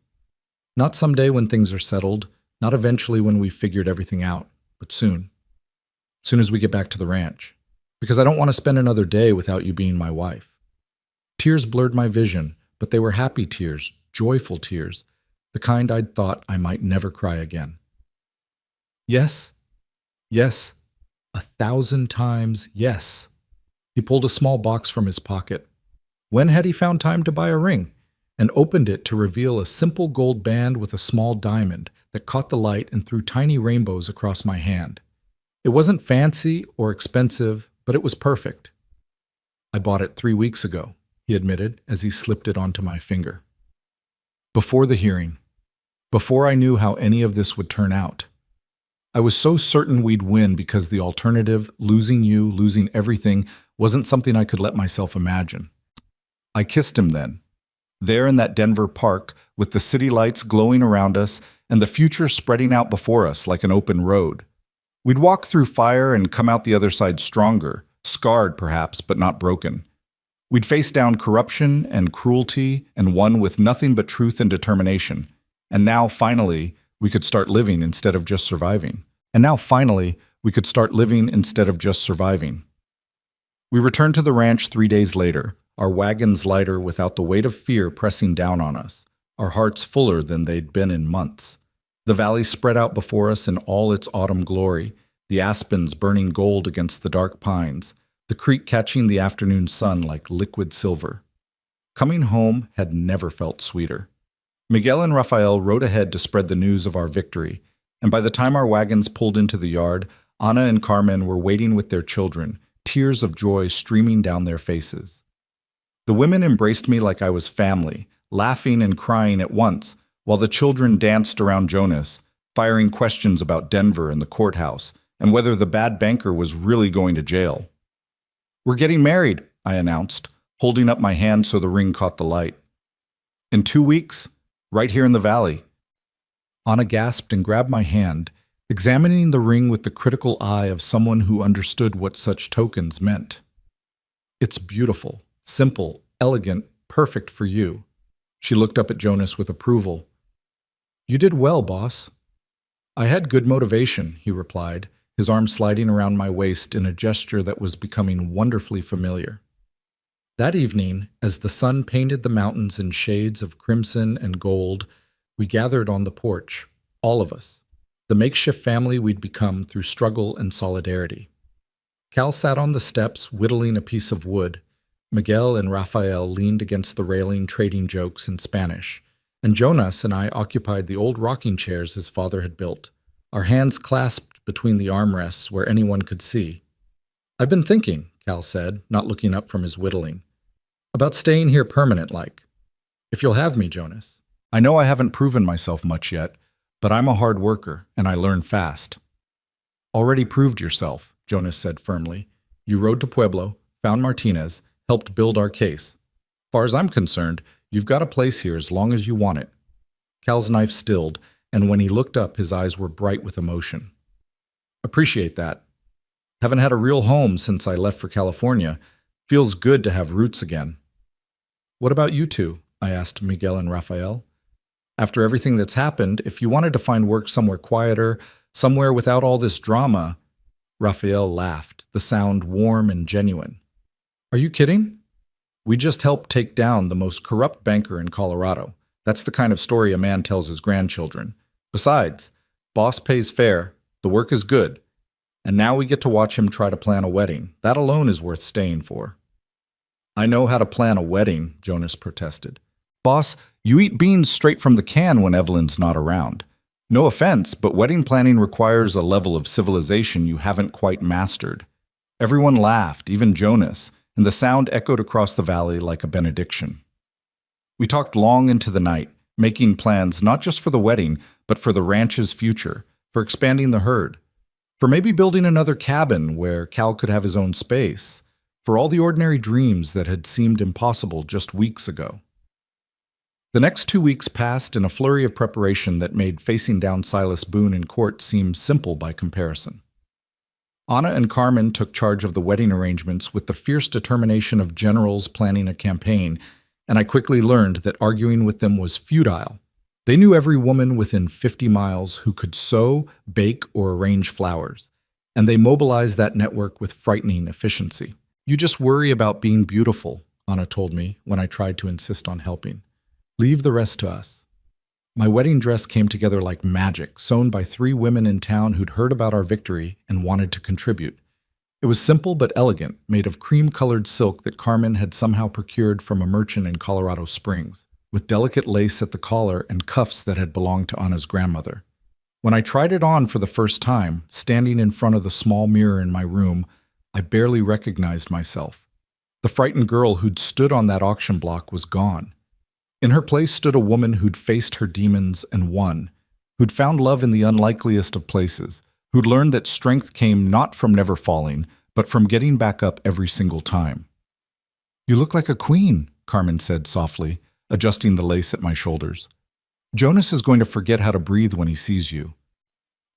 Not someday when things are settled, not eventually when we've figured everything out, but soon. Soon as we get back to the ranch. Because I don't want to spend another day without you being my wife. Tears blurred my vision, but they were happy tears, joyful tears, the kind I'd thought I might never cry again. Yes, yes, 1,000 times yes. He pulled a small box from his pocket. When had he found time to buy a ring? And opened it to reveal a simple gold band with a small diamond that caught the light and threw tiny rainbows across my hand. It wasn't fancy or expensive, but it was perfect. I bought it 3 weeks ago, he admitted as he slipped it onto my finger. Before the hearing, before I knew how any of this would turn out, I was so certain we'd win because the alternative, losing you, losing everything, wasn't something I could let myself imagine. I kissed him then, there in that Denver park with the city lights glowing around us and the future spreading out before us like an open road. We'd walk through fire and come out the other side stronger, scarred perhaps, but not broken. We'd face down corruption and cruelty and won with nothing but truth and determination. And now, finally, we could start living instead of just surviving. We returned to the ranch 3 days later, our wagons lighter without the weight of fear pressing down on us, our hearts fuller than they'd been in months. The valley spread out before us in all its autumn glory, the aspens burning gold against the dark pines, the creek catching the afternoon sun like liquid silver. Coming home had never felt sweeter. Miguel and Rafael rode ahead to spread the news of our victory, and by the time our wagons pulled into the yard, Ana and Carmen were waiting with their children, tears of joy streaming down their faces. The women embraced me like I was family, laughing and crying at once, while the children danced around Jonas, firing questions about Denver and the courthouse, and whether the bad banker was really going to jail. We're getting married, I announced, holding up my hand so the ring caught the light. In 2 weeks, right here in the valley. Ana gasped and grabbed my hand, examining the ring with the critical eye of someone who understood what such tokens meant. It's beautiful, simple, elegant, perfect for you. She looked up at Jonas with approval. You did well, boss. I had good motivation, he replied, his arm sliding around my waist in a gesture that was becoming wonderfully familiar. That evening, as the sun painted the mountains in shades of crimson and gold, we gathered on the porch, all of us, the makeshift family we'd become through struggle and solidarity. Cal sat on the steps, whittling a piece of wood. Miguel and Rafael leaned against the railing, trading jokes in Spanish, and Jonas and I occupied the old rocking chairs his father had built, our hands clasped between the armrests where anyone could see. "I've been thinking," Cal said, not looking up from his whittling, "about staying here permanent-like. If you'll have me, Jonas." I know I haven't proven myself much yet, but I'm a hard worker, and I learn fast. "Already proved yourself," Jonas said firmly. "You rode to Pueblo, found Martinez, helped build our case. Far as I'm concerned, you've got a place here as long as you want it." Cal's knife stilled, and when he looked up, his eyes were bright with emotion. "Appreciate that. Haven't had a real home since I left for California. Feels good to have roots again." "What about you two?" I asked Miguel and Rafael. "After everything that's happened, if you wanted to find work somewhere quieter, somewhere without all this drama—" Rafael laughed, the sound warm and genuine. "Are you kidding? We just helped take down the most corrupt banker in Colorado. That's the kind of story a man tells his grandchildren. Besides, boss pays fair, the work is good, and now we get to watch him try to plan a wedding. That alone is worth staying for." "I know how to plan a wedding," Jonas protested. "Boss, you eat beans straight from the can when Evelyn's not around. No offense, but wedding planning requires a level of civilization you haven't quite mastered." Everyone laughed, even Jonas, and the sound echoed across the valley like a benediction. We talked long into the night, making plans not just for the wedding, but for the ranch's future, for expanding the herd, for maybe building another cabin where Cal could have his own space, for all the ordinary dreams that had seemed impossible just weeks ago. The next 2 weeks passed in a flurry of preparation that made facing down Silas Boone in court seem simple by comparison. Anna and Carmen took charge of the wedding arrangements with the fierce determination of generals planning a campaign, and I quickly learned that arguing with them was futile. They knew every woman within 50 miles who could sew, bake, or arrange flowers, and they mobilized that network with frightening efficiency. "You just worry about being beautiful," Anna told me when I tried to insist on helping. "Leave the rest to us." My wedding dress came together like magic, sewn by 3 women in town who'd heard about our victory and wanted to contribute. It was simple but elegant, made of cream-colored silk that Carmen had somehow procured from a merchant in Colorado Springs, with delicate lace at the collar and cuffs that had belonged to Anna's grandmother. When I tried it on for the first time, standing in front of the small mirror in my room, I barely recognized myself. The frightened girl who'd stood on that auction block was gone. In her place stood a woman who'd faced her demons and won, who'd found love in the unlikeliest of places, who'd learned that strength came not from never falling, but from getting back up every single time. "You look like a queen," Carmen said softly, adjusting the lace at my shoulders. "Jonas is going to forget how to breathe when he sees you."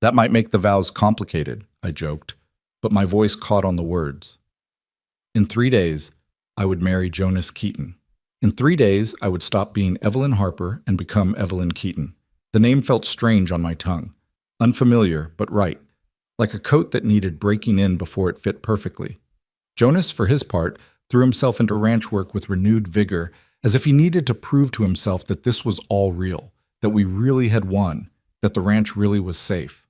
"That might make the vows complicated," I joked, but my voice caught on the words. In 3 days, I would marry Jonas Keaton. In 3 days, I would stop being Evelyn Harper and become Evelyn Keaton. The name felt strange on my tongue, unfamiliar but right, like a coat that needed breaking in before it fit perfectly. Jonas, for his part, threw himself into ranch work with renewed vigor, as if he needed to prove to himself that this was all real, that we really had won, that the ranch really was safe.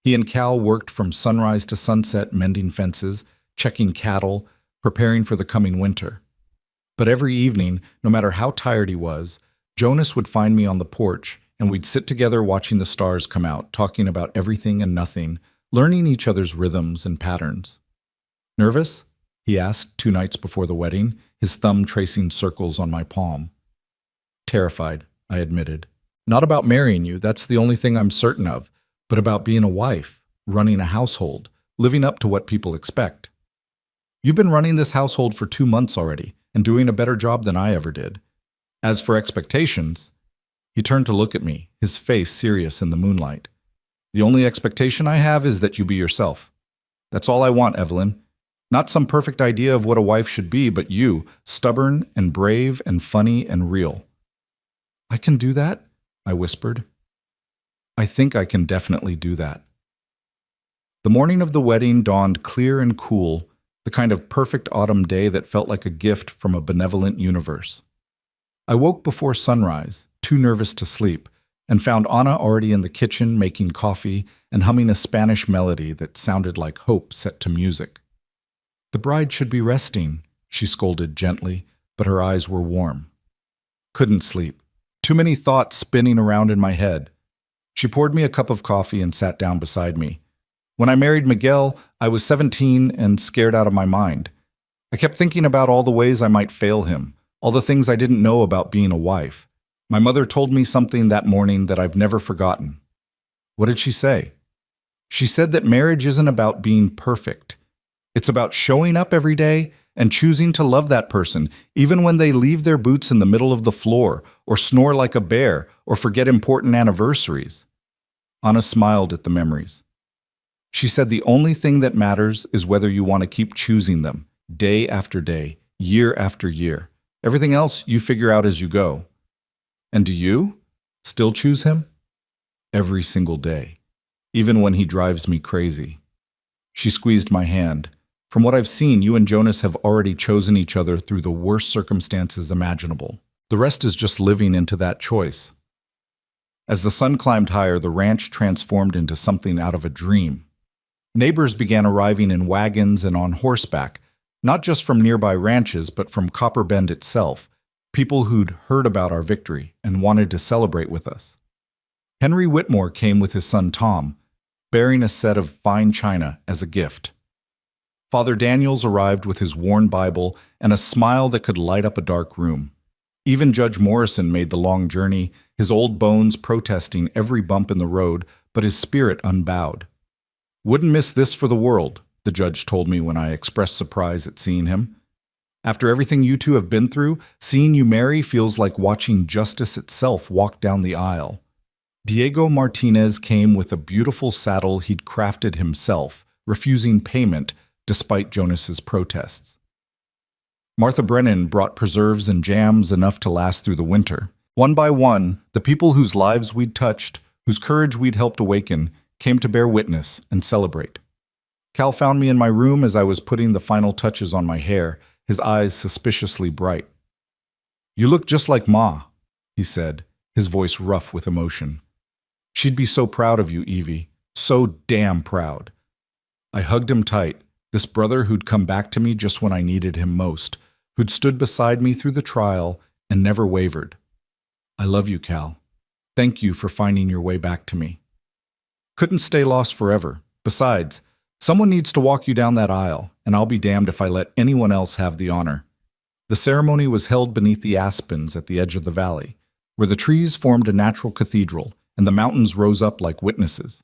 He and Cal worked from sunrise to sunset mending fences, checking cattle, preparing for the coming winter. But every evening, no matter how tired he was, Jonas would find me on the porch, and we'd sit together watching the stars come out, talking about everything and nothing, learning each other's rhythms and patterns. "Nervous?" he asked 2 nights before the wedding, his thumb tracing circles on my palm. "Terrified," I admitted. "Not about marrying you, that's the only thing I'm certain of, but about being a wife, running a household, living up to what people expect. You've been running this household for 2 months already, and doing a better job than I ever did. As for expectations," he turned to look at me, his face serious in the moonlight. "The only expectation I have is that you be yourself. That's all I want, Evelyn. Not some perfect idea of what a wife should be, but you, stubborn and brave and funny and real." "I can do that?" I whispered. "I think I can definitely do that." The morning of the wedding dawned clear and cool, the kind of perfect autumn day that felt like a gift from a benevolent universe. I woke before sunrise, too nervous to sleep, and found Anna already in the kitchen making coffee and humming a Spanish melody that sounded like hope set to music. "The bride should be resting," she scolded gently, but her eyes were warm. Couldn't sleep. Too many thoughts spinning around in my head. She poured me a cup of coffee and sat down beside me. When I married Miguel, I was 17 and scared out of my mind. I kept thinking about all the ways I might fail him, all the things I didn't know about being a wife. My mother told me something that morning that I've never forgotten. What did she say? She said that marriage isn't about being perfect. It's about showing up every day and choosing to love that person, even when they leave their boots in the middle of the floor, or snore like a bear, or forget important anniversaries. Anna smiled at the memories. She said the only thing that matters is whether you want to keep choosing them, day after day, year after year. Everything else you figure out as you go. And do you still choose him? Every single day, even when he drives me crazy. She squeezed my hand. From what I've seen, you and Jonas have already chosen each other through the worst circumstances imaginable. The rest is just living into that choice. As the sun climbed higher, the ranch transformed into something out of a dream. Neighbors began arriving in wagons and on horseback, not just from nearby ranches, but from Copper Bend itself, people who'd heard about our victory and wanted to celebrate with us. Henry Whitmore came with his son Tom, bearing a set of fine china as a gift. Father Daniels arrived with his worn Bible and a smile that could light up a dark room. Even Judge Morrison made the long journey, his old bones protesting every bump in the road, but his spirit unbowed. "Wouldn't miss this for the world," the judge told me when I expressed surprise at seeing him. "After everything you two have been through, seeing you marry feels like watching justice itself walk down the aisle." Diego Martinez came with a beautiful saddle he'd crafted himself, refusing payment despite Jonas's protests. Martha Brennan brought preserves and jams enough to last through the winter. One by one, the people whose lives we'd touched, whose courage we'd helped awaken, came to bear witness and celebrate. Cal found me in my room as I was putting the final touches on my hair, his eyes suspiciously bright. "You look just like Ma," he said, his voice rough with emotion. "She'd be so proud of you, Evie. So damn proud." I hugged him tight, this brother who'd come back to me just when I needed him most, who'd stood beside me through the trial and never wavered. "I love you, Cal. Thank you for finding your way back to me." Couldn't stay lost forever. Besides, someone needs to walk you down that aisle, and I'll be damned if I let anyone else have the honor. The ceremony was held beneath the aspens at the edge of the valley, where the trees formed a natural cathedral, and the mountains rose up like witnesses.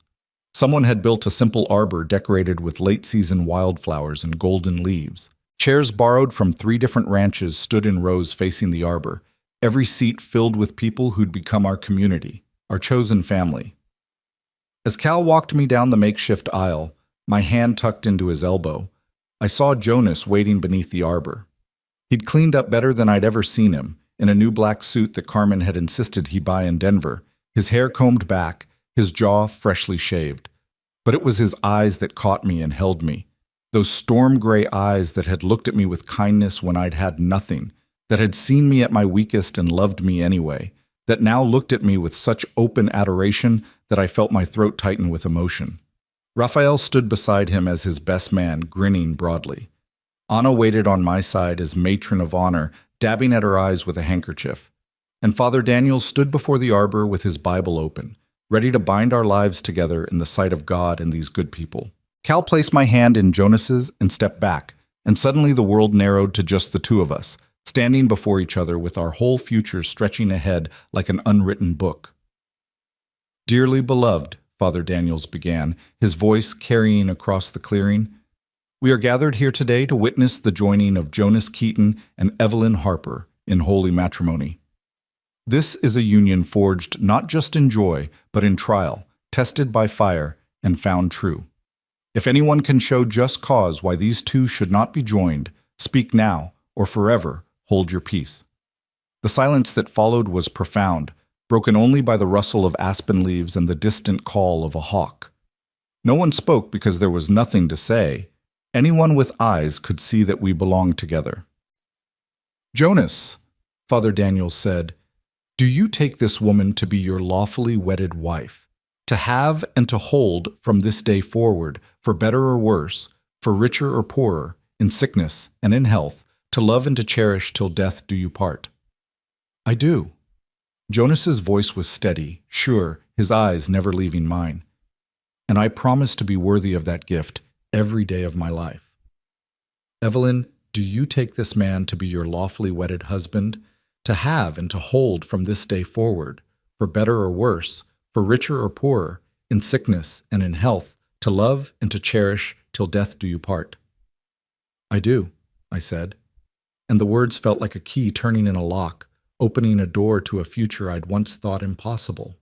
Someone had built a simple arbor decorated with late-season wildflowers and golden leaves. Chairs borrowed from 3 different ranches stood in rows facing the arbor, every seat filled with people who'd become our community, our chosen family. As Cal walked me down the makeshift aisle, my hand tucked into his elbow, I saw Jonas waiting beneath the arbor. He'd cleaned up better than I'd ever seen him, in a new black suit that Carmen had insisted he buy in Denver, his hair combed back, his jaw freshly shaved. But it was his eyes that caught me and held me, those storm-gray eyes that had looked at me with kindness when I'd had nothing, that had seen me at my weakest and loved me anyway, that now looked at me with such open adoration that I felt my throat tighten with emotion. Raphael stood beside him as his best man, grinning broadly. Anna waited on my side as matron of honor, dabbing at her eyes with a handkerchief. And Father Daniel stood before the arbor with his Bible open, ready to bind our lives together in the sight of God and these good people. Cal placed my hand in Jonas's and stepped back, and suddenly the world narrowed to just the two of us, standing before each other with our whole future stretching ahead like an unwritten book. "Dearly beloved," Father Daniels began, his voice carrying across the clearing, "we are gathered here today to witness the joining of Jonas Keaton and Evelyn Harper in holy matrimony. This is a union forged not just in joy, but in trial, tested by fire, and found true. If anyone can show just cause why these two should not be joined, speak now, or forever hold your peace." The silence that followed was profound, broken only by the rustle of aspen leaves and the distant call of a hawk. No one spoke because there was nothing to say. Anyone with eyes could see that we belonged together. "Jonas," Father Daniel said, "do you take this woman to be your lawfully wedded wife, to have and to hold from this day forward, for better or worse, for richer or poorer, in sickness and in health, to love and to cherish till death do you part?" "I do." Jonas's voice was steady, sure, his eyes never leaving mine. "And I promise to be worthy of that gift every day of my life." "Evelyn, do you take this man to be your lawfully wedded husband, to have and to hold from this day forward, for better or worse, for richer or poorer, in sickness and in health, to love and to cherish till death do you part?" "I do," I said, and the words felt like a key turning in a lock, opening a door to a future I'd once thought impossible.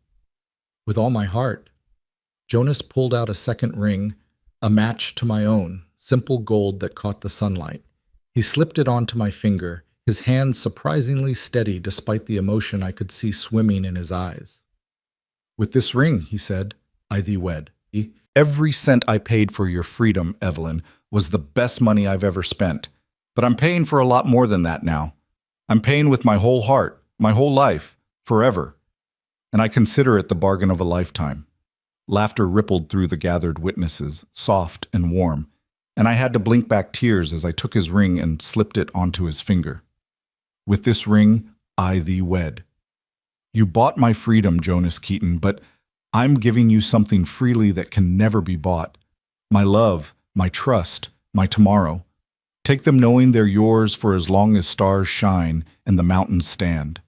"With all my heart." Jonas pulled out a second ring, a match to my own, simple gold that caught the sunlight. He slipped it onto my finger, his hand surprisingly steady despite the emotion I could see swimming in his eyes. "With this ring," he said, "I thee wed." "Every cent I paid for your freedom, Evelyn, was the best money I've ever spent. But I'm paying for a lot more than that now. I'm paying with my whole heart, my whole life, forever. And I consider it the bargain of a lifetime." Laughter rippled through the gathered witnesses, soft and warm, and I had to blink back tears as I took his ring and slipped it onto his finger. "With this ring, I thee wed." You bought my freedom, Jonas Keaton, but I'm giving you something freely that can never be bought. My love, my trust, my tomorrow. Take them knowing they're yours for as long as stars shine and the mountains stand.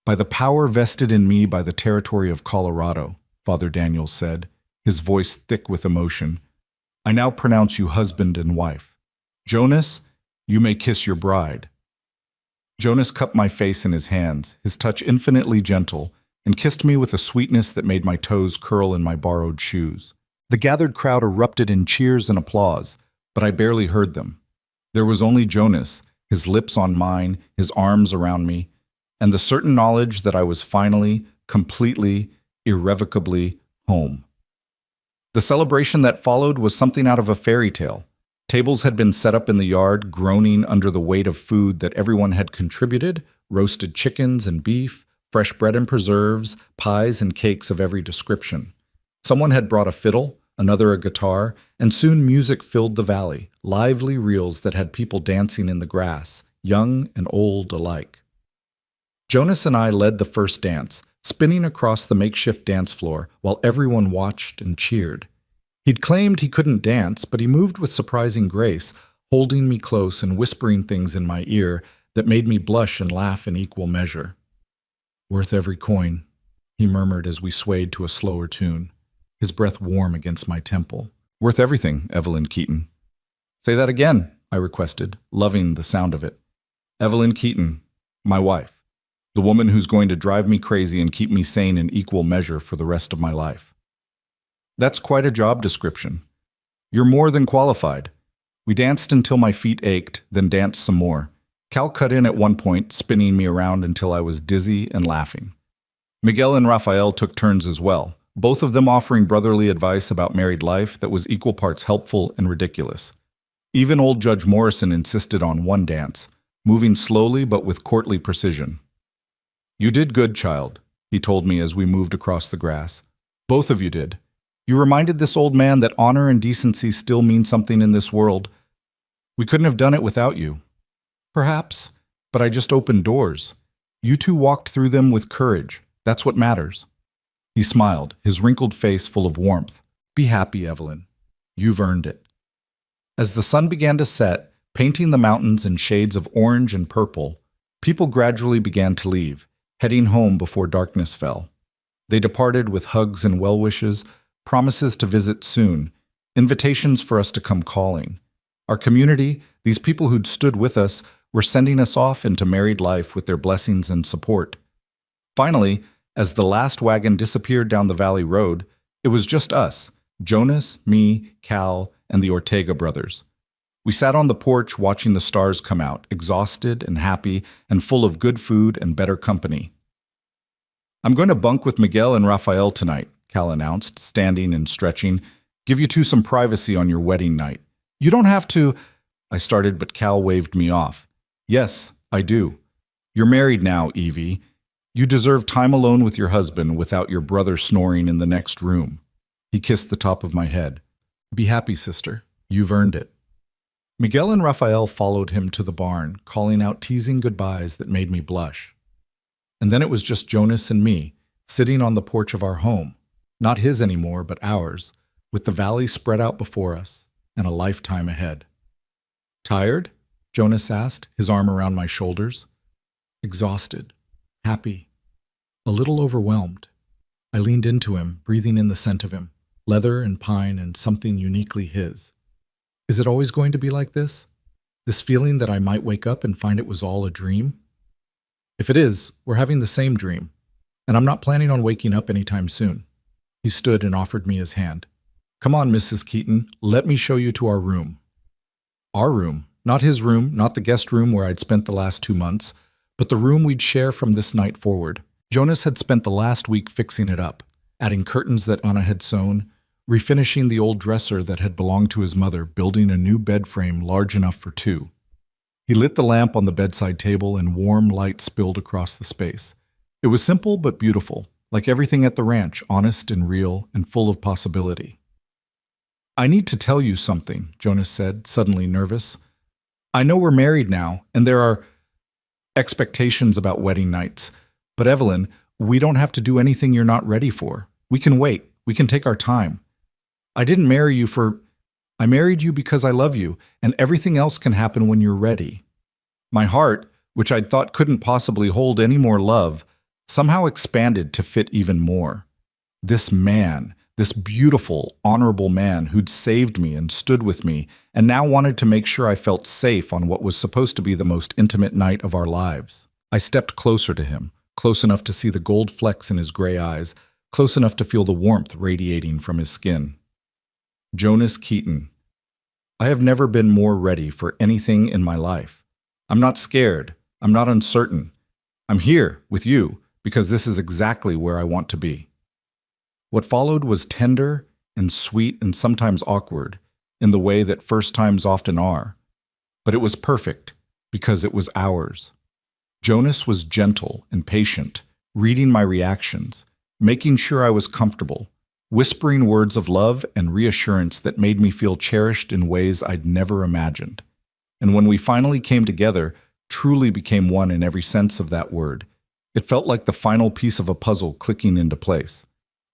"By the power vested in me by the territory of Colorado," Father Daniel said, his voice thick with emotion, "I now pronounce you husband and wife. Jonas, you may kiss your bride." Jonas cupped my face in his hands, his touch infinitely gentle, and kissed me with a sweetness that made my toes curl in my borrowed shoes. The gathered crowd erupted in cheers and applause, but I barely heard them. There was only Jonas, his lips on mine, his arms around me, and the certain knowledge that I was finally, completely, irrevocably home. The celebration that followed was something out of a fairy tale. Tables had been set up in the yard, groaning under the weight of food that everyone had contributed: roasted chickens and beef, fresh bread and preserves, pies and cakes of every description. Someone had brought a fiddle, another a guitar, and soon music filled the valley, lively reels that had people dancing in the grass, young and old alike. Jonas and I led the first dance, spinning across the makeshift dance floor while everyone watched and cheered. He'd claimed he couldn't dance, but he moved with surprising grace, holding me close and whispering things in my ear that made me blush and laugh in equal measure. "Worth every coin," he murmured as we swayed to a slower tune, his breath warm against my temple. "Worth everything, Evelyn Keaton." "Say that again," I requested, loving the sound of it. "Evelyn Keaton, my wife, the woman who's going to drive me crazy and keep me sane in equal measure for the rest of my life." "That's quite a job description. You're more than qualified." We danced until my feet ached, then danced some more. Cal cut in at one point, spinning me around until I was dizzy and laughing. Miguel and Rafael took turns as well, both of them offering brotherly advice about married life that was equal parts helpful and ridiculous. Even old Judge Morrison insisted on one dance, moving slowly but with courtly precision. "You did good, child," he told me as we moved across the grass. "Both of you did. You reminded this old man that honor and decency still mean something in this world. We couldn't have done it without you." "Perhaps, but I just opened doors. You two walked through them with courage. That's what matters." He smiled, his wrinkled face full of warmth. "Be happy, Evelyn. You've earned it." As the sun began to set, painting the mountains in shades of orange and purple, people gradually began to leave, heading home before darkness fell. They departed with hugs and well wishes, promises to visit soon, invitations for us to come calling. Our community, these people who'd stood with us, were sending us off into married life with their blessings and support. Finally, as the last wagon disappeared down the valley road, it was just us, Jonas, me, Cal, and the Ortega brothers. We sat on the porch watching the stars come out, exhausted and happy and full of good food and better company. "I'm going to bunk with Miguel and Rafael tonight," Cal announced, standing and stretching. "Give you two some privacy on your wedding night." "You don't have to," I started, but Cal waved me off. "Yes, I do. You're married now, Evie. You deserve time alone with your husband without your brother snoring in the next room." He kissed the top of my head. "Be happy, sister. You've earned it." Miguel and Rafael followed him to the barn, calling out teasing goodbyes that made me blush. And then it was just Jonas and me, sitting on the porch of our home, not his anymore, but ours, with the valley spread out before us and a lifetime ahead. "Tired?" Jonas asked, his arm around my shoulders. "Exhausted, happy, a little overwhelmed." I leaned into him, breathing in the scent of him, leather and pine and something uniquely his. Is it always going to be like this? This feeling that I might wake up and find it was all a dream? If it is, we're having the same dream, and I'm not planning on waking up anytime soon. He stood and offered me his hand. "Come on, Mrs. Keaton, let me show you to our room." Our room, not his room, not the guest room where I'd spent the last 2 months, but the room we'd share from this night forward. Jonas had spent the last week fixing it up, adding curtains that Anna had sewn, refinishing the old dresser that had belonged to his mother, building a new bed frame large enough for two. He lit the lamp on the bedside table and warm light spilled across the space. It was simple but beautiful, like everything at the ranch, honest and real and full of possibility. "I need to tell you something," Jonas said, suddenly nervous. "I know we're married now, and there are expectations about wedding nights. But Evelyn, we don't have to do anything you're not ready for. We can wait. We can take our time. I didn't marry you I married you because I love you, and everything else can happen when you're ready." My heart, which I'd thought couldn't possibly hold any more love, somehow expanded to fit even more. This man, this beautiful, honorable man who'd saved me and stood with me, and now wanted to make sure I felt safe on what was supposed to be the most intimate night of our lives. I stepped closer to him, close enough to see the gold flecks in his gray eyes, close enough to feel the warmth radiating from his skin. Jonas Keaton. I have never been more ready for anything in my life. I'm not scared. I'm not uncertain. I'm here with you because this is exactly where I want to be. What followed was tender and sweet and sometimes awkward in the way that first times often are. But it was perfect because it was ours. Jonas was gentle and patient, reading my reactions, making sure I was comfortable, whispering words of love and reassurance that made me feel cherished in ways I'd never imagined. And when we finally came together, truly became one in every sense of that word, it felt like the final piece of a puzzle clicking into place.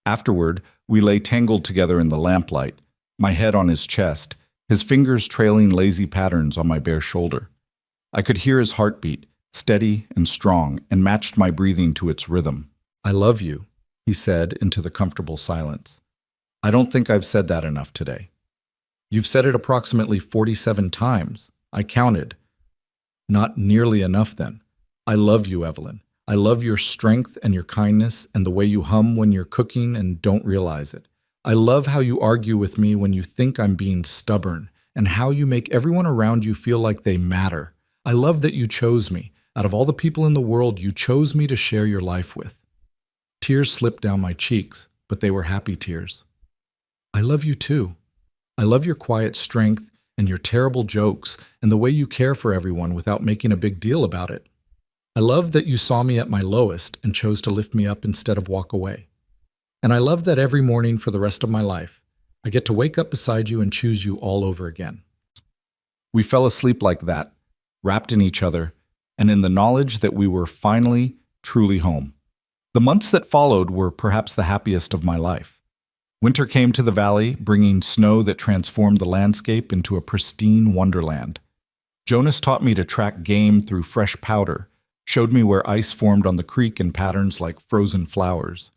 Afterward, we lay tangled together in the lamplight, my head on his chest, his fingers trailing lazy patterns on my bare shoulder. I could hear his heartbeat, steady and strong, and matched my breathing to its rhythm. "I love you," he said into the comfortable silence. "I don't think I've said that enough today." "You've said it approximately 47 times. I counted." "Not nearly enough then. I love you, Evelyn. I love your strength and your kindness and the way you hum when you're cooking and don't realize it. I love how you argue with me when you think I'm being stubborn and how you make everyone around you feel like they matter. I love that you chose me. Out of all the people in the world, you chose me to share your life with." Tears slipped down my cheeks, but they were happy tears. "I love you too. I love your quiet strength and your terrible jokes and the way you care for everyone without making a big deal about it. I love that you saw me at my lowest and chose to lift me up instead of walk away. And I love that every morning for the rest of my life, I get to wake up beside you and choose you all over again." We fell asleep like that, wrapped in each other, and in the knowledge that we were finally, truly home. The months that followed were perhaps the happiest of my life. Winter came to the valley, bringing snow that transformed the landscape into a pristine wonderland. Jonas taught me to track game through fresh powder, showed me where ice formed on the creek in patterns like frozen flowers.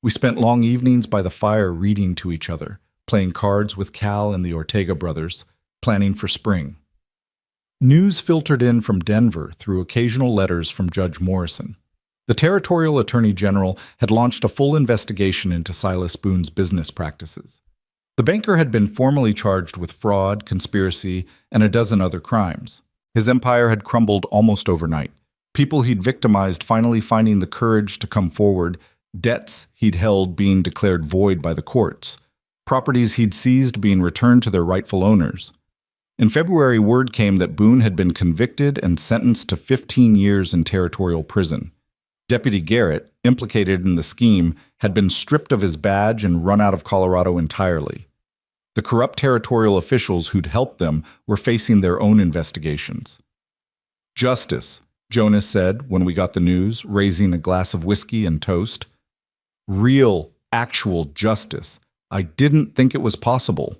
We spent long evenings by the fire reading to each other, playing cards with Cal and the Ortega brothers, planning for spring. News filtered in from Denver through occasional letters from Judge Morrison. The Territorial Attorney General had launched a full investigation into Silas Boone's business practices. The banker had been formally charged with fraud, conspiracy, and a dozen other crimes. His empire had crumbled almost overnight. People he'd victimized finally finding the courage to come forward, debts he'd held being declared void by the courts, properties he'd seized being returned to their rightful owners. In February, word came that Boone had been convicted and sentenced to 15 years in territorial prison. Deputy Garrett, implicated in the scheme, had been stripped of his badge and run out of Colorado entirely. The corrupt territorial officials who'd helped them were facing their own investigations. "Justice," Jonas said when we got the news, raising a glass of whiskey and toast. "Real, actual justice. I didn't think it was possible."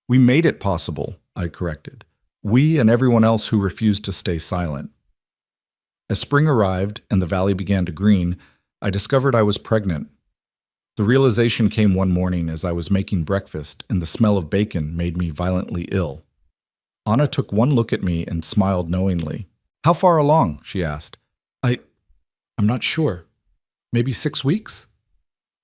"We made it possible," I corrected. "We and everyone else who refused to stay silent." As spring arrived and the valley began to green, I discovered I was pregnant. The realization came one morning as I was making breakfast, and the smell of bacon made me violently ill. Anna took one look at me and smiled knowingly. "How far along?" she asked. I'm not sure. Maybe 6 weeks?"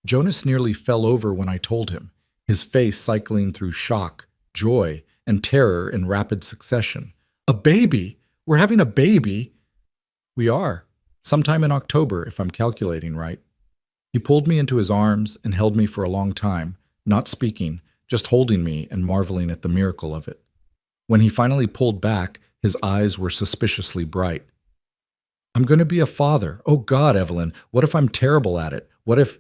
Jonas nearly fell over when I told him, his face cycling through shock, joy, and terror in rapid succession. "A baby? We're having a baby?" "We are. Sometime in October, if I'm calculating right." He pulled me into his arms and held me for a long time, not speaking, just holding me and marveling at the miracle of it. When he finally pulled back, his eyes were suspiciously bright. "I'm going to be a father. Oh God, Evelyn, what if I'm terrible at it? What if—"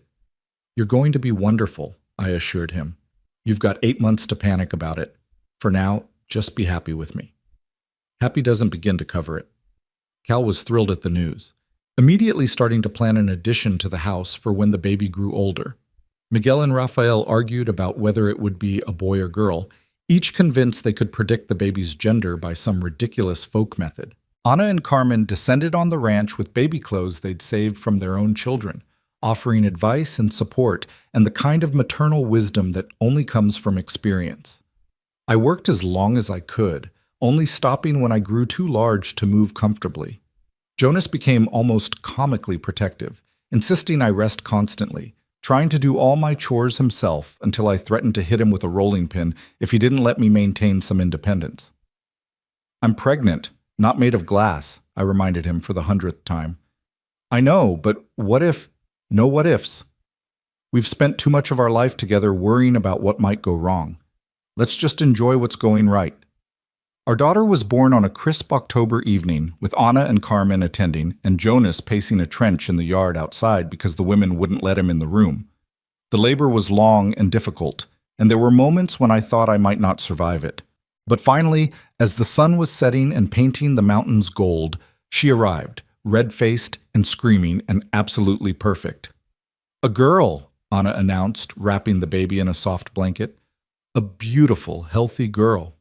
"You're going to be wonderful," I assured him. "You've got 8 months to panic about it. For now, just be happy with me." Happy doesn't begin to cover it. Cal was thrilled at the news, immediately starting to plan an addition to the house for when the baby grew older. Miguel and Rafael argued about whether it would be a boy or girl, each convinced they could predict the baby's gender by some ridiculous folk method. Anna and Carmen descended on the ranch with baby clothes they'd saved from their own children, offering advice and support and the kind of maternal wisdom that only comes from experience. I worked as long as I could, only stopping when I grew too large to move comfortably. Jonas became almost comically protective, insisting I rest constantly, trying to do all my chores himself until I threatened to hit him with a rolling pin if he didn't let me maintain some independence. "I'm pregnant, not made of glass," I reminded him for the 100th time. "I know, but what if—" "No what ifs. We've spent too much of our life together worrying about what might go wrong. Let's just enjoy what's going right." Our daughter was born on a crisp October evening, with Anna and Carmen attending and Jonas pacing a trench in the yard outside because the women wouldn't let him in the room. The labor was long and difficult, and there were moments when I thought I might not survive it. But finally, as the sun was setting and painting the mountains gold, she arrived, red-faced and screaming and absolutely perfect. "A girl," Anna announced, wrapping the baby in a soft blanket. "A beautiful, healthy girl."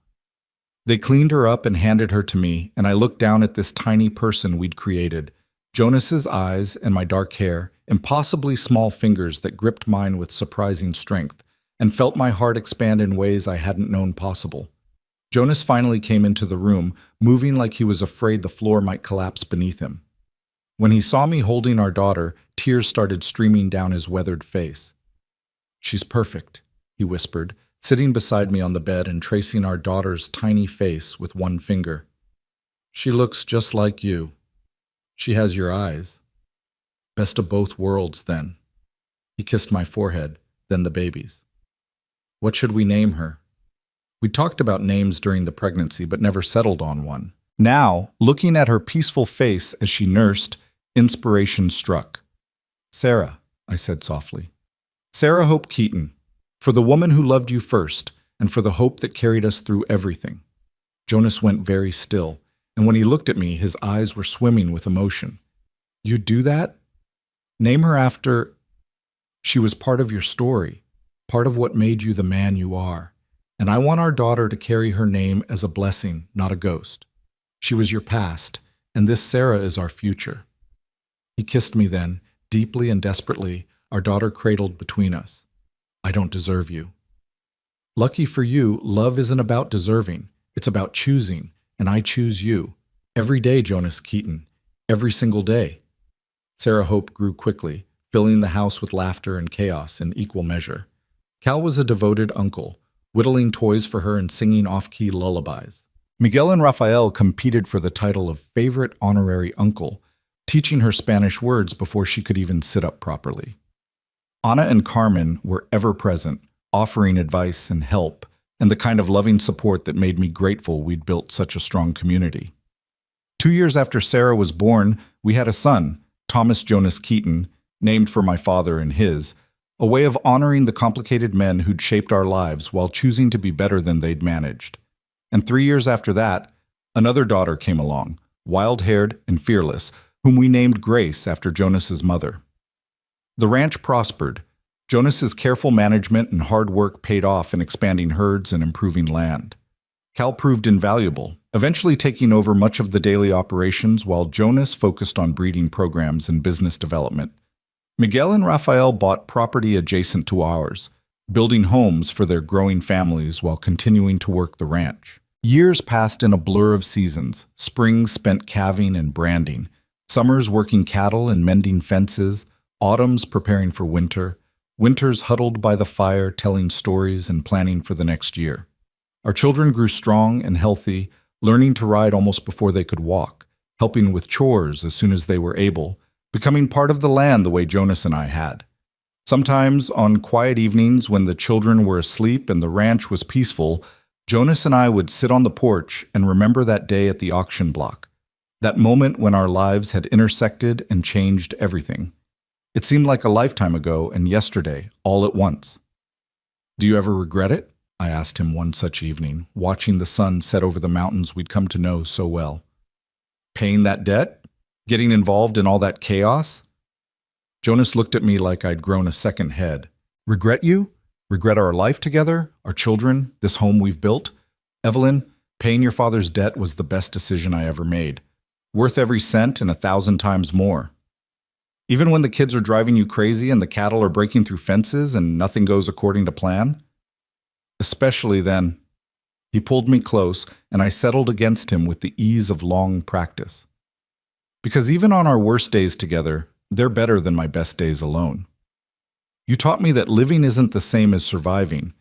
They cleaned her up and handed her to me, and I looked down at this tiny person we'd created, Jonas's eyes and my dark hair, impossibly small fingers that gripped mine with surprising strength, and felt my heart expand in ways I hadn't known possible. Jonas finally came into the room, moving like he was afraid the floor might collapse beneath him. When he saw me holding our daughter, tears started streaming down his weathered face. "She's perfect," he whispered, sitting beside me on the bed and tracing our daughter's tiny face with one finger. "She looks just like you. She has your eyes. Best of both worlds, then." He kissed my forehead, then the baby's. "What should we name her?" We talked about names during the pregnancy, but never settled on one. Now, looking at her peaceful face as she nursed, inspiration struck. "Sarah," I said softly. "Sarah Hope Keaton. For the woman who loved you first, and for the hope that carried us through everything." Jonas went very still, and when he looked at me, his eyes were swimming with emotion. "You'd do that? Name her after—" "She was part of your story, part of what made you the man you are, and I want our daughter to carry her name as a blessing, not a ghost. She was your past, and this Sarah is our future." He kissed me then, deeply and desperately, our daughter cradled between us. "I don't deserve you." "Lucky for you, love isn't about deserving. It's about choosing, and I choose you. Every day, Jonas Keaton. Every single day." Sarah Hope grew quickly, filling the house with laughter and chaos in equal measure. Cal was a devoted uncle, whittling toys for her and singing off-key lullabies. Miguel and Rafael competed for the title of favorite honorary uncle, teaching her Spanish words before she could even sit up properly. Ana and Carmen were ever present, offering advice and help, and the kind of loving support that made me grateful we'd built such a strong community. 2 years after Sarah was born, we had a son, Thomas Jonas Keaton, named for my father and his, a way of honoring the complicated men who'd shaped our lives while choosing to be better than they'd managed. And 3 years after that, another daughter came along, wild-haired and fearless, whom we named Grace after Jonas's mother. The ranch prospered. Jonas's careful management and hard work paid off in expanding herds and improving land. Cal proved invaluable, eventually taking over much of the daily operations while Jonas focused on breeding programs and business development. Miguel and Rafael bought property adjacent to ours, building homes for their growing families while continuing to work the ranch. Years passed in a blur of seasons, springs spent calving and branding, summers working cattle and mending fences, autumns preparing for winter, winters huddled by the fire telling stories and planning for the next year. Our children grew strong and healthy, learning to ride almost before they could walk, helping with chores as soon as they were able, becoming part of the land the way Jonas and I had. Sometimes, on quiet evenings when the children were asleep and the ranch was peaceful, Jonas and I would sit on the porch and remember that day at the auction block, that moment when our lives had intersected and changed everything. It seemed like a lifetime ago and yesterday, all at once. "Do you ever regret it?" I asked him one such evening, watching the sun set over the mountains we'd come to know so well. "Paying that debt? Getting involved in all that chaos?" Jonas looked at me like I'd grown a second head. "Regret you? Regret our life together? Our children? This home we've built? Evelyn, paying your father's debt was the best decision I ever made. Worth every cent and 1,000 times more. Even when the kids are driving you crazy and the cattle are breaking through fences and nothing goes according to plan? Especially then." He pulled me close, and I settled against him with the ease of long practice. Because even on our worst days together, they're better than my best days alone. You taught me that living isn't the same as surviving,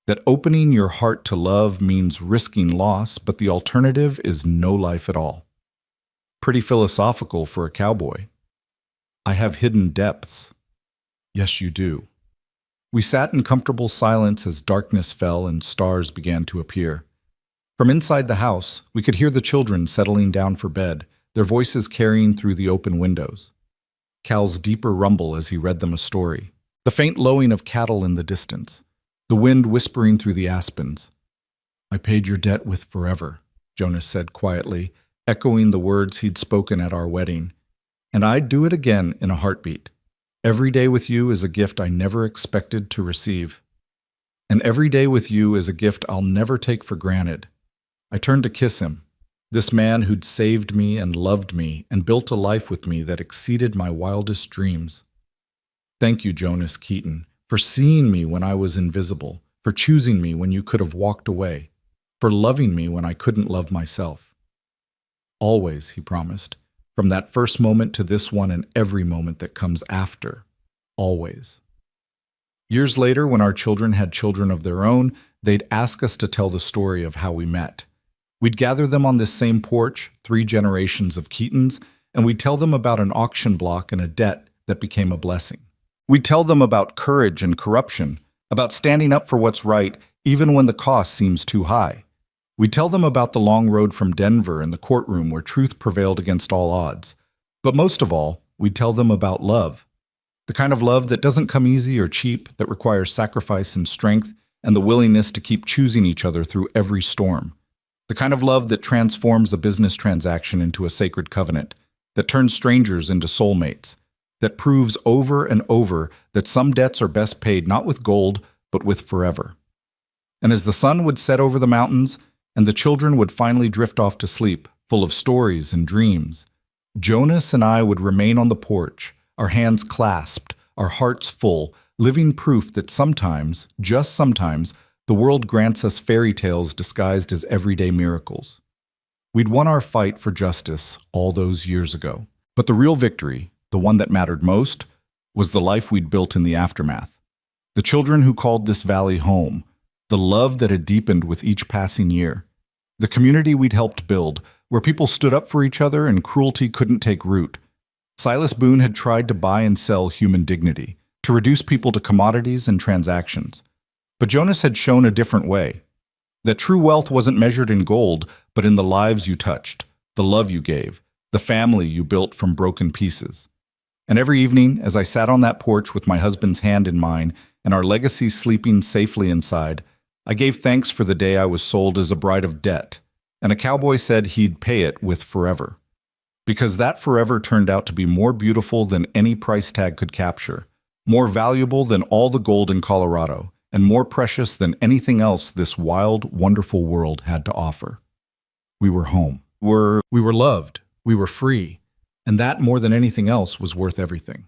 that opening your heart to love means risking loss, but the alternative is no life at all. Pretty philosophical for a cowboy. I have hidden depths. Yes, you do. We sat in comfortable silence as darkness fell and stars began to appear. From inside the house, we could hear the children settling down for bed, their voices carrying through the open windows. Cal's deeper rumble as he read them a story, the faint lowing of cattle in the distance, the wind whispering through the aspens. "I paid your debt with forever," Jonas said quietly, echoing the words he'd spoken at our wedding. "And I'd do it again in a heartbeat. Every day with you is a gift I never expected to receive. And every day with you is a gift I'll never take for granted." I turned to kiss him, this man who'd saved me and loved me and built a life with me that exceeded my wildest dreams. "Thank you, Jonas Keaton, for seeing me when I was invisible, for choosing me when you could have walked away, for loving me when I couldn't love myself." "Always," he promised. "From that first moment to this one and every moment that comes after. Always." Years later, when our children had children of their own, they'd ask us to tell the story of how we met. We'd gather them on this same porch, 3 generations of Keatons, and we'd tell them about an auction block and a debt that became a blessing. We'd tell them about courage and corruption, about standing up for what's right even when the cost seems too high. We'd tell them about the long road from Denver and the courtroom where truth prevailed against all odds. But most of all, we'd tell them about love. The kind of love that doesn't come easy or cheap, that requires sacrifice and strength and the willingness to keep choosing each other through every storm. The kind of love that transforms a business transaction into a sacred covenant, that turns strangers into soulmates, that proves over and over that some debts are best paid not with gold, but with forever. And as the sun would set over the mountains, and the children would finally drift off to sleep, full of stories and dreams, Jonas and I would remain on the porch, our hands clasped, our hearts full, living proof that sometimes, just sometimes, the world grants us fairy tales disguised as everyday miracles. We'd won our fight for justice all those years ago, but the real victory, the one that mattered most, was the life we'd built in the aftermath. The children who called this valley home, the love that had deepened with each passing year, the community we'd helped build, where people stood up for each other and cruelty couldn't take root, Silas Boone had tried to buy and sell human dignity, to reduce people to commodities and transactions. But Jonas had shown a different way. That true wealth wasn't measured in gold, but in the lives you touched, the love you gave, the family you built from broken pieces. And every evening, as I sat on that porch with my husband's hand in mine and our legacy sleeping safely inside, I gave thanks for the day I was sold as a bride of debt, and a cowboy said he'd pay it with forever. Because that forever turned out to be more beautiful than any price tag could capture, more valuable than all the gold in Colorado, and more precious than anything else this wild, wonderful world had to offer. We were home. We were loved. We were free. And that, more than anything else, was worth everything.